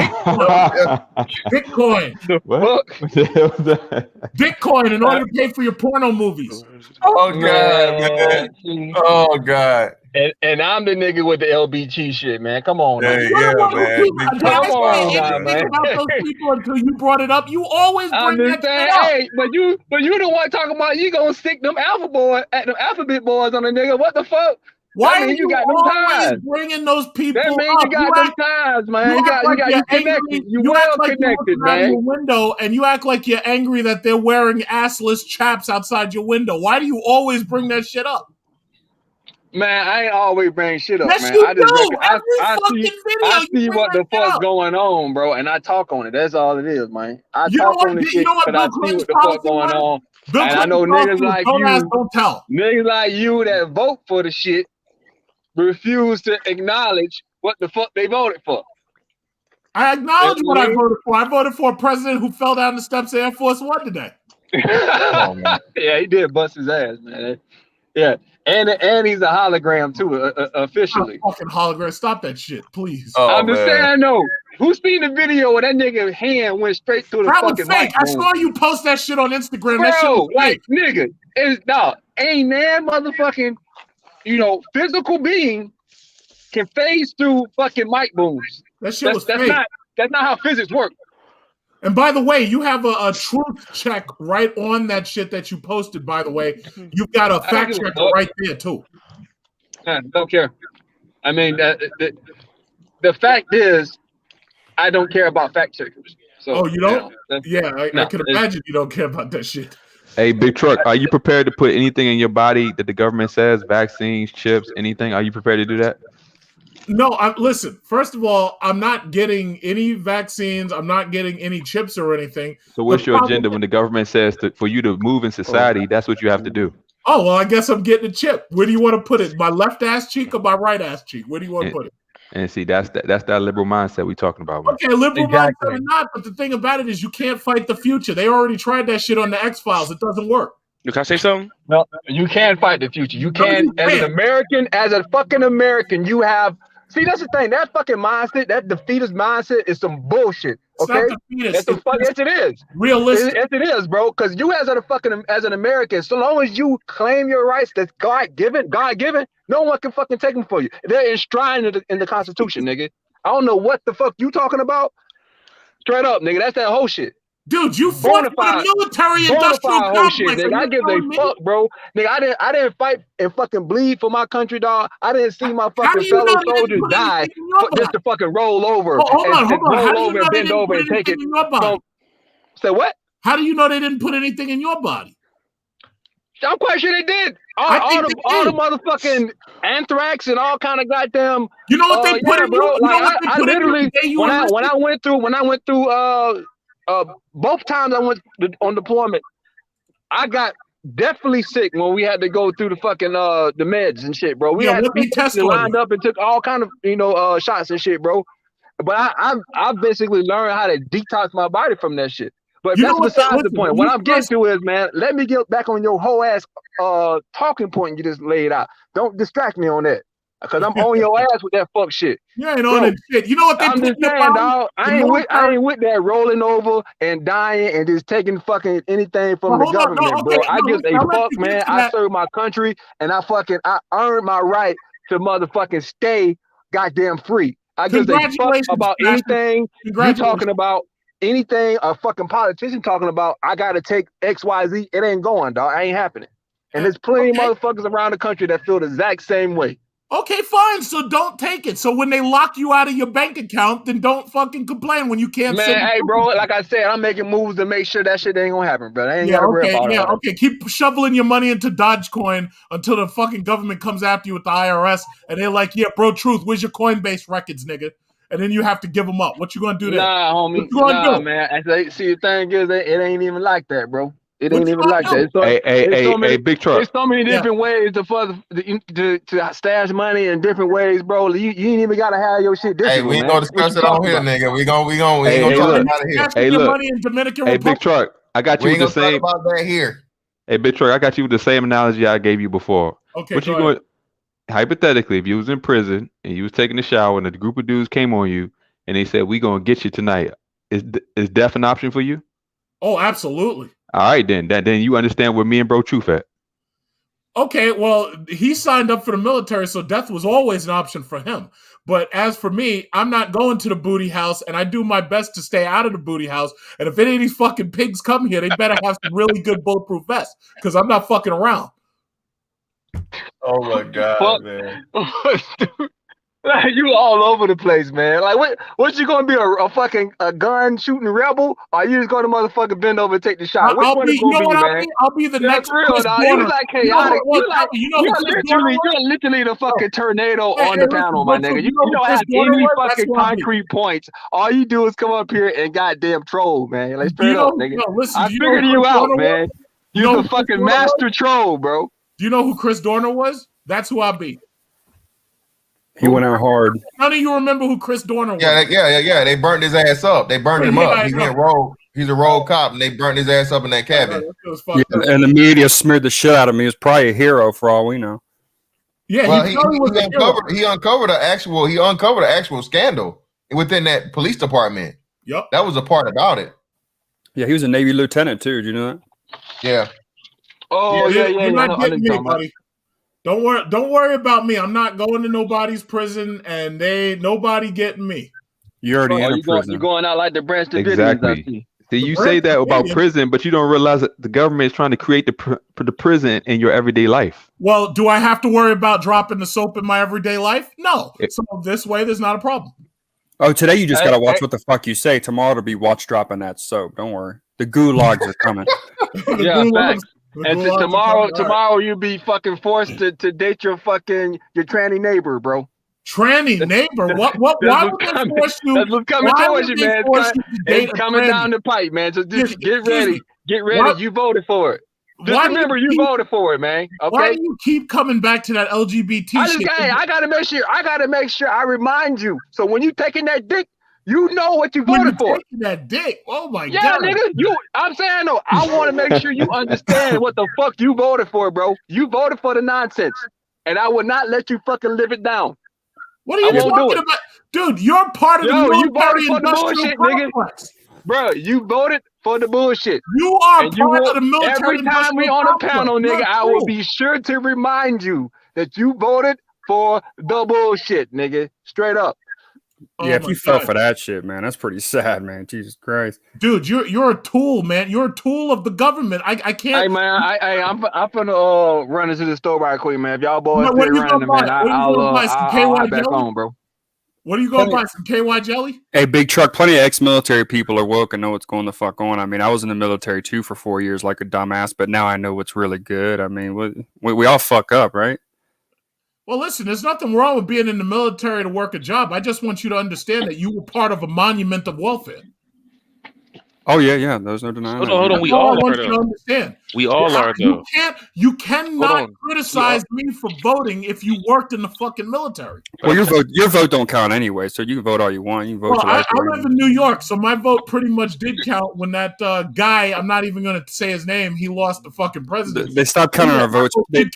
The What? fuck? What the hell was that? Bitcoin in order to pay for your porno movies. Oh, God, man. Oh, God. And I'm the nigga with the LBG shit, man. Come on, Hey, man. yeah, You're the one man. who keeps- Come I on say now, anything man. about those people until you brought it up. You always I'm bring just that saying, shit up. hey, but you the one talking about you gonna stick them alphabet boys on the nigga. What the fuck? Why That are mean you you got them always ties. bringing those people That mean up? you got them ties, man. You act like got you're you connected. angry. You You act well like you're connected, looking out of man. your window, and you act like you're angry that they're wearing assless chaps outside your window. Why do you always bring that shit up? Man, I ain't always bring shit up, Yes, man. you I just do. I Every fucking video, you see bring what that the shit fuck's up. going on, bro, and I talk on it. That's all it is, man. I You know talk what? on the You shit know what because I Bill see Clinton's what the fuck policy going was? on. Bill And I Clinton's know policy niggas was like don't ask, you, don't tell. that vote for the shit refuse to acknowledge what the fuck they voted for. I acknowledge what I mean? voted for. I voted for a president who fell down the steps of Air Force One today. on, man. Yeah, he did bust his ass, man. Yeah, and he's a hologram too, officially. Fucking hologram. Stop that shit, please. Oh, I'm just man. saying, no. Who seen the video where that nigga hand went straight through the That was fucking fake. mic? I saw you post that shit on Instagram. That shit Bro, was like, fake. nigga, it's no, ain't that motherfucking, physical being can phase through fucking mic booms. That shit was fake. That's not how physics work. And by the way, you have a truth check right on that shit that you posted, by the way. You've got a fact give a checker fuck. right there, too. Don't care. I mean, the fact is, I don't care about fact checkers. So, Oh, you don't? Yeah, I no, can imagine you don't care about that shit. Hey, Big Truck, are you prepared to put anything in your body that the government says, vaccines, chips, anything? Are you prepared to do that? No, listen, first of all, I'm not getting any vaccines. I'm not getting any chips or anything. So what's your agenda when the government says for you to move in society, that's what you have to do? Oh, well, I guess I'm getting a chip. Where do you want to put it? My left ass cheek or my right ass cheek? Where do you want to put it? And see, that's that liberal mindset we talking about, man. Okay, liberal mindset or not, but the thing about it is you can't fight the future. They already tried that shit on the X-Files. It doesn't work. Can I say something? No, you can fight the future. You No, can, you as an can't. American, as a fucking American, you have. See, that's the thing. That fucking mindset, that defeatist mindset, is some bullshit. It's Okay, not defeatist. that's some fuck. Yes, it is. Realistic. Yes, it is, bro. Because you, as an American, so long as you claim your rights that's God given, no one can fucking take them for you. They're enshrined in the Constitution, nigga. I don't know what the fuck you talking about. Straight up, nigga. That's that whole shit. Dude, you fought for the military-industrial whole shit, complex. nigga. I give a fuck, bro. Nigga, I didn't fight and fucking bleed for my country, dog. I didn't see my fucking fellow soldiers die just to fucking roll over and bend over and take it. Say what? How do you know they didn't put anything in your body? I'm quite sure they did. All the motherfucking anthrax and all kind of goddamn. You know what they put in you? Like I literally when I went through both times I went on deployment, I got definitely sick when we had to go through the fucking the meds and shit, bro. We had people lined up and took all kind of shots and shit, bro. But I basically learned how to detox my body from that shit. But that's besides the point. What I'm getting to is, man, let me get back on your whole ass talking point you just laid out. Don't distract me on that. Because I'm on your ass with that fuck shit. You ain't on that shit. You know what they I'm put just saying, dog. I ain't with that rolling over and dying and just taking fucking anything from the government, bro. I give a fuck, man. I serve my country and I earned my right to motherfucking stay goddamn free. I give a fuck about anything you talking about. Anything a fucking politician talking about, I gotta take XYZ. It ain't going, dog. It ain't happening. And there's plenty of motherfuckers around the country that feel the exact same way. Okay, fine. So don't take it. So when they lock you out of your bank account, then don't fucking complain when you can't send. Man, hey, bro, like I said, I'm making moves to make sure that shit ain't gonna happen, bro. I ain't Yeah, gotta worry okay, about yeah, all that. okay. Keep shoveling your money into Dogecoin until the fucking government comes after you with the IRS, and they're like, "Yeah, bro, truth, where's your Coinbase records, nigga?" And then you have to give them up. What you gonna do then? Nah, homie. What you gonna Nah, do? man. See, the thing is, it ain't even like that, bro. It What ain't you even gonna like do? that. So, Hey, big truck. there's so many Yeah. different ways to stash money in different ways, bro. You ain't even gotta have your shit Hey, digital, we ain't man. gonna What discuss you it on talking here, about? nigga. We ain't gonna Hey, talk look. about it here. Asking Hey, your look. money in Dominican Hey, Republic. big truck. I got you We with ain't the gonna same. talk about that here. Hey, big truck. I got you with the same analogy I gave you before. Okay, What you go ahead. going? Hypothetically, if you was in prison and you was taking a shower and a group of dudes came on you and they said, "We gonna get you tonight," is death an option for you? Oh, absolutely. All right, then you understand where me and Bro Truth at. Okay, well, he signed up for the military, so death was always an option for him. But as for me, I'm not going to the booty house, and I do my best to stay out of the booty house. And if any of these fucking pigs come here, they better have some really good bulletproof vests, because I'm not fucking around. Oh my god, Fuck. man. Like, you all over the place, man. Like, what you gonna be a fucking gun shooting rebel, or you just gonna motherfucking bend over and take the shot? Which I'll one be, is you know gonna be, what I'll man? be? I'll be the That's next real, Chris dog. Dorner. You like chaotic. You're Literally the fucking tornado Hey, on hey, the panel, listen, my bro, nigga. you know You who don't Chris have Dorner any was? That's fucking who I'll be. concrete points. All you do is come up here and goddamn troll, man. Like, Do you straight know? up, nigga. No, listen. I Do you know who figured you Chris out, Dorner man. was? You You're know the who Chris fucking Dorner was? master troll, bro. Do you know who Chris Dorner was? That's who I'll be. He went out hard. None of you remember who Chris Dorner was? Yeah. They burnt his ass up. They burned him Yeah, up. I He know. went rogue. He's a rogue cop, and they burnt his ass up in that cabin. That was Yeah, fucked up. and the media smeared the shit out of me. He was probably a hero for all we know. Yeah, Well, he probably was a hero. he uncovered an actual scandal within that police department. Yep. That was a part about it. Yeah, he was a Navy lieutenant too. Did you know that? Yeah. Oh, yeah. You're I not know what getting you're me, talking about. buddy. Don't worry about me. I'm not going to nobody's prison, and nobody getting me. You're already in a You're prison. going out like the Branch Davidians, Exactly. I see. See, you The say that about Branch prison, but you don't realize that the government is trying to create the prison in your everyday life. Well, do I have to worry about dropping the soap in my everyday life? No. So this way, there's not a problem. Oh, today you just Hey, gotta watch hey. what the fuck you say. Tomorrow to be watch dropping that soap. Don't worry. The gulags are coming. The Yeah, gulags- facts. the And gulags are tomorrow, coming. All right. tomorrow you'll be fucking forced to date your tranny neighbor, bro. Tranny neighbor. Why would they force you? That's what's coming Why towards would you, they man. force you to date It's a coming tranny? down the pipe, man. So just Excuse get ready. me. Get ready. What? You voted for it. Just Why do you remember, you keep- voted for it, man. Why Okay. do you keep coming back to that LGBT shit? I gotta make sure I remind you. So when you taking that dick, you know what you When voted you're for. taking that dick. Oh my Yeah, god. nigga. I'm saying though, I want to make sure you understand what the fuck you voted for, bro. You voted for the nonsense, and I will not let you fucking live it down. What are you I won't do talking it. about? Dude, you're part of Yo, the you voted military for the industrial bullshit, nigga. complex. Bro, you voted for the bullshit. You are And you part will, of the military every time we industrial on a complex. panel, You're nigga, a I will fool. be sure to remind you that you voted for the bullshit, nigga. Straight up. Yeah, if my you fell God. for that shit, man, that's pretty sad, man. Jesus Christ. Dude, you're a tool, man. You're a tool of the government. I Hey can't. man, I'm finna run into the store right quick, man. If y'all boys What still are you running, gonna buy? man, What are you gonna buy? Some I'll KY hop back jelly? on, bro. What are you gonna buy? Some KY jelly? Hey, Big Truck, plenty of ex-military people are woke and know what's going the fuck on. I mean, I was in the military too for 4 years like a dumbass, but now I know what's really good. I mean, we all fuck up, right? Well, listen, there's nothing wrong with being in the military to work a job. I just want you to understand that you were part of a monument of welfare. Oh, yeah. There's no denying Hold that. on, hold on. That's We all I all are want you to though. understand. We all are though. You cannot on. criticize me for voting if you worked in the fucking military. Well, your vote don't count anyway, so you can vote all you want. You can vote Well, your life I away. live in New York, so my vote pretty much did count when that guy, I'm not even going to say his name, he lost the fucking presidency. They stopped counting Yeah, our votes. my vote did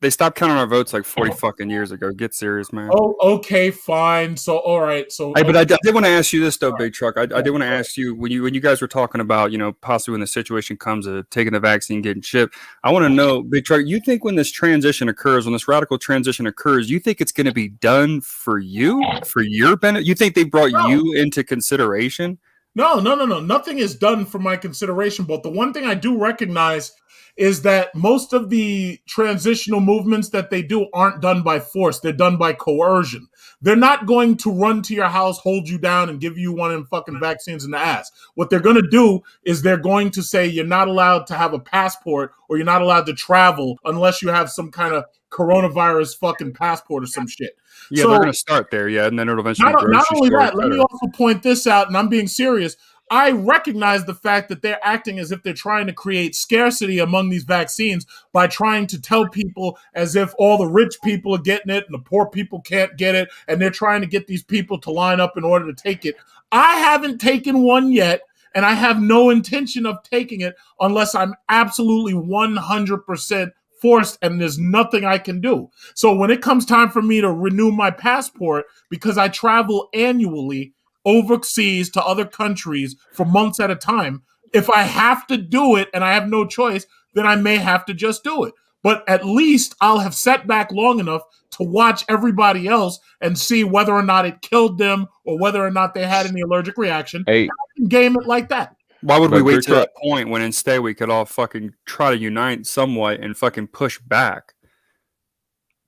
They stopped counting our votes like 40 fucking years ago. Get serious, man. Oh, okay, fine. So, all right. So, Hey, but I did want to ask you this though, Big Truck. I did want to ask you when you guys were talking about, you know, possibly when the situation comes of taking the vaccine, getting chipped. I want to know, Big Truck, you think when this transition occurs, when this radical transition occurs, you think it's going to be done for you, for your benefit? You think they brought you into consideration? No. Nothing is done for my consideration. But the one thing I do recognize is that most of the transitional movements that they do aren't done by force. They're done by coercion. They're not going to run to your house, hold you down, and give you one of them fucking vaccines in the ass. What they're going to do is they're going to say you're not allowed to have a passport or you're not allowed to travel unless you have some kind of coronavirus fucking passport or some shit. Yeah, So, they're going to start there. Yeah, and then it'll eventually. not only grocery that, store, let me also point this out, and I'm being serious. I recognize the fact that they're acting as if they're trying to create scarcity among these vaccines by trying to tell people as if all the rich people are getting it and the poor people can't get it, and they're trying to get these people to line up in order to take it. I haven't taken one yet, and I have no intention of taking it unless I'm absolutely 100% forced and there's nothing I can do. So when it comes time for me to renew my passport, because I travel annually overseas to other countries for months at a time, if I have to do it and I have no choice, then I may have to just do it. But at least I'll have sat back long enough to watch everybody else and see whether or not it killed them or whether or not they had any allergic reaction. Hey, I can game it like that. Why would we But wait Big to that Truck- point when instead we could all fucking try to unite somewhat and fucking push back?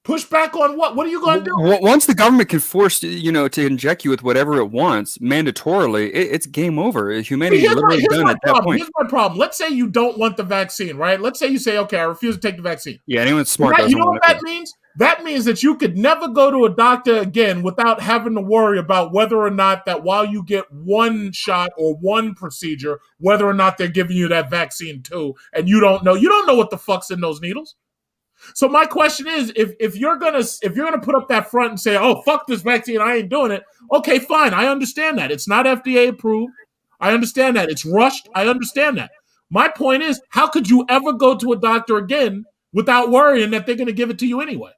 Push back on what? What are you going to do? Once the government can force to inject you with whatever it wants mandatorily, it's game over. Humanity is literally done at that point. Here's my problem. Let's say you don't want the vaccine, right? Let's say you say, okay, I refuse to take the vaccine. Yeah, anyone smart You doesn't know want what it. that means? That means that you could never go to a doctor again without having to worry about whether or not that while you get one shot or one procedure, whether or not they're giving you that vaccine too, and you don't know what the fuck's in those needles. So my question is, if you're gonna put up that front and say, oh, fuck this vaccine, I ain't doing it, okay, fine. I understand that. It's not FDA approved. I understand that. It's rushed. I understand that. My point is, how could you ever go to a doctor again without worrying that they're gonna give it to you anyway?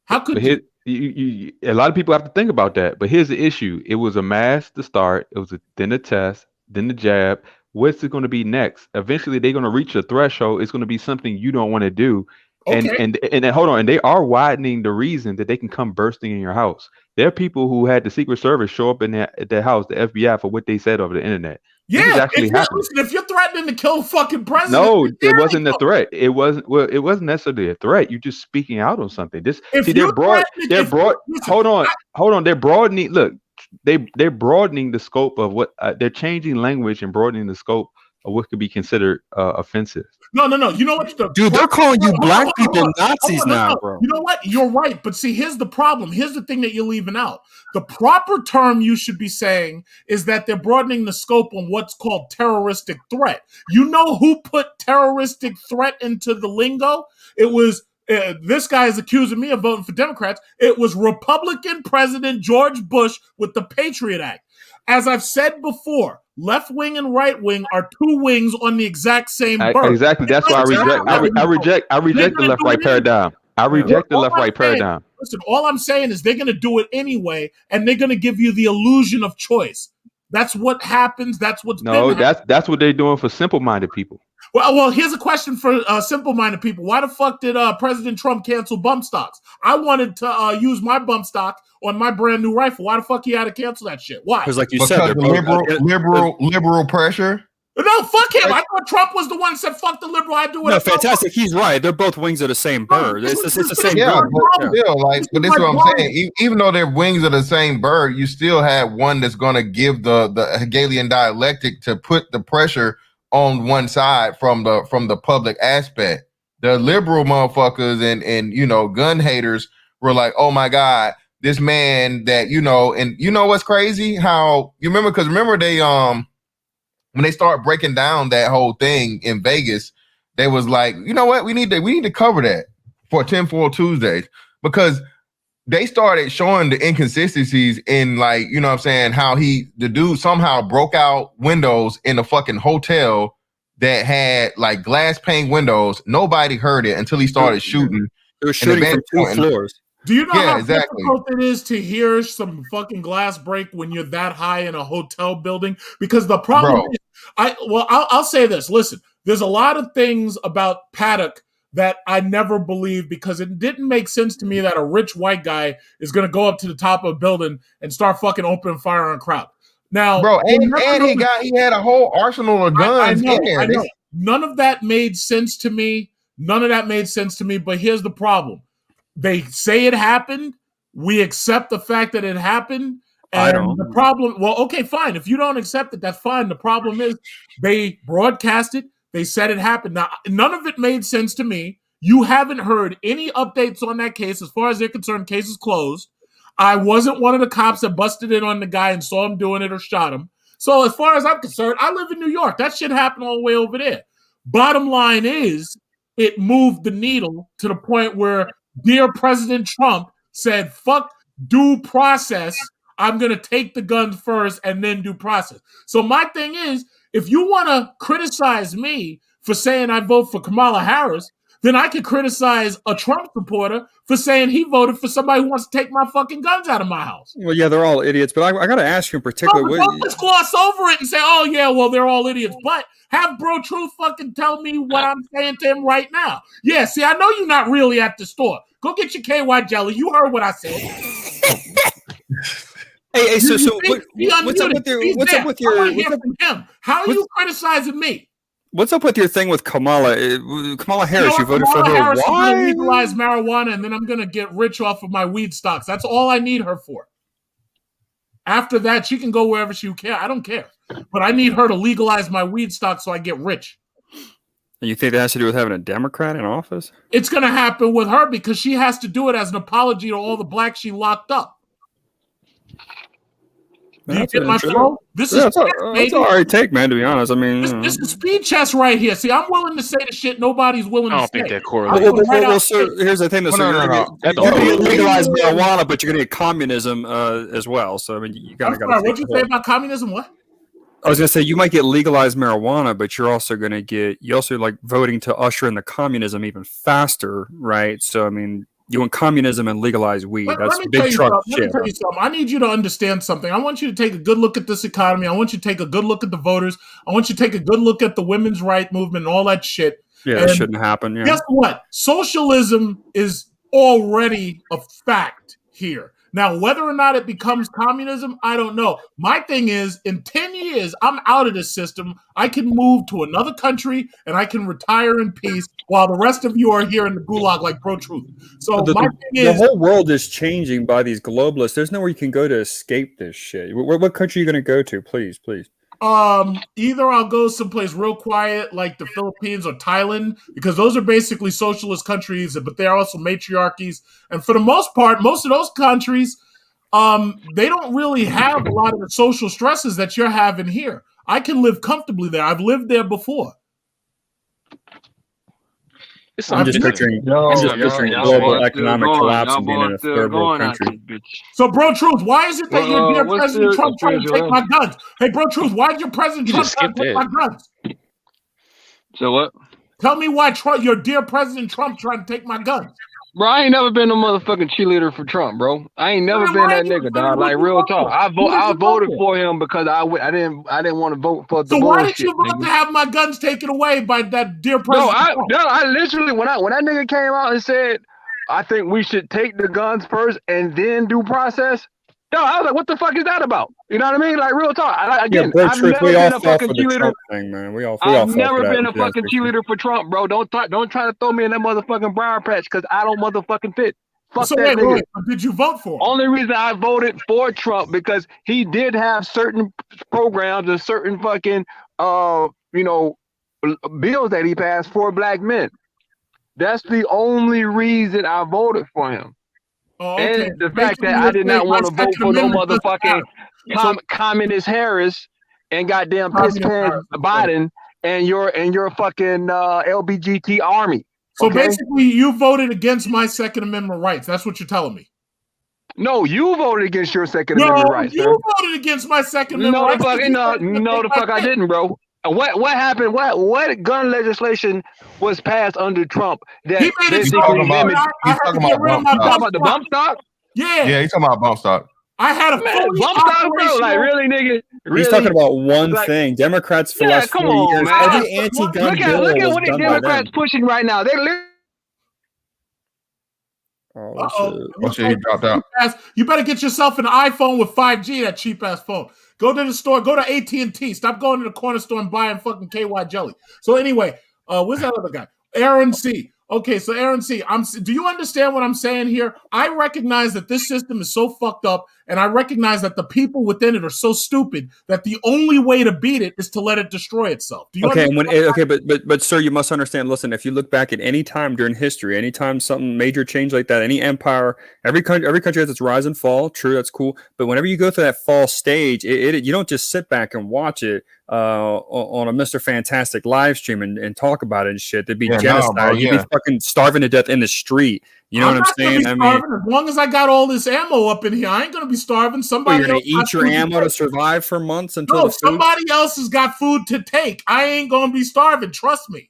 How could But you? a lot of people have to think about that. But here's the issue: it was a mask to start. It was then a test, then the jab. What's it going to be next? Eventually, they're going to reach a threshold. It's going to be something you don't want to do. Okay. And then, hold on, and they are widening the reason that they can come bursting in your house. There are people who had the Secret Service show up in at their house, the FBI, for what they said over the internet. This is Yeah, actually happening. if you're threatening to kill fucking president, No, there it wasn't you a go. threat. It wasn't. Well, it wasn't necessarily a threat. You're just speaking out on something. If They're you're broad. threatening- They're if- broad. listen, Hold on. They're broadening. Look, they're broadening the scope of what they're changing language and broadening the scope of what could be considered offensive. No. You know what? Dude, they're calling you black people Hold on, Nazis now, bro. You know what? You're right. But see, here's the problem. Here's the thing that you're leaving out. The proper term you should be saying is that they're broadening the scope on what's called terroristic threat. You know who put terroristic threat into the lingo? It was, this guy is accusing me of voting for Democrats. It was Republican President George Bush with the Patriot Act. As I've said before, left wing and right wing are two wings on the exact same bird. Exactly. That's why I reject the left-right paradigm. I reject the left-right paradigm. Listen, all I'm saying is they're going to do it anyway, and they're going to give you the illusion of choice. That's what happens. That's what's been happening. That's what they're doing for simple-minded people. Well, here's a question for simple-minded people. Why the fuck did President Trump cancel bump stocks? I wanted to use my bump stock on my brand new rifle. Why the fuck he had to cancel that shit? Why? Because, like you Because said, they're the liberal pressure. No, fuck him. I thought Trump was the one that said, fuck the liberal. I do what no, I fuck. fantastic. He's right. They're both wings of the same bird. It's the same Yeah, bird. but still, but this is what I'm saying. Even though they're wings of the same bird, you still have one that's going to give the Hegelian dialectic to put the pressure on one side from the public aspect. The liberal motherfuckers and gun haters were like, oh my God, this man that and you know what's crazy? How you remember they when they start breaking down that whole thing in Vegas, they was like, you know what, we need to cover that for 10-4 Tuesdays, because they started showing the inconsistencies in, like, you know what I'm saying, how the dude somehow broke out windows in a fucking hotel that had like glass pane windows. Nobody heard it until he started shooting. It was shooting from two floors. Do you know Yeah, how exactly. difficult it is to hear some fucking glass break when you're that high in a hotel building? Because the problem is, I'll say this. Listen, there's a lot of things about Paddock that I never believed, because it didn't make sense to me that a rich white guy is going to go up to the top of a building and start fucking opening fire on a crowd. Now, Bro, and he had a whole arsenal of guns in there. I know. None of that made sense to me. None of that made sense to me. But here's the problem: they say it happened. We accept the fact that it happened. I And don't. the problem, well, okay, fine. If you don't accept it, that's fine. The problem is they broadcast it. They said it happened. Now, none of it made sense to me. You haven't heard any updates on that case. As far as they're concerned, case is closed. I wasn't one of the cops that busted in on the guy and saw him doing it or shot him. So as far as I'm concerned, I live in New York. That shit happened all the way over there. Bottom line is, it moved the needle to the point where dear President Trump said, fuck due process. I'm going to take the guns first and then due process. So my thing is, if you want to criticize me for saying I vote for Kamala Harris, then I could criticize a Trump supporter for saying he voted for somebody who wants to take my fucking guns out of my house. Well, yeah, they're all idiots. But I got to ask you in particular. Don't just gloss over it and say, oh, yeah, well, they're all idiots. But have Bro Truth fucking tell me what I'm saying to him right now. Yeah, see, I know you're not really at the store. Go get your KY jelly. You heard what I said. Hey, so what's up with him? How are you criticizing me? What's up with your thing with Kamala? Kamala Harris, you voted for her. Harris is Why? gonna legalize marijuana, and then I'm going to get rich off of my weed stocks. That's all I need her for. After that, she can go wherever she can. I don't care. But I need her to legalize my weed stock so I get rich. And you think that has to do with having a Democrat in office? It's going to happen with her because she has to do it as an apology to all the blacks she locked up. Do you get my flow? This is that's all right take, man, to be honest. I mean, this is speed chess right here. See, I'm willing to say the shit nobody's willing to say. I don't think that correlates. Well, so here's the thing. Though, so you're going to legalize marijuana, but you're going to get communism as well. So, I mean, you kind of got to. What'd you say about communism? What? I was going to say you might get legalized marijuana, but you're also going to get like voting to usher in the communism even faster, right? So, I mean, you want communism and legalize weed. That's big truck shit. Let me tell you something. I need you to understand something. I want you to take a good look at this economy. I want you to take a good look at the voters. I want you to take a good look at the women's rights movement and all that shit. Yeah, that shouldn't happen. Yeah. Guess what? Socialism is already a fact here. Now, whether or not it becomes communism, I don't know. My thing is, in 10 years, I'm out of this system. I can move to another country and I can retire in peace while the rest of you are here in the gulag like Bro Truth. So my thing is, the whole world is changing by these globalists. There's nowhere you can go to escape this shit. What country are you going to go to? Please. Either I'll go someplace real quiet like the Philippines or Thailand, because those are basically socialist countries, but they're also matriarchies. And for the most part, most of those countries, they don't really have a lot of the social stresses that you're having here. I can live comfortably there. I've lived there before. I'm just picturing global economic collapse and being in a third world country. So, Bro Truth, why is it that your dear President Trump trying to take my guns? Hey, Bro Truth, why did your President Trump try to take my guns? So what? Tell me why your dear President Trump trying to take my guns. Bro, I ain't never been a motherfucking cheerleader for Trump, bro. I ain't never been that nigga, dog. Like, real talk. I voted for him because I didn't want to vote for the bullshit. So why did you vote to have my guns taken away by that dear President Trump? I literally, when that nigga came out and said, I think we should take the guns first and then due process, I was like, what the fuck is that about? You know what I mean? Like, real talk. I've never been a fucking cheerleader. I've never been a fucking cheerleader for Trump, bro. Don't try to throw me in that motherfucking briar patch because I don't motherfucking fit. Fuck so that nigga. Wait, did you vote for him? Only reason I voted for Trump because he did have certain programs and certain fucking bills that he passed for black men. That's the only reason I voted for him. Oh, okay. And the fact that I did not want to vote for no motherfucking communist Harris and goddamn piss pants Biden and your fucking LBGT army. So basically, you voted against my Second Amendment rights. That's what you're telling me. No, you voted against your Second Amendment rights. You voted against my Second Amendment rights. No, the fuck I didn't, bro. What happened? What gun legislation was passed under Trump that he's talking about the bump stock? Yeah, he's talking about bump stock. I had a bump stock, bro. Like, really, nigga? Really? He's talking about one thing. Democrats for the last 4 years, every anti-gun bill look at was what the done Democrats pushing right now. They literally. Oh shit, he dropped out. You better get yourself an iPhone with 5G, that cheap ass phone. Go to the store, go to AT&T. Stop going to the corner store and buying fucking KY jelly. So anyway, where's that other guy? Aaron C. Okay, so Aaron C. Do you understand what I'm saying here? I recognize that this system is so fucked up, and I recognize that the people within it are so stupid that the only way to beat it is to let it destroy itself. Do you Okay, understand? but sir, you must understand. Listen, if you look back at any time during history, anytime something major change like that, any empire, every country has its rise and fall. True, that's cool. But whenever you go through that fall stage, you don't just sit back and watch it on a Mr. Fantastic live stream and talk about it and shit. There'd be genocide. bro, You'd be fucking starving to death in the street. You know what I'm saying? I mean, as long as I got all this ammo up in here, I ain't gonna be starving. Somebody you're gonna else eat your ammo to survive for months until somebody else has got food to take. I ain't gonna be starving. Trust me.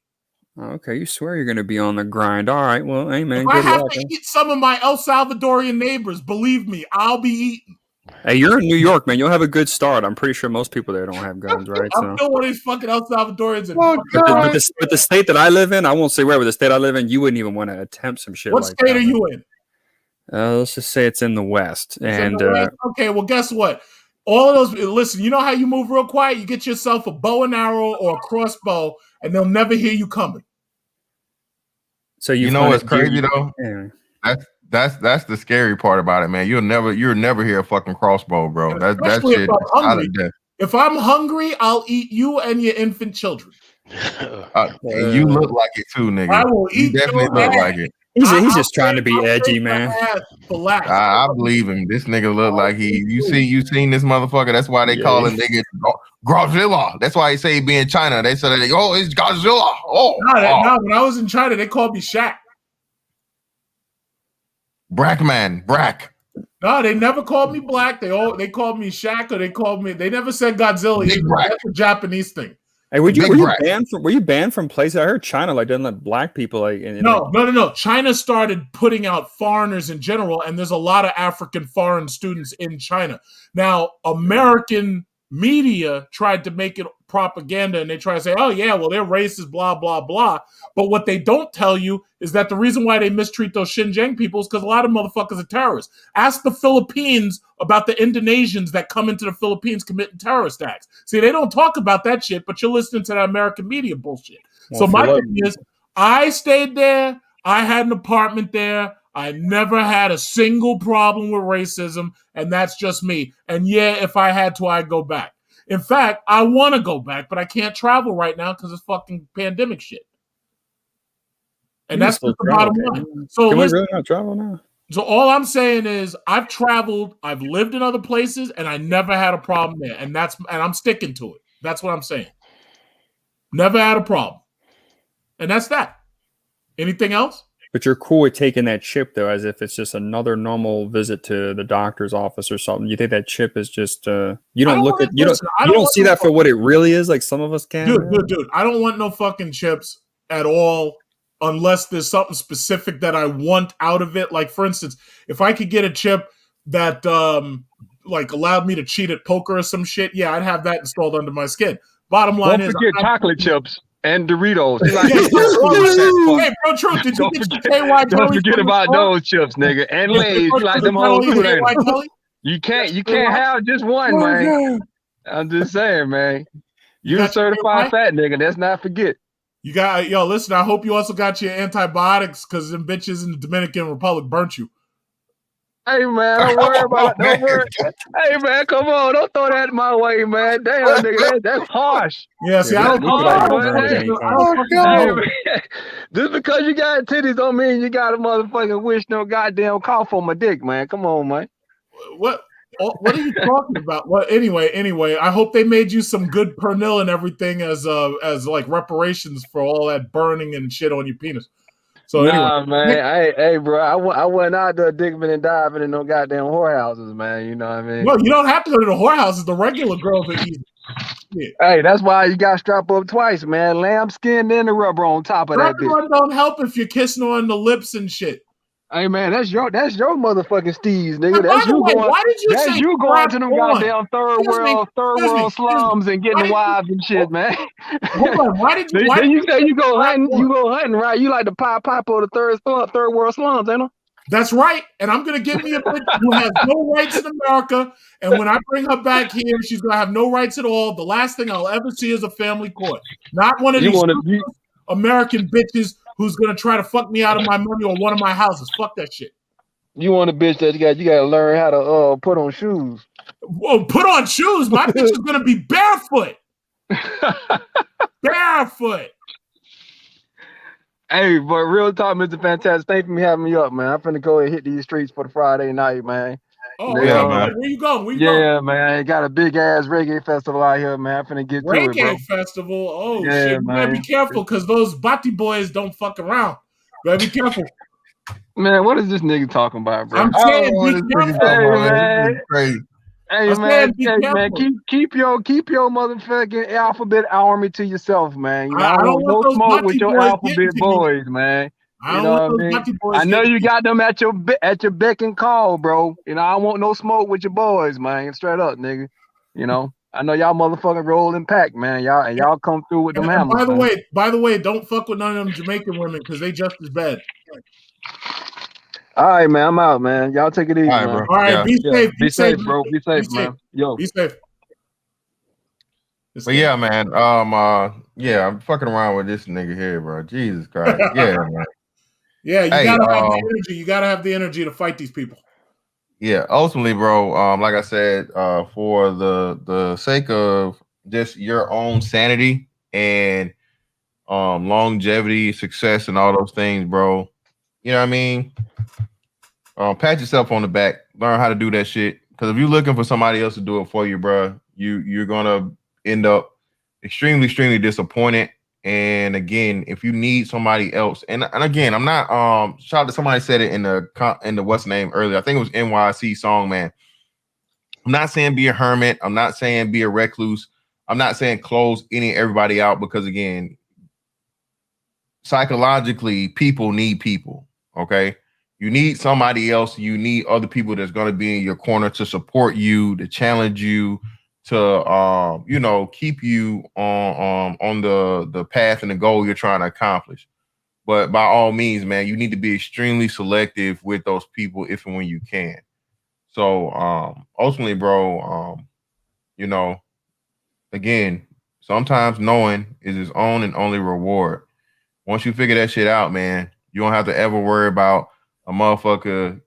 Okay, you swear you're gonna be on the grind. All right, well, hey man, if I have to eat some of my El Salvadorian neighbors, believe me, I'll be eating. Hey, you're in New York, man. You'll have a good start. I'm pretty sure most people there don't have guns, right? I'm still one of these fuking El Salvadorians. But the state that I live in, I won't say where, but the state I live in, you wouldn't even want to attempt some shit. What like state that, are you in? Let's just say it's in the West. And okay, well, guess what? All of those. Listen, you know how you move real quiet? You get yourself a bow and arrow or a crossbow, and they'll never hear you coming. So you know what's crazy though? Yeah. That's the scary part about it, man. You'll never hear a fucking crossbow, bro. That shit is out of death. If I'm hungry, I'll eat you and your infant children. You look like it too, nigga. I will eat. You definitely look like it. He's just trying to be edgy, man. I believe him. This nigga look like you seen this motherfucker. That's why they call him nigga Godzilla. That's why they say he be in China. They said, oh, it's Godzilla. No, when I was in China, they called me Shaq. Brack. No, they never called me black. They called me Shaq, or they never said Godzilla. That's a Japanese thing. Hey, were you banned from places? I heard China doesn't let black people No. China started putting out foreigners in general, and there's a lot of African foreign students in China. Now, American media tried to make it propaganda, and they try to say, oh yeah, well, they're racist, blah, blah, blah. But what they don't tell you is that the reason why they mistreat those Xinjiang people is because a lot of motherfuckers are terrorists. Ask the Philippines about the Indonesians that come into the Philippines committing terrorist acts. See, they don't talk about that shit, but you're listening to the American media bullshit. Well, so my thing is, I stayed there. I had an apartment there. I never had a single problem with racism, and that's just me. And yeah, if I had to, I'd go back. In fact, I want to go back, but I can't travel right now because it's fucking pandemic shit. And that's the bottom line. So can we really not travel now? So all I'm saying is I've traveled, I've lived in other places, and I never had a problem there. And I'm sticking to it. That's what I'm saying. Never had a problem. And that's that. Anything else? But you're cool with taking that chip, though, as if it's just another normal visit to the doctor's office or something. You think that chip is just you don't see that for what it really is, like some of us can. Dude, I don't want no fucking chips at all unless there's something specific that I want out of it. Like, for instance, if I could get a chip that allowed me to cheat at poker or some shit, yeah, I'd have that installed under my skin. Bottom line don't forget chocolate chips. And Doritos. Hey, bro, True, did you get your KY Don't forget about those chips, nigga. And Lay's, you like them whole food. You can't have just one, man. I'm just saying, man. You're a certified fat nigga. Let's not forget. You got listen, I hope you also got your antibiotics because them bitches in the Dominican Republic burnt you. Hey man, don't worry about it. Don't worry. Hey man, come on, don't throw that my way, man. Damn, nigga, that's harsh. Yeah, see, I don't just because you got titties don't mean you got a motherfucking wish no goddamn cough on my dick, man. Come on, man. What are you talking about? Well, anyway, I hope they made you some good Pernil and everything as like reparations for all that burning and shit on your penis. So nah, man. Hey, bro. I wasn't out there digging and diving in no goddamn whorehouses, man. You know what I mean? No, you don't have to go to the whorehouses. The regular girls are easy. Yeah. Hey, that's why you got to strap up twice, man. Lamb skin and the rubber on top of that bitch. Don't help if you're kissing on the lips and shit. Hey man, that's your motherfucking steez, nigga. That's you going. Why did you say you going to them goddamn third world slums and getting wives and shit, man? Hold on, why did you? Then you say you go hunting? You go hunting, right? You like the pop of the third world slums, ain't it? That's right. And I'm gonna give me a bitch who has no rights in America. And when I bring her back here, she's gonna have no rights at all. The last thing I'll ever see is a family court. Not one of these American bitches who's gonna try to fuck me out of my money or one of my houses. Fuck that shit. You want a bitch that you got to learn how to put on shoes. Whoa, put on shoes. My bitch is gonna be barefoot. Barefoot. Hey, but real talk, Mr. Fantastic. Thanks for having me up, man. I'm finna go and hit these streets for the Friday night, man. Oh, Yeah, man. man. Where you going? Where you Yeah, man. I got a big ass reggae festival out here, man. I'm finna get going? to it, bro. Reggae festival. Oh Yeah, shit. You better be man. careful because those Bati boys don't fuck around. Better be careful. Man, what is this nigga talking about, bro? I'm I don't saying know what be this nigga careful. talking about, Hey, man. This is crazy. Hey, I'm man, saying be hey, man, careful. keep your motherfucking alphabet army to yourself, man. You know, I I don't want want no those smoke with Bati your boys alphabet getting to you. boys, man. I You don't know want what those I mean? Bati boys I know getting you to you. got them at your beck and call, bro. You know, I want no smoke with your boys, man. Straight up, nigga. You know, I know y'all motherfucking roll and pack, man. Y'all come through with them And hammers. by the way, don't fuck with none of them Jamaican women because they just as bad. All right, man. I'm out, man. Y'all take it easy, All right, man. bro. All right, Yeah. be safe. Be safe, man. bro. Be safe, Be man. safe. Yo. Be safe. This But guy. yeah, man. Yeah, I'm fucking around with this nigga here, bro. Jesus Christ. Yeah, man. Yeah, you Hey, gotta have the energy. You gotta have the energy to fight these people. yeah, ultimately, bro, like I said, for the sake of just your own sanity and longevity, success, and all those things, bro. You know what I mean? Pat yourself on the back. Learn how to do that shit. Because if you're looking for somebody else to do it for you, bro, you're gonna end up extremely, extremely disappointed. And again, if you need somebody else, and again, I'm not shout out to somebody said it in the what's name earlier. I think it was NYC song, man. I'm not saying be a hermit. I'm not saying be a recluse. I'm not saying close everybody out because again, psychologically, people need people. Okay. You need somebody else. You need other people that's going to be in your corner to support you, to challenge you, to keep you on the path and the goal you're trying to accomplish. But by all means, man, you need to be extremely selective with those people if and when you can. So ultimately, bro, again, sometimes knowing is its own and only reward. Once you figure that shit out, man, you don't have to ever worry about a motherfucker,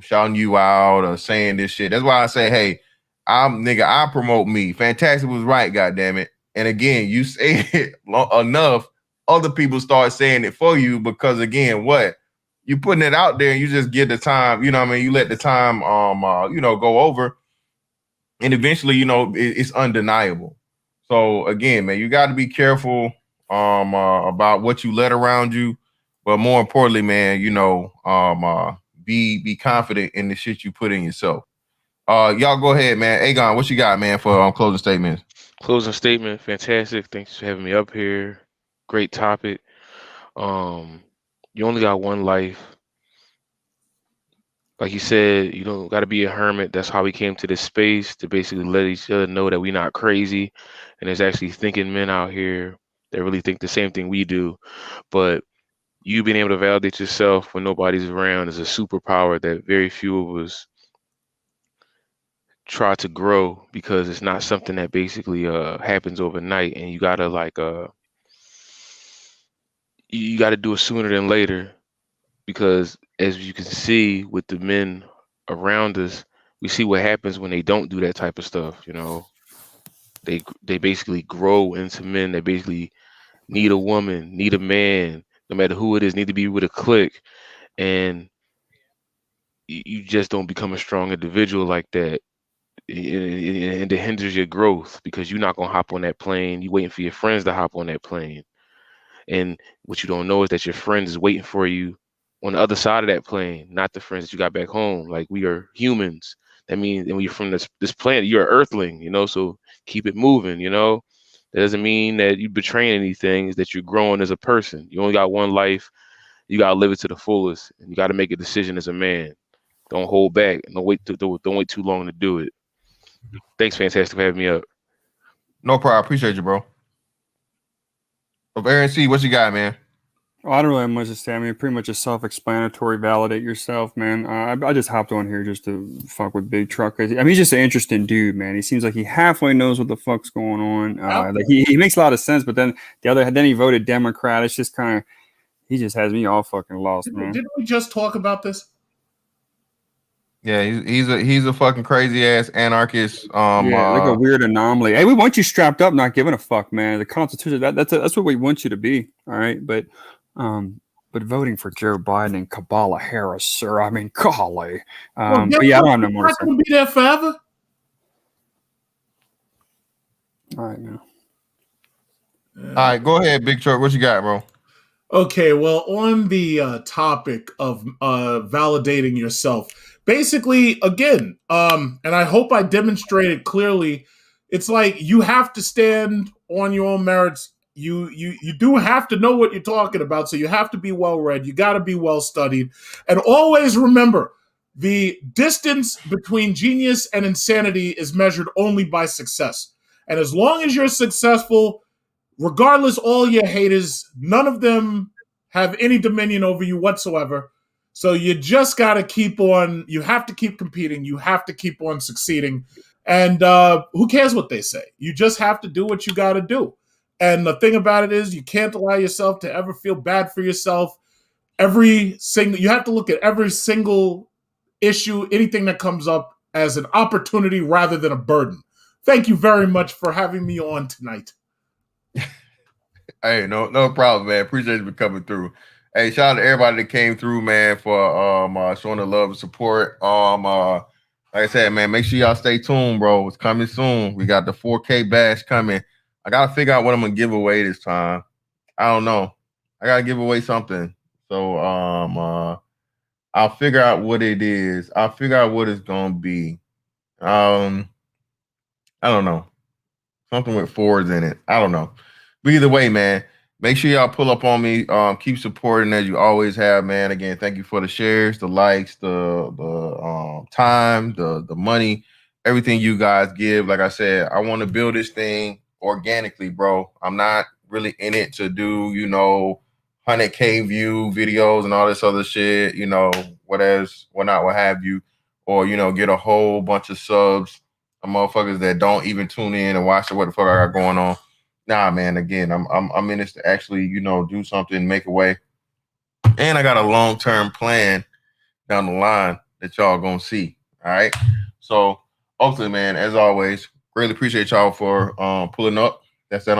shouting you out or saying this shit. That's why I say, hey, I promote me. Fantastic was right, goddammit. And again, you say it enough, other people start saying it for you because again, what? You putting it out there and you just give the time, you know what I mean? You let the time go over and eventually, it's undeniable. So again, man, you got to be careful about what you let around you, but more importantly, man, be confident in the shit you put in yourself. Y'all go ahead, man. Agon, what you got, man, for closing statements? Closing statement, fantastic. Thanks for having me up here. Great topic. You only got one life. Like you said, you don't got to be a hermit. That's how we came to this space, to basically let each other know that we're not crazy, and there's actually thinking men out here that really think the same thing we do. But you being able to validate yourself when nobody's around is a superpower that very few of us try to grow, because it's not something that basically happens overnight, and you gotta you gotta do it sooner than later, because as you can see with the men around us, we see what happens when they don't do that type of stuff. They basically grow into men that basically need a woman, need a man, no matter who it is, need to be with a clique, and you just don't become a strong individual like that. And it hinders your growth, because you're not gonna hop on that plane. You waiting for your friends to hop on that plane, and what you don't know is that your friend is waiting for you on the other side of that plane, not the friends that you got back home. Like, we are humans. That means, and when you're from this planet, you're an earthling. So keep it moving. That doesn't mean that you betraying anything. It's that you're growing as a person. You only got one life. You gotta live it to the fullest, and you gotta make a decision as a man. Don't hold back, and don't wait too long to do it. Thanks, fantastic, for having me up. No problem. Appreciate you, bro. Of Aaron C, what you got, man? Well, I don't really have much to say. I mean, pretty much a self-explanatory. Validate yourself, man. I just hopped on here just to fuck with Big Truck. I mean, he's just an interesting dude, man. He seems like he halfway knows what the fuck's going on. Like he makes a lot of sense, but then he voted Democrat. It's just kind of, He just has me all fucking lost, man. Didn't we just talk about this? Yeah, he's a fucking crazy ass anarchist. Yeah, like a weird anomaly. Hey, we want you strapped up, not giving a fuck, man. The Constitution, that's what we want you to be. All right, but voting for Joe Biden and Kamala Harris, sir. I mean, golly. But yeah, I don't have no more to Not say. gonna be there forever. All right, man. All right, go ahead, Big Truck. What you got, bro? Okay, well, on the topic of validating yourself, basically, again, and I hope I demonstrated clearly, it's like you have to stand on your own merits. You do have to know what you're talking about, so you have to be well read. You got to be well studied, and always remember the distance between genius and insanity is measured only by success. And as long as you're successful, regardless, all your haters, none of them have any dominion over you whatsoever. So you just got to keep on, you have to keep competing. You have to keep on succeeding. And who cares what they say? You just have to do what you got to do. And the thing about it is you can't allow yourself to ever feel bad for yourself. You have to look at every single issue, anything that comes up as an opportunity rather than a burden. Thank you very much for having me on tonight. Hey, no problem, man. Appreciate you for coming through. Hey, shout out to everybody that came through, man, for showing the love and support. Like I said, man, make sure y'all stay tuned, bro. It's coming soon. We got the 4K bash coming. I gotta figure out what I'm gonna give away this time. I don't know. I gotta give away something. So I'll figure out what it is. I'll figure out what it's gonna be. I don't know. Something with Fords in it. I don't know. But either way, man, make sure y'all pull up on me. Keep supporting as you always have, man. Again, thank you for the shares, the likes, the time, the money, everything you guys give. Like I said, I want to build this thing organically, bro. I'm not really in it to do, 100K view videos and all this other shit, what have you, or get a whole bunch of subs. Motherfuckers that don't even tune in and watch what the fuck I got going on. Nah, man. Again, I'm in this to actually, do something, make a way, and I got a long-term plan down the line that y'all gonna see. All right. So, ultimately, man, as always, greatly appreciate y'all for pulling up. That's that.